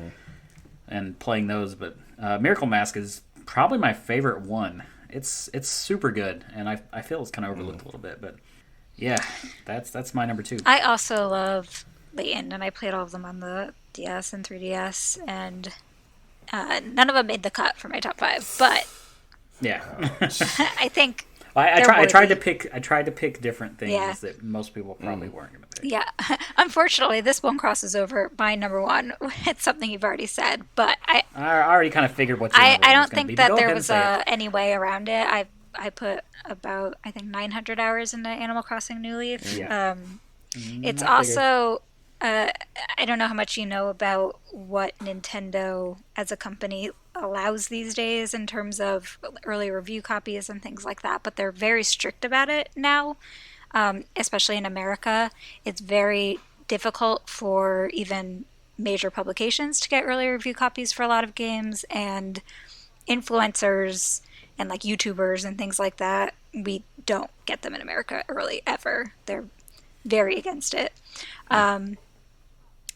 and playing those, but Miracle Mask is probably my favorite one. It's super good, and I feel it's kind of overlooked a little bit, but yeah, that's my number 2. I also love Layton, and I played all of them on the DS and 3DS, and none of them made the cut for my top 5. But yeah, I think I tried to pick different things that most people probably weren't going to pick. Yeah, unfortunately, this one crosses over my number 1. It's something you've already said, but I already kind of figured what your number 1 I don't was gonna think be, that but go there ahead was and say it. any way around it. I put about 900 hours into Animal Crossing New Leaf. Yeah. It's also I don't know how much you know about what Nintendo as a company allows these days in terms of early review copies and things like that, but they're very strict about it now, especially in America. It's very difficult for even major publications to get early review copies for a lot of games, and influencers and like YouTubers and things like that, we don't get them in America early ever. They're very against it.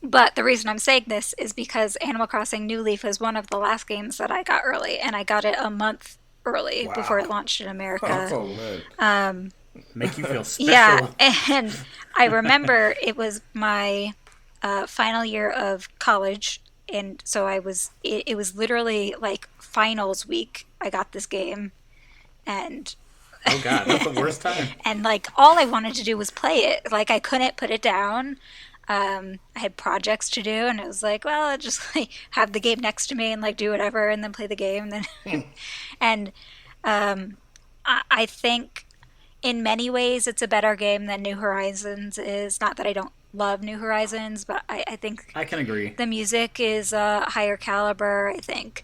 But the reason I'm saying this is because Animal Crossing New Leaf is one of the last games that I got early, and I got it a month early before it launched in America. Oh, man. Make you feel special. Yeah, and I remember it was my final year of college, and so it was literally like finals week. I got this game, and Oh god, that's the worst time. and like all I wanted to do was play it. Like I couldn't put it down. I had projects to do, and it was like, well, I'll just like have the game next to me and like do whatever, and then play the game. And then, and I think in many ways it's a better game than New Horizons is. Not that I don't love New Horizons, but I think I can agree. the music is higher caliber. I think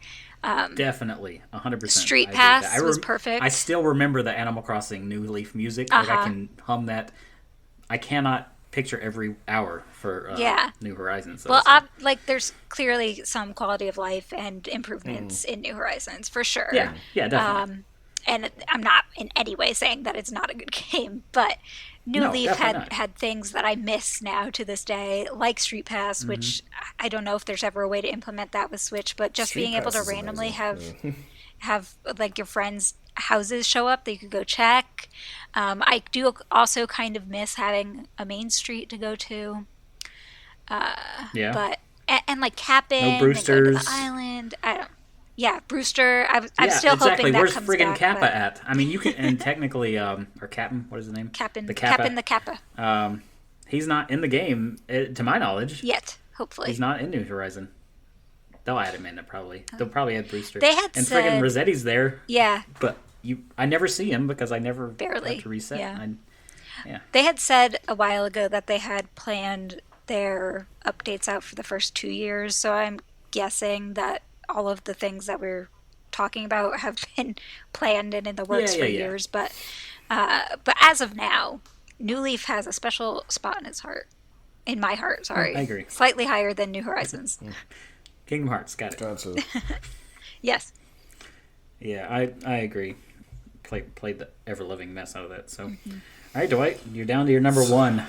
Definitely, 100%. Street Pass was perfect. I still remember the Animal Crossing New Leaf music. Like I can hum that. I cannot picture every hour for New Horizons. So well, like there's clearly some quality of life and improvements in New Horizons for sure. yeah, definitely. And I'm not in any way saying that it's not a good game, but New Leaf had things that I miss now to this day, like Street Pass, which I don't know if there's ever a way to implement that with Switch, but just being able to randomly have like your friends' houses show up that you could go check. I do also kind of miss having a main street to go to. But and like Cap'n, no Brewsters, and go to the island. I don't. Yeah, Brewster. I'm still hoping that Where's comes friggin' back. Kappa at? I mean, you can, and technically, or Captain, what is his name? Cap'n the Kappa. Cap'n the Kappa. He's not in the game, to my knowledge. Yet, hopefully. He's not in New Horizon. They'll add him in it probably. They'll probably add Brewster. They had and said, friggin' Rossetti's there. Yeah. But I never see him because I never Barely. have to reset. Yeah. They had said a while ago that they had planned their updates out for the first 2 years, so I'm guessing that all of the things that we're talking about have been planned and in the works for years. But as of now, New Leaf has a special spot in its heart. In my heart, sorry. I agree. Slightly higher than New Horizons. Kingdom Hearts, got it. Gotcha. Yes. Yeah, I agree. Played the ever-living mess out of that. So, all right, Dwight, you're down to your number 1.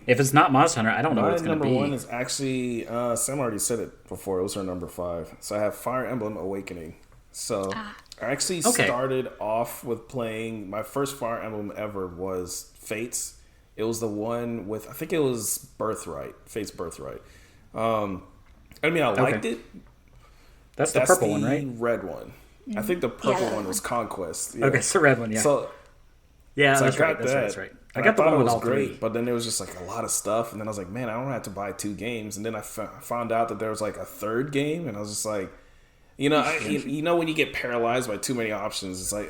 If it's not Monster Hunter, I don't know what My it's going to number be. one is actually Sam already said it before. It was her number 5. So I have Fire Emblem Awakening. So I actually started off with playing. My first Fire Emblem ever was Fates. It was the one with, I think it was Birthright, Fate's Birthright. I mean, I liked it. That's the purple one, right? Red one. I think the purple one was Conquest. Yeah. Okay, it's the red one, yeah. So yeah, so that's I got right. that. That's right. I got the thought one it with was all great, three. but then there was just like a lot of stuff, and then I was like, man, I don't have to buy 2 games. And then I found out that there was like a third game, and I was just like, you know, when you get paralyzed by too many options, it's like,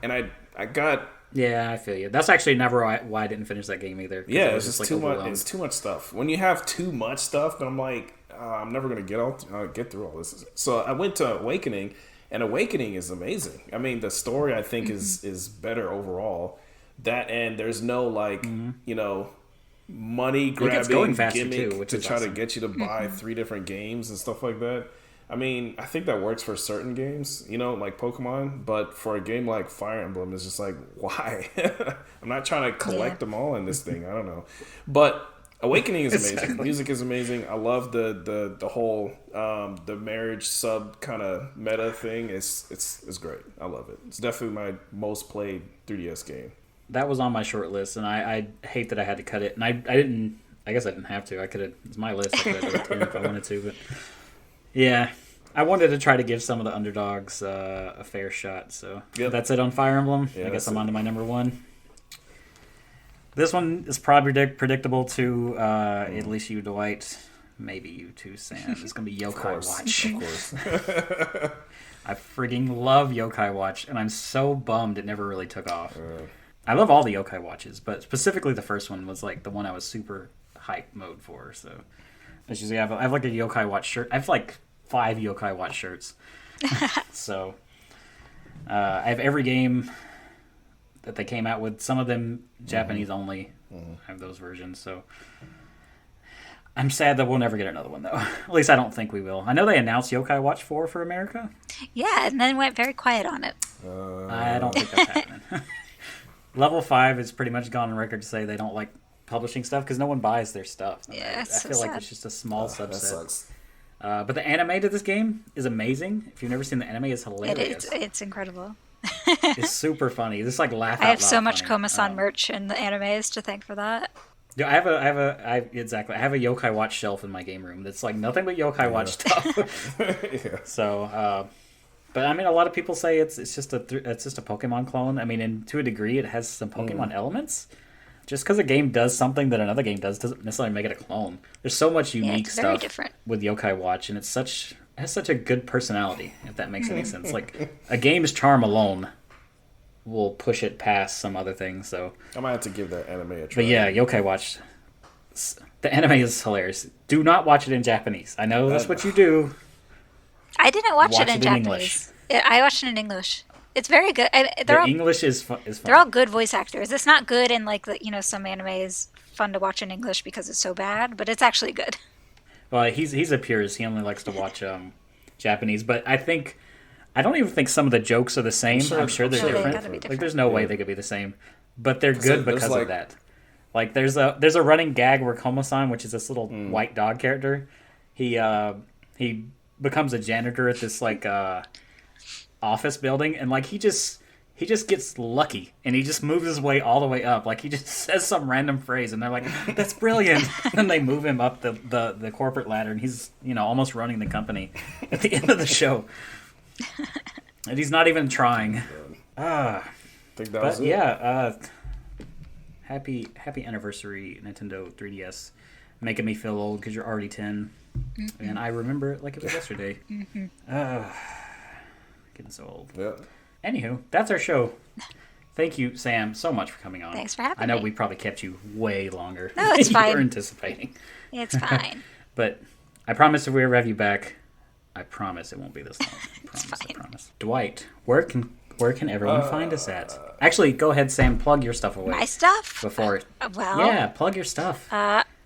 and I got. Yeah, I feel you. That's actually never why I didn't finish that game either. Yeah, it's just like too much. It's too much stuff. When you have too much stuff, then I'm like, I'm never gonna get through all this. So I went to Awakening, and Awakening is amazing. I mean, the story I think is better overall. That, and there's no like you know, money grabbing gimmick to try to get you to buy 3 different games and stuff like that. I mean, I think that works for certain games, you know, like Pokemon, but for a game like Fire Emblem, it's just like, why? I'm not trying to collect them all in this thing. I don't know. But Awakening is amazing. Exactly. Music is amazing. I love the whole the marriage sub kind of meta thing. It's great. I love it. It's definitely my most played 3DS game. That was on my short list, and I hate that I had to cut it. And I didn't. I guess I didn't have to. I could have. It's my list. I could have done it if I wanted to, but yeah, I wanted to try to give some of the underdogs a fair shot. So that's it on Fire Emblem. I guess I'm on to my number 1. This one is probably predictable to at least you, Dwight. Maybe you too, Sam. It's gonna be Yokai Watch. Of course. I frigging love Yokai Watch, and I'm so bummed it never really took off. I love all the Yokai Watches, but specifically the first one was like the one I was super hype mode for. So I have like a Yokai Watch shirt. I have like 5 Yokai Watch shirts. So I have every game that they came out with. Some of them Japanese only. I have those versions. So I'm sad that we'll never get another one, though. At least I don't think we will. I know they announced Yokai Watch 4 for America. Yeah, and then went very quiet on it. I don't think that's happening. Level 5 has pretty much gone on record to say they don't like publishing stuff because no one buys their stuff. Yeah, I feel like it's just a small subset. That sucks. But the anime to this game is amazing. If you've never seen the anime, it's hilarious. It's incredible. It's super funny. It's like laugh out I have loud so much funny. Komasan merch and the animes to thank for that. Yeah, I have a Yokai Watch shelf in my game room that's like nothing but Yokai Watch stuff. So, but I mean, a lot of people say it's just a Pokemon clone. I mean, and to a degree, it has some Pokemon elements. Just because a game does something that another game does doesn't necessarily make it a clone. There's so much unique stuff with Yokai Watch, and it has such a good personality. If that makes any sense, like a game's charm alone will push it past some other things. So I might have to give that anime a try. But yeah, Yokai Watch. The anime is hilarious. Do not watch it in Japanese. I know that's what you do. I didn't watch it in Japanese. I watched it in English. It's very good. English is fun. They're all good voice actors. It's not good in like some anime is fun to watch in English because it's so bad, but it's actually good. Well, he's a purist. He only likes to watch Japanese, but I don't even think some of the jokes are the same. I'm sure they're different. Like there's no way they could be the same, but they're good because of that. Like there's a running gag where Komo-san, which is this little white dog character, he becomes a janitor at this like office building, and like he just gets lucky, and he just moves his way all the way up. Like he just says some random phrase, and they're like, "That's brilliant!" And then they move him up the corporate ladder, and he's almost running the company at the end of the show, and he's not even trying. I think that was it. Yeah. Happy anniversary, Nintendo 3DS. Making me feel old because you're already 10. Mm-hmm. And I remember it like it was yesterday. Mm-hmm. Getting so old. Yeah. Anywho, that's our show. Thank you, Sam, so much for coming on. Thanks for having me. I know we probably kept you way longer no, it's than fine. you were anticipating. It's fine. But I promise if we ever have you back, I promise it won't be this long. I promise. Dwight, where can everyone find us at? Actually, go ahead, Sam. Plug your stuff away. My stuff? Before. Well. Yeah, plug your stuff.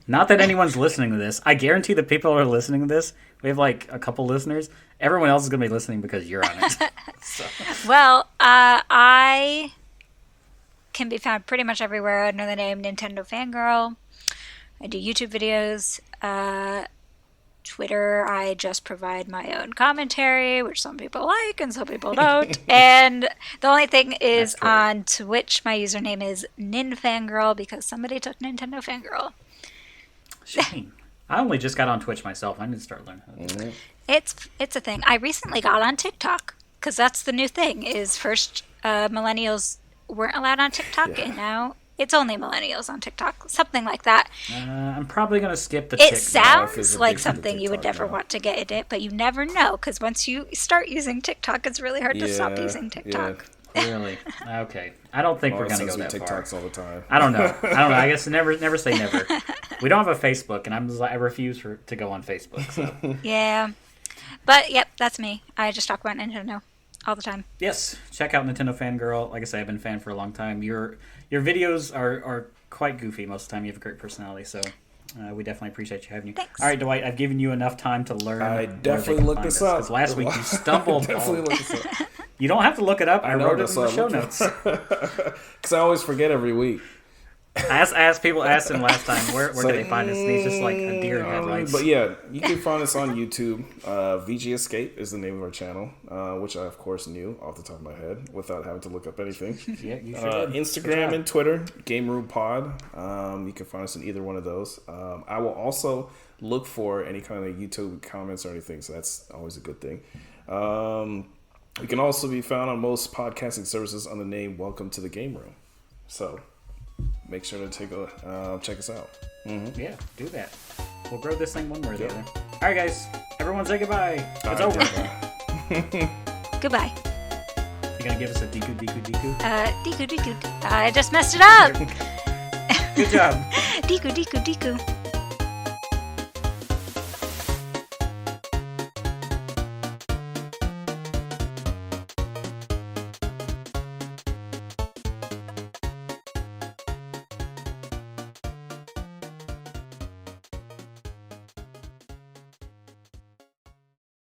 Not that anyone's listening to this. I guarantee the people who are listening to this, we have like a couple listeners. Everyone else is going to be listening because you're on it. So. Well, I can be found pretty much everywhere under the name NintendoFanGirl. I do YouTube videos. Twitter, I just provide my own commentary, which some people like and some people don't. And the only thing is on Twitch, my username is NintendoFanGirl because somebody took NintendoFanGirl. Shame. I only just got on Twitch myself. I need to start learning how to do it. It's a thing. I recently got on TikTok because that's the new thing. Is first millennials weren't allowed on TikTok, and now it's only millennials on TikTok, something like that. I'm probably gonna skip the. It sounds like something you would never want to get in it, but you never know because once you start using TikTok, it's really hard to stop using TikTok. Really? Okay. I don't think we're gonna go that TikToks far. all the time. I don't know. I guess never say never. We don't have a Facebook, and I refuse to go on Facebook. So. Yeah, but yep, that's me. I just talk about Nintendo all the time. Yes, check out Nintendo Fangirl. Like I said, I've been a fan for a long time. Your videos are quite goofy most of the time. You have a great personality, so we definitely appreciate you having you. Thanks. All right, Dwight, I've given you enough time to learn. I definitely looked this up. Because last week you stumbled. Definitely looked this up. You don't have to look it up. I wrote it in the show notes. Because I always forget every week. I asked them last time, where can they find us? And he's just like a deer in headlights. But yeah, you can find us on YouTube. VG Escape is the name of our channel, which I, of course, knew off the top of my head without having to look up anything. Yeah, you should. Instagram and Twitter, Gameroom Pod. You can find us in either one of those. I will also look for any kind of YouTube comments or anything, so that's always a good thing. We can also be found on most podcasting services on the name Welcome to the Game Room. So make sure to check us out. Mm-hmm. Yeah, do that. We'll grow this thing one more or the other. All right, guys. Everyone say goodbye. It's over. Goodbye. You gonna give us a Deku? Deku. I just messed it up. Good job. Deku.